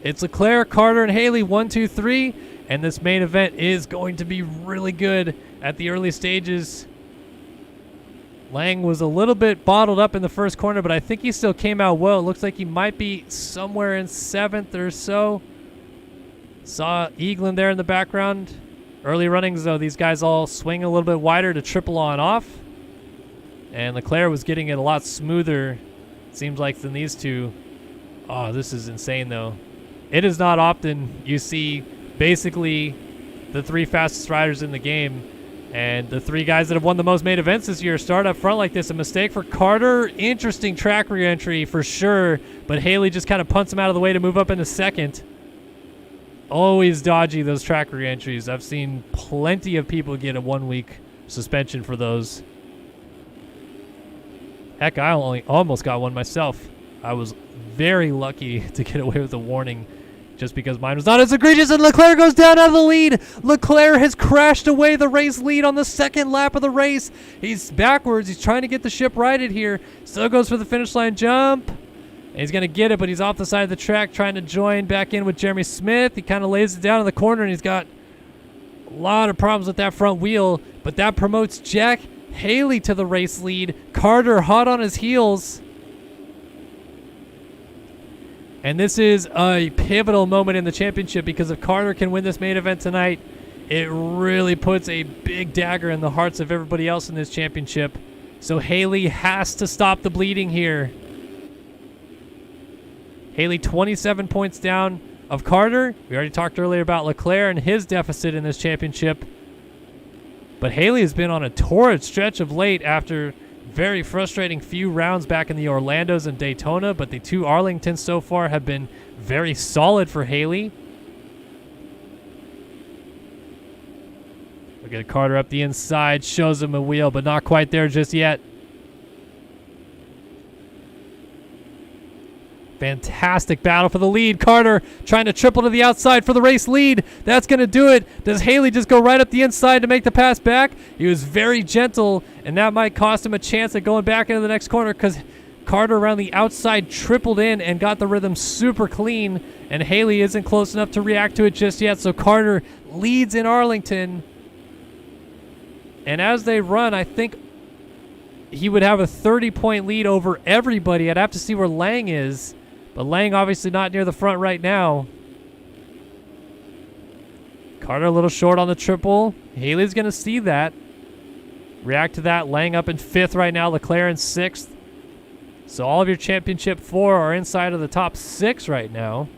It's Leclerc, Carter, and Haley, 1, 2, 3. And this main event is going to be really good at the early stages. Lang was a little bit bottled up in the first corner, but I think he still came out well. It looks like he might be somewhere in 7th or so. Saw Eaglin there in the background. Early runnings, though, these guys all swing a little bit wider to triple on off. And Leclerc was getting it a lot smoother, seems like, than these two. Oh, this is insane, though. It is not often you see basically the 3 fastest riders in the game and the 3 guys that have won the most main events this year start up front like this. A mistake for Carter. Interesting track re-entry for sure, but Haley just kind of punts him out of the way to move up into second. Always dodgy, those track re-entries. I've seen plenty of people get a 1-week suspension for those. Heck, I almost got one myself. I was very lucky to get away with a warning just because mine was not as egregious, and Leclerc goes down out of the lead. Leclerc has crashed away the race lead on the second lap of the race. He's backwards. He's trying to get the ship righted here. Still goes for the finish line jump. And he's going to get it, but he's off the side of the track trying to join back in with Jeremy Smith. He kind of lays it down in the corner, and he's got a lot of problems with that front wheel, but that promotes Jack Haley to the race lead. Carter hot on his heels. And this is a pivotal moment in the championship because if Carter can win this main event tonight, it really puts a big dagger in the hearts of everybody else in this championship. So Haley has to stop the bleeding here. Haley 27 points down of Carter. We already talked earlier about Leclerc and his deficit in this championship. But Haley has been on a torrid stretch of late after very frustrating few rounds back in the Orlandos and Daytona, but the 2 Arlingtons so far have been very solid for Haley. Look at Carter up the inside, shows him a wheel, but not quite there just yet. Fantastic battle for the lead. Carter trying to triple to the outside for the race lead. That's going to do it. Does Haley just go right up the inside to make the pass back? He was very gentle, and that might cost him a chance at going back into the next corner because Carter around the outside tripled in and got the rhythm super clean, and Haley isn't close enough to react to it just yet, so Carter leads in Arlington. And as they run, I think he would have a 30-point lead over everybody. I'd have to see where Lang is, but Lang obviously not near the front right now. Carter a little short on the triple. Haley's going to see that. React to that. Lang up in 5th right now. Leclerc in 6th. So all of your championship 4 are inside of the top 6 right now.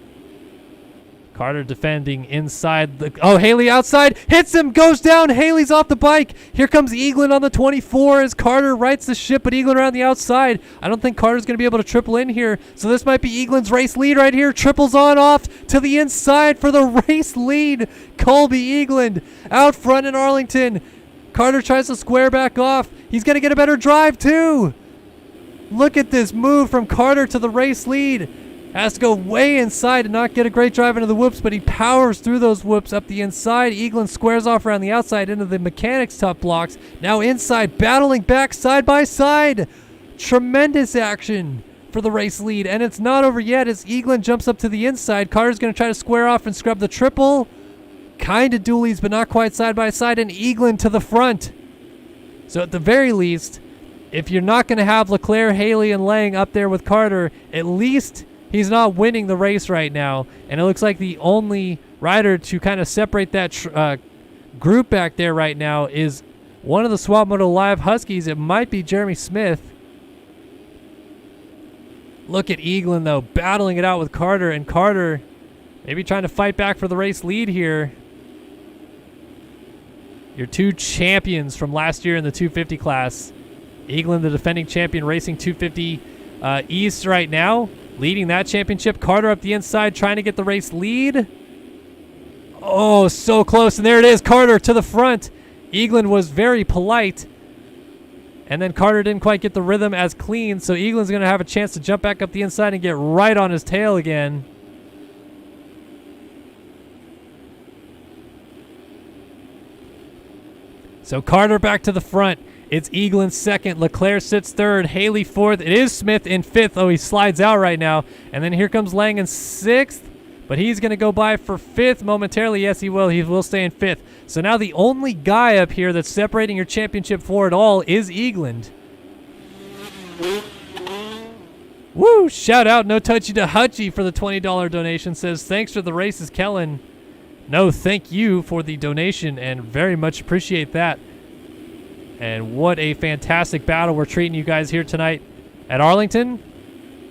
Carter defending inside. Haley outside. Hits him. Goes down. Haley's off the bike. Here comes Eaglin on the 24 as Carter rights the ship, but Eaglin around the outside. I don't think Carter's going to be able to triple in here. So this might be Eaglin's race lead right here. Triples on off to the inside for the race lead. Colby Eaglin out front in Arlington. Carter tries to square back off. He's going to get a better drive too. Look at this move from Carter to the race lead. Has to go way inside and not get a great drive into the whoops, but he powers through those whoops up the inside. Eaglin squares off around the outside into the mechanics tough blocks. Now inside, battling back side by side. Tremendous action for the race lead, and it's not over yet as Eaglin jumps up to the inside. Carter's going to try to square off and scrub the triple. Kind of dualies, but not quite side by side, and Eaglin to the front. So at the very least, if you're not going to have Leclerc, Haley, and Lang up there with Carter, at least he's not winning the race right now. And it looks like the only rider to kind of separate that group back there right now is one of the Swap Moto Live Huskies. It might be Jeremy Smith. Look at Eaglin, though, battling it out with Carter, and Carter maybe trying to fight back for the race lead here. Your 2 champions from last year in the 250 class. Eaglin, the defending champion, racing 250 East right now, leading that championship. Carter up the inside trying to get the race lead. Oh, so close, and there it is. Carter to the front. Eaglin was very polite, and then Carter didn't quite get the rhythm as clean, so Eaglin's going to have a chance to jump back up the inside and get right on his tail again. So Carter back to the front. It's Eaglin 2nd. Leclerc sits 3rd. Haley 4th. It is Smith in 5th. Oh, he slides out right now. And then here comes Lang in 6th. But he's going to go by for 5th momentarily. Yes, he will. He will stay in 5th. So now the only guy up here that's separating your championship 4 at all is Eaglin. Woo! Shout out No Touchy to Hutchie for the $20 donation. Says, thanks for the races, Kellen. No, thank you for the donation and very much appreciate that. And what a fantastic battle we're treating you guys here tonight at Arlington.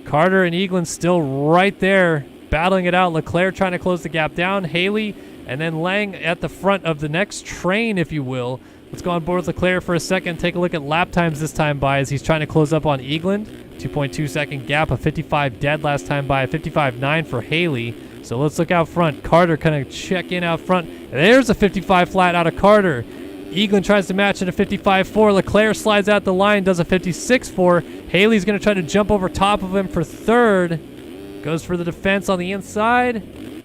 Carter and Eaglin still right there battling it out. Leclerc trying to close the gap down. Haley and then Lang at the front of the next train, if you will. Let's go on board with Leclerc for a second. Take a look at lap times this time by as he's trying to close up on Eaglin. 2.2 second gap, a 55 dead last time by, a 55.9 for Haley. So let's look out front. Carter kind of check in out front. There's a 55 flat out of Carter. Eaglin tries to match at a 55.4. Leclerc slides out the line, does a 56.4. Haley's going to try to jump over top of him for 3rd. Goes for the defense on the inside.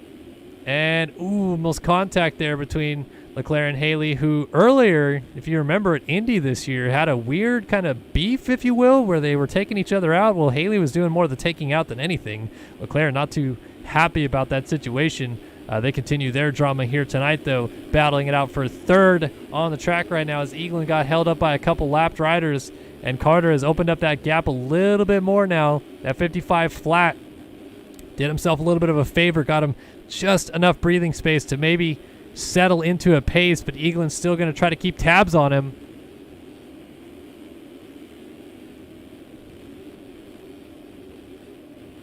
And, almost contact there between Leclerc and Haley, who earlier, if you remember at Indy this year, had a weird kind of beef, if you will, where they were taking each other out. Well, Haley was doing more of the taking out than anything. Leclerc not too happy about that situation. They continue their drama here tonight, though, battling it out for 3rd on the track right now as Eaglin got held up by a couple lapped riders, and Carter has opened up that gap a little bit more now. That 55 flat did himself a little bit of a favor, got him just enough breathing space to maybe settle into a pace, but Eaglin's still going to try to keep tabs on him.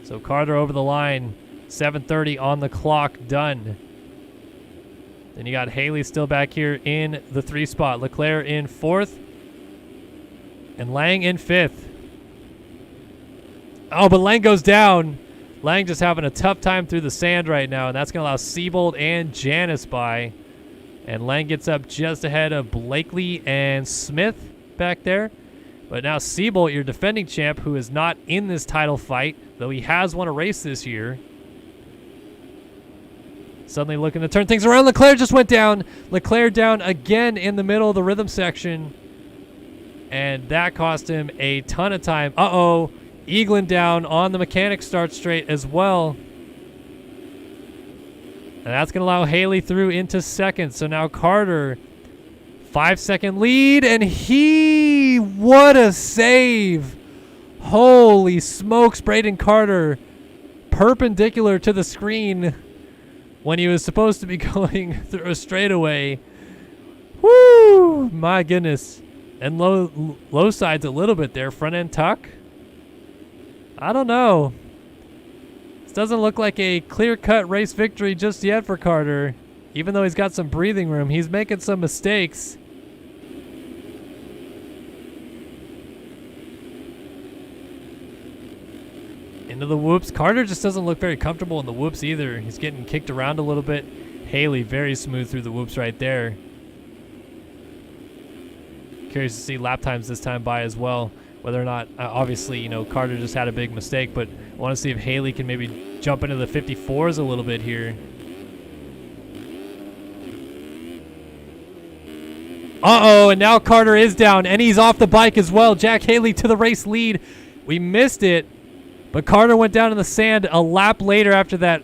So Carter over the line. 7:30 on the clock, done. Then you got Haley still back here in the 3 spot. Leclerc in 4th. And Lang in 5th. Oh, but Lang goes down. Lang just having a tough time through the sand right now, and that's going to allow Siebold and Janice by. And Lang gets up just ahead of Blakely and Smith back there. But now Siebold, your defending champ, who is not in this title fight, though he has won a race this year, suddenly looking to turn things around. Leclerc just went down. Leclerc down again in the middle of the rhythm section. And that cost him a ton of time. Uh-oh. Eaglin down on the mechanic start straight as well. And that's going to allow Haley through into second. So now Carter, 5-second lead, and what a save. Holy smokes, Braden Carter, perpendicular to the screen when he was supposed to be going through a straightaway. Woo, my goodness. And low sides a little bit there, front end tuck. I don't know. This doesn't look like a clear-cut race victory just yet for Carter. Even though he's got some breathing room, he's making some mistakes. Into the whoops. Carter just doesn't look very comfortable in the whoops either. He's getting kicked around a little bit. Haley very smooth through the whoops right there. Curious to see lap times this time by as well. Whether or not, obviously, you know, Carter just had a big mistake, but I want to see if Haley can maybe jump into the 54s a little bit here. Uh-oh, and now Carter is down, and he's off the bike as well. Jack Haley to the race lead. We missed it, but Carter went down in the sand a lap later after that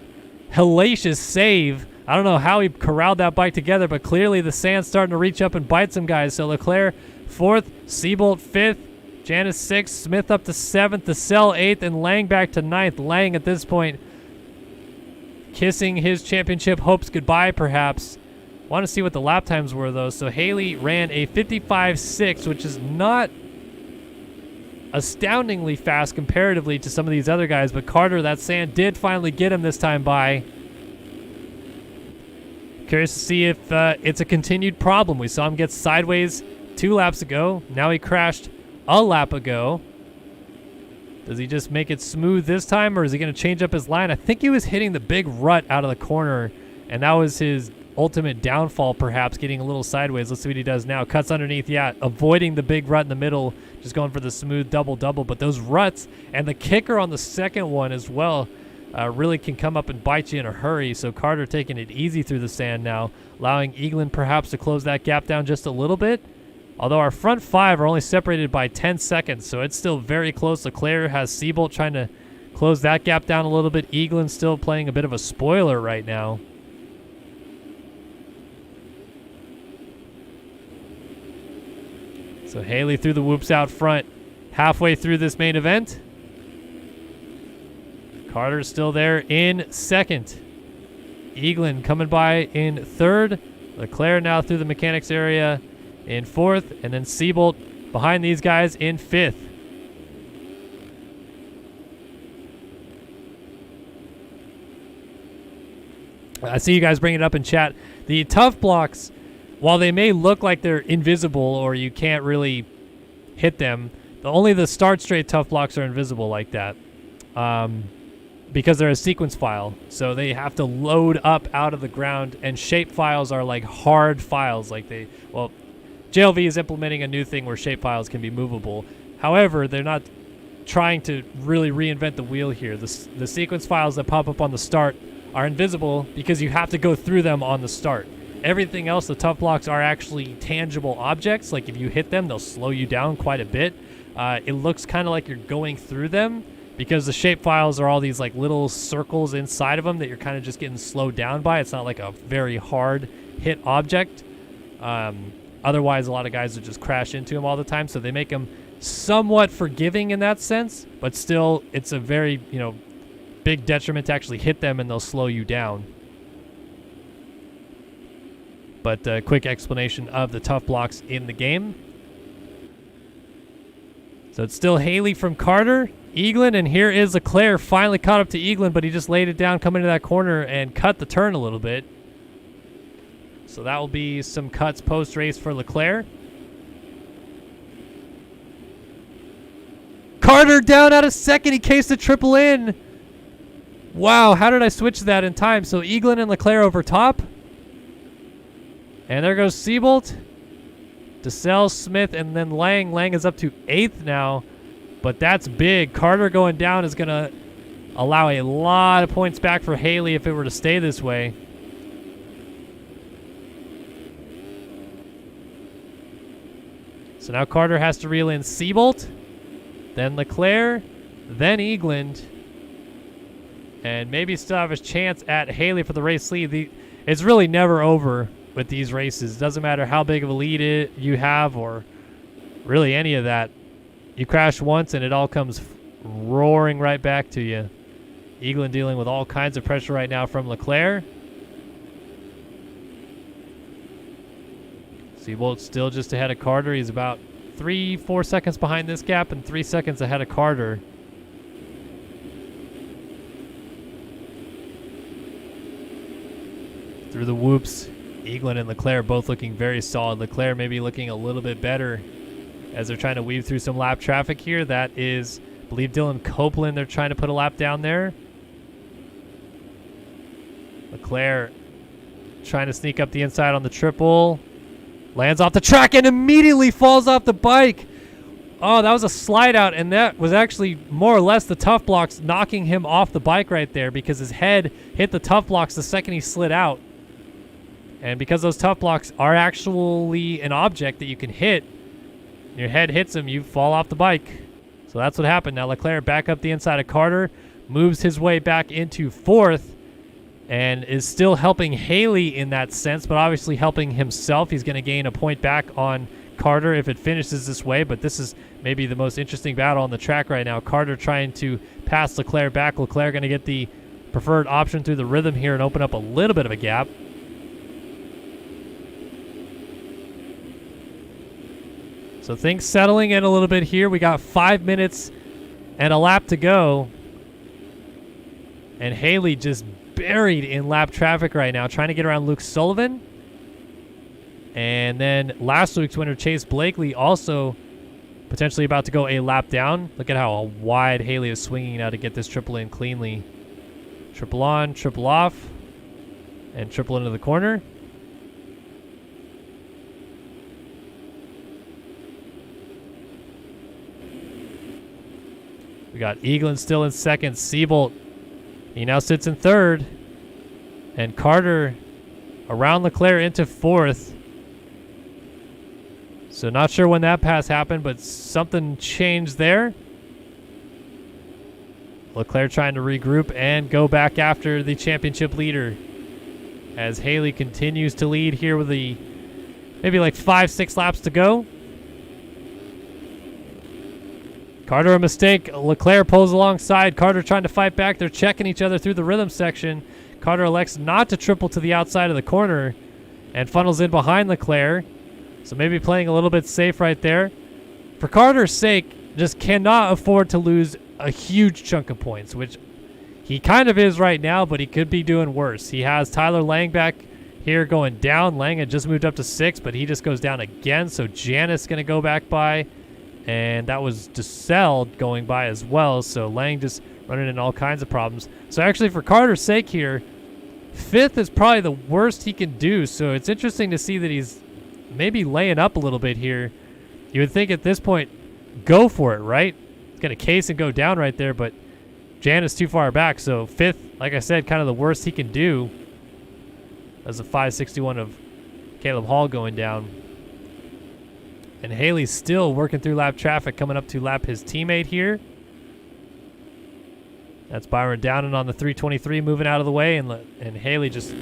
hellacious save. I don't know how he corralled that bike together, but clearly the sand's starting to reach up and bite some guys. So Leclerc 4th, Seabolt 5th, Janice 6th, Smith up to 7th, DeSalle 8th, and Lang back to 9th. Lang at this point kissing his championship hopes goodbye, perhaps. Want to see what the lap times were, though. So Haley ran a 55.6, which is not astoundingly fast comparatively to some of these other guys, but Carter, that sand did finally get him this time by. Curious to see if it's a continued problem. We saw him get sideways 2 laps ago. Now he crashed a lap ago. Does he just make it smooth this time, or is he going to change up his line? I think he was hitting the big rut out of the corner, and that was his ultimate downfall, perhaps, getting a little sideways. Let's see what he does now. Cuts underneath, yeah, avoiding the big rut in the middle, just going for the smooth double-double. But those ruts and the kicker on the second one as well really can come up and bite you in a hurry. So Carter taking it easy through the sand now, allowing Eaglin perhaps to close that gap down just a little bit. Although our front 5 are only separated by 10 seconds, so it's still very close. Leclerc has Seabolt trying to close that gap down a little bit. Eaglin still playing a bit of a spoiler right now. So Haley through the whoops out front, halfway through this main event. Carter's still there in second. Eaglin coming by in 3rd. Leclerc now through the mechanics area in 4th, and then Seabolt behind these guys in 5th. I see you guys bring it up in chat. The tough blocks, while they may look like they're invisible or you can't really hit them, only the start straight tough blocks are invisible like that. Because they're a sequence file, so they have to load up out of the ground, and shape files are like hard files. JLV is implementing a new thing where shape files can be movable. However, they're not trying to really reinvent the wheel here. The sequence files that pop up on the start are invisible because you have to go through them on the start. Everything else, the tough blocks are actually tangible objects. Like if you hit them, they'll slow you down quite a bit. It looks kind of like you're going through them, because the shape files are all these like little circles inside of them that you're kind of just getting slowed down by. It's not like a very hard hit object. Otherwise, a lot of guys would just crash into them all the time. So they make them somewhat forgiving in that sense, but still it's a very, big detriment to actually hit them, and they'll slow you down. But a quick explanation of the tough blocks in the game. So it's still Haley from Carter, Eaglin, and here is Leclerc finally caught up to Eaglin, but he just laid it down coming into that corner and cut the turn a little bit. So that will be some cuts post-race for Leclerc. Carter down out of second. He cased the triple in. Wow, how did I switch that in time? So Eaglin and Leclerc over top. And there goes Seabolt, DeSalle, Smith, and then Lang. Lang is up to 8th now, but that's big. Carter going down is going to allow a lot of points back for Haley if it were to stay this way. So now Carter has to reel in Seabolt, then Leclerc, then Eagland, and maybe still have a chance at Haley for the race lead. It's really never over with these races. Doesn't matter how big of a lead you have or really any of that. You crash once and it all comes roaring right back to you. Eagland dealing with all kinds of pressure right now from Leclerc. Seabolt still just ahead of Carter. He's about 3-4 seconds behind this gap and 3 seconds ahead of Carter. Through the whoops, Eagland and Leclerc both looking very solid. Leclerc maybe looking a little bit better as they're trying to weave through some lap traffic here. That is, I believe, Dylan Copeland. They're trying to put a lap down there. Leclerc trying to sneak up the inside on the triple. Lands off the track and immediately falls off the bike. Oh, that was a slide out, and that was actually more or less the tough blocks knocking him off the bike right there because his head hit the tough blocks the second he slid out. And because those tough blocks are actually an object that you can hit, your head hits them, you fall off the bike. So that's what happened. Now Leclerc back up the inside of Carter, moves his way back into fourth, and is still helping Haley in that sense, but obviously helping himself. He's going to gain a point back on Carter if it finishes this way, but this is maybe the most interesting battle on the track right now. Carter trying to pass Leclerc back. Leclerc going to get the preferred option through the rhythm here and open up a little bit of a gap. So things settling in a little bit here. We got 5 minutes and a lap to go. And Haley just buried in lap traffic right now, trying to get around Luke Sullivan. And then last week's winner, Chase Blakely, also potentially about to go a lap down. Look at how wide Haley is swinging now to get this triple in cleanly. Triple on, triple off, and triple into the corner. We got Eagland still in second. Seabolt, he now sits in third. And Carter around Leclerc into fourth. So not sure when that pass happened, but something changed there. Leclerc trying to regroup and go back after the championship leader as Haley continues to lead here with the maybe like 5-6 laps to go. Carter a mistake. Leclerc pulls alongside. Carter trying to fight back. They're checking each other through the rhythm section. Carter elects not to triple to the outside of the corner and funnels in behind Leclerc. So maybe playing a little bit safe right there. For Carter's sake, just cannot afford to lose a huge chunk of points, which he kind of is right now, but he could be doing worse. He has Tyler Lang back here going down. Lang had just moved up to 6, but he just goes down again. So Janice going to go back by. And that was DeSalle going by as well. So Lang just running into all kinds of problems. So actually for Carter's sake here, 5th is probably the worst he can do. So it's interesting to see that he's maybe laying up a little bit here. You would think at this point, go for it, right? It's going to case and go down right there, but Jan is too far back. So 5th, like I said, kind of the worst he can do. As a 561 of Caleb Hall going down. And Haley's still working through lap traffic, coming up to lap his teammate here. That's Byron Downen on the 323 moving out of the way, and Haley just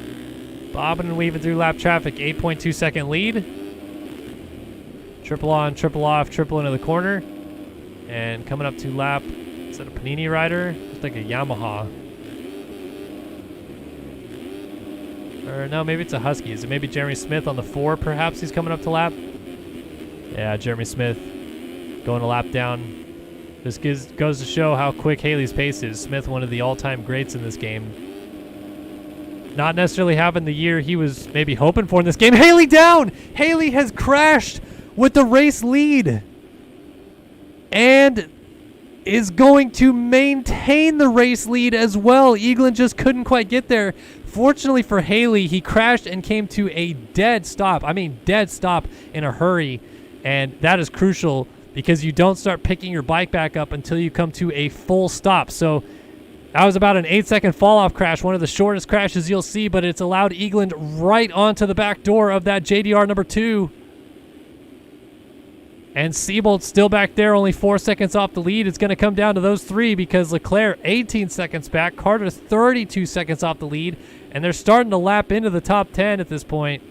bobbing and weaving through lap traffic. 8.2 second lead. Triple on, triple off, triple into the corner. And coming up to lap, is that a Panini rider? Looks like a Yamaha. Or no, maybe it's a Husky. Is it maybe Jeremy Smith on the 4 perhaps he's coming up to lap? Yeah, Jeremy Smith going a lap down. This goes to show how quick Haley's pace is. Smith, one of the all-time greats in this game. Not necessarily having the year he was maybe hoping for in this game. Haley down! Haley has crashed with the race lead. And is going to maintain the race lead as well. Eagland just couldn't quite get there. Fortunately for Haley, he crashed and came to a dead stop. I mean, dead stop in a hurry. And that is crucial because you don't start picking your bike back up until you come to a full stop. So that was about an 8-second fall-off crash, one of the shortest crashes you'll see, but it's allowed Eagland right onto the back door of that JDR number 2. And Seabolt's still back there, only 4 seconds off the lead. It's going to come down to those three because Leclerc 18 seconds back, Carter 32 seconds off the lead, and they're starting to lap into the top 10 at this point.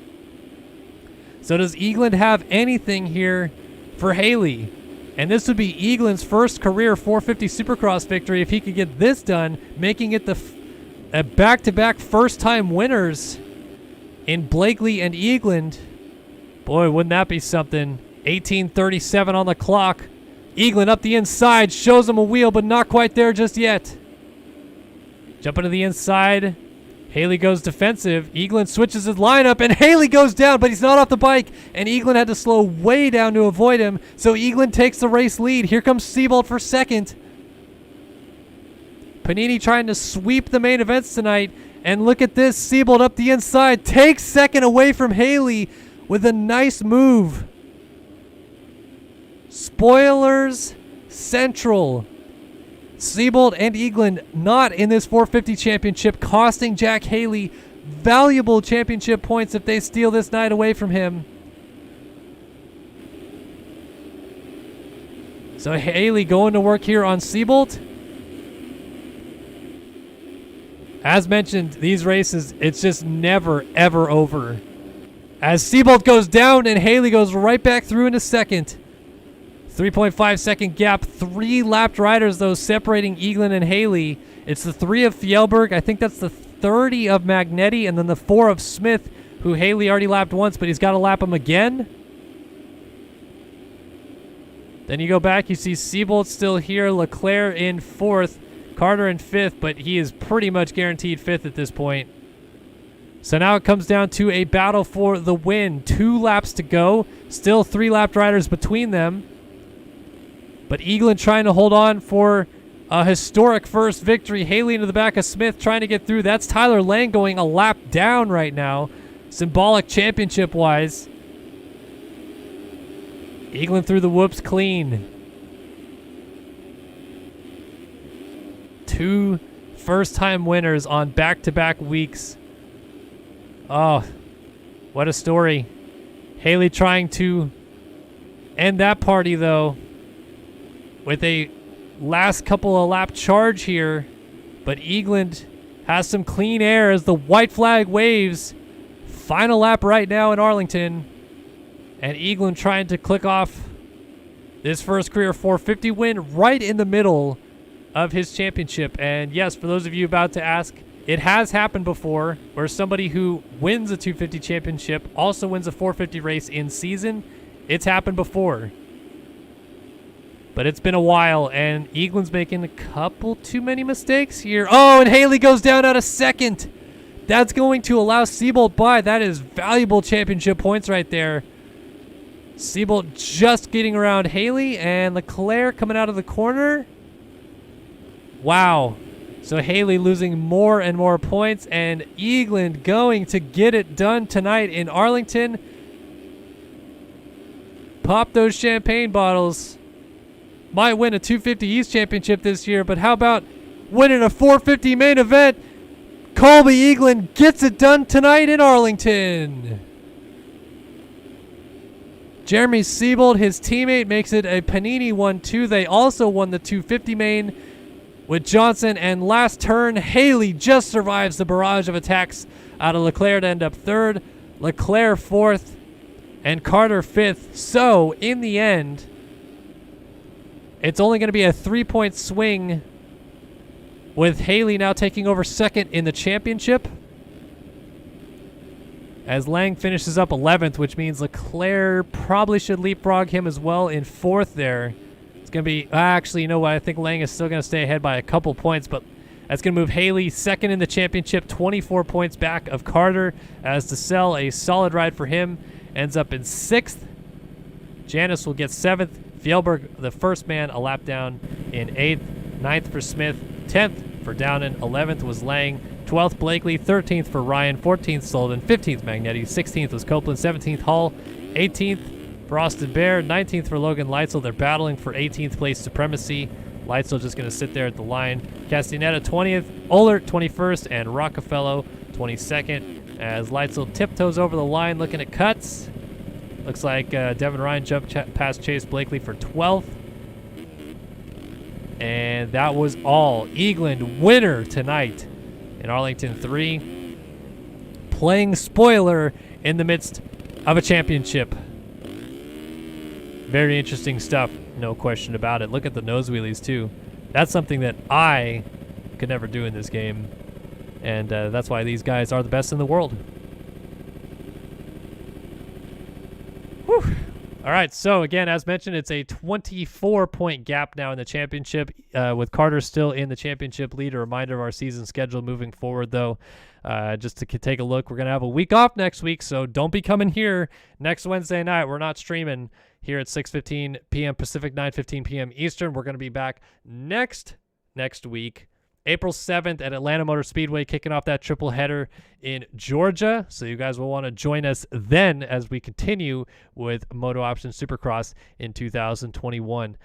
So does Eagland have anything here for Haley? And this would be Eagland's first career 450 Supercross victory if he could get this done, making it a back-to-back first-time winners in Blakely and Eagland. Boy, wouldn't that be something. 18:37 on the clock. Eagland up the inside, shows him a wheel, but not quite there just yet. Jumping to the inside. Haley goes defensive. Eagland switches his lineup, and Haley goes down, but he's not off the bike, and Eagland had to slow way down to avoid him, so Eagland takes the race lead. Here comes Seabolt for second. Panini trying to sweep the main events tonight, and look at this. Seabolt up the inside, takes second away from Haley with a nice move. Spoilers Central. Seabolt and Eagland not in this 450 championship, costing Jack Haley valuable championship points if they steal this night away from him. So Haley going to work here on Seabolt. As mentioned, these races, it's just never, ever over. As Seabolt goes down and Haley goes right back through in a second. 3.5 second gap, 3 lapped riders though separating Eagland and Haley. It's the 3 of Fjellberg, I think that's the 30 of Magnetti, and then the 4 of Smith, who Haley already lapped once, but he's got to lap him again. Then you go back, you see Seabolt still here, Leclerc in 4th, Carter in 5th, but he is pretty much guaranteed 5th at this point. So now it comes down to a battle for the win. 2 laps to go, still 3 lapped riders between them. But Eagland trying to hold on for a historic first victory. Haley into the back of Smith trying to get through. That's Tyler Lang going a lap down right now, symbolic championship-wise. Eagland through the whoops clean. 2 first-time winners on back-to-back weeks. Oh, what a story. Haley trying to end that party, though, with a last couple of lap charge here, but Eagland has some clean air as the white flag waves. Final lap right now in Arlington, and Eagland trying to click off this first career 450 win right in the middle of his championship. And yes, for those of you about to ask, it has happened before where somebody who wins a 250 championship also wins a 450 race in season. It's happened before. But it's been a while, and Eagland's making a couple too many mistakes here. Oh, and Haley goes down out of second. That's going to allow Seabolt by. That is valuable championship points right there. Seabolt just getting around Haley, and Leclerc coming out of the corner. Wow. So Haley losing more and more points, and Eagland going to get it done tonight in Arlington. Pop those champagne bottles. Might win a 250 East Championship this year, but how about winning a 450 main event? Colby Eagland gets it done tonight in Arlington. Jeremy Seabolt, his teammate, makes it a Panini 1-2. They also won the 250 main with Johnson, and last turn, Haley just survives the barrage of attacks out of Leclerc to end up 3rd, Leclerc 4th, and Carter 5th. So, in the end, it's only going to be a 3-point swing with Haley now taking over 2nd in the championship. As Lang finishes up 11th, which means Leclerc probably should leapfrog him as well in 4th there. It's going to be, actually, you know what? I think Lang is still going to stay ahead by a couple points, but that's going to move Haley 2nd in the championship, 24 points back of Carter, as DeSalle, a solid ride for him, ends up in 6th. Janis will get 7th. Fjellberg, the first man, a lap down in 8th. 9th for Smith. 10th for Downen. 11th was Lang. 12th Blakely. 13th for Ryan. 14th Sullivan. 15th Magnetti. 16th was Copeland. 17th Hall. 18th for Austin Bear. 19th for Logan Leitzel. They're battling for 18th place supremacy. Leitzel just going to sit there at the line. Castaneda 20th. Ohlert 21st. And Rockefeller 22nd. As Leitzel tiptoes over the line looking at cuts. Looks like Devin Ryan jumped past Chase Blakely for 12th. And that was all. Eagland winner tonight in Arlington 3. Playing spoiler in the midst of a championship. Very interesting stuff, no question about it. Look at the nose wheelies too. That's something that I could never do in this game. And that's why these guys are the best in the world. Whew. All right, so again, as mentioned, it's a 24-point gap now in the championship, with Carter still in the championship lead. A reminder of our season schedule moving forward, though. Just to take a look, we're going to have a week off next week, so don't be coming here next Wednesday night. We're not streaming here at 6:15 p.m. Pacific, 9:15 p.m. Eastern. We're going to be back next week, April 7th at Atlanta Motor Speedway, kicking off that triple header in Georgia. So you guys will want to join us then as we continue with MotoOption Supercross in 2021.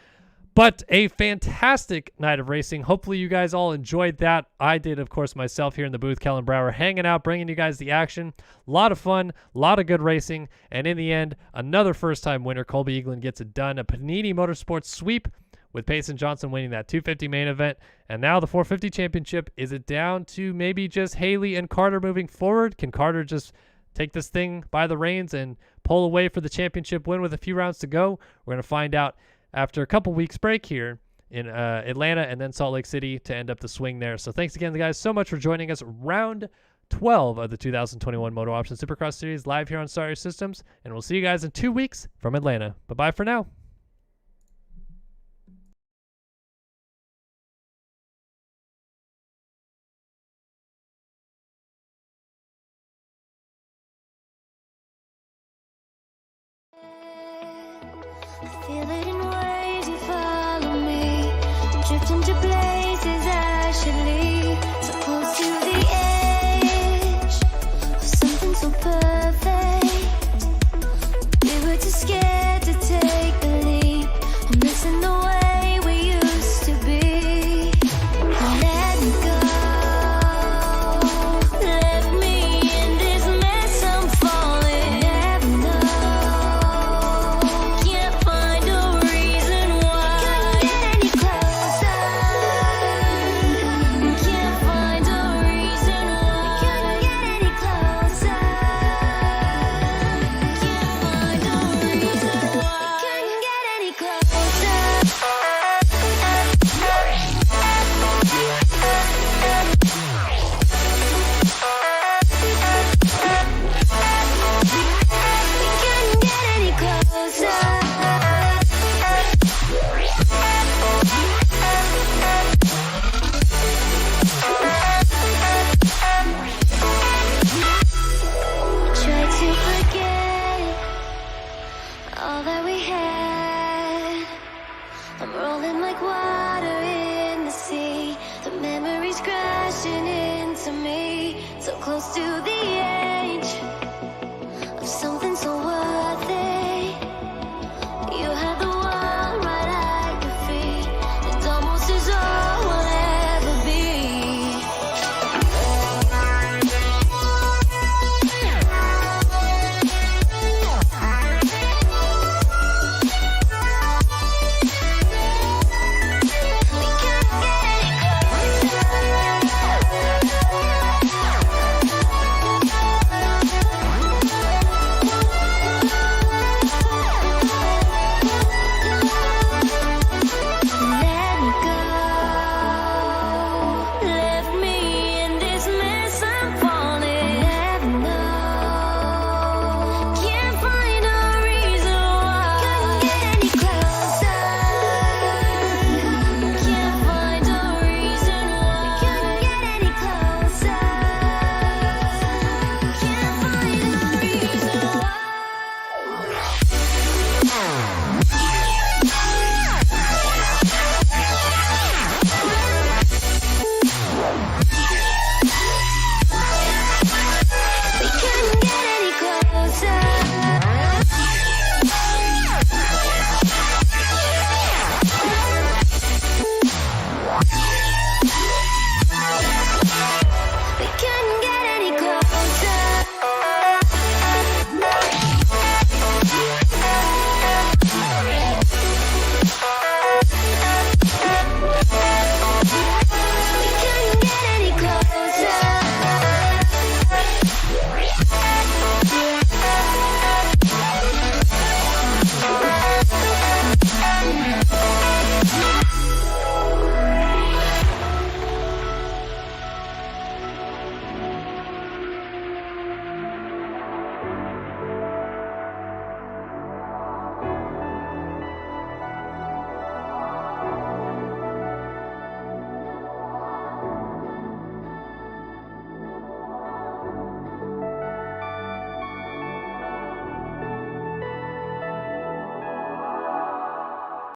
But a fantastic night of racing. Hopefully you guys all enjoyed that. I did, of course, myself here in the booth, Kellen Brower, hanging out, bringing you guys the action. A lot of fun, a lot of good racing. And in the end, another first-time winner, Colby Eaglin, gets it done. A Panini Motorsports sweep with Payson Johnson winning that 250 main event. And now the 450 championship. Is it down to maybe just Haley and Carter moving forward? Can Carter just take this thing by the reins and pull away for the championship win with a few rounds to go? We're going to find out after a couple weeks break here in Atlanta and then Salt Lake City to end up the swing there. So thanks again, guys, so much for joining us. Round 12 of the 2021 MotoOption Supercross Series live here on Star Systems. And we'll see you guys in 2 weeks from Atlanta. Bye-bye for now. Feel it in waves, you follow me, drift into blue.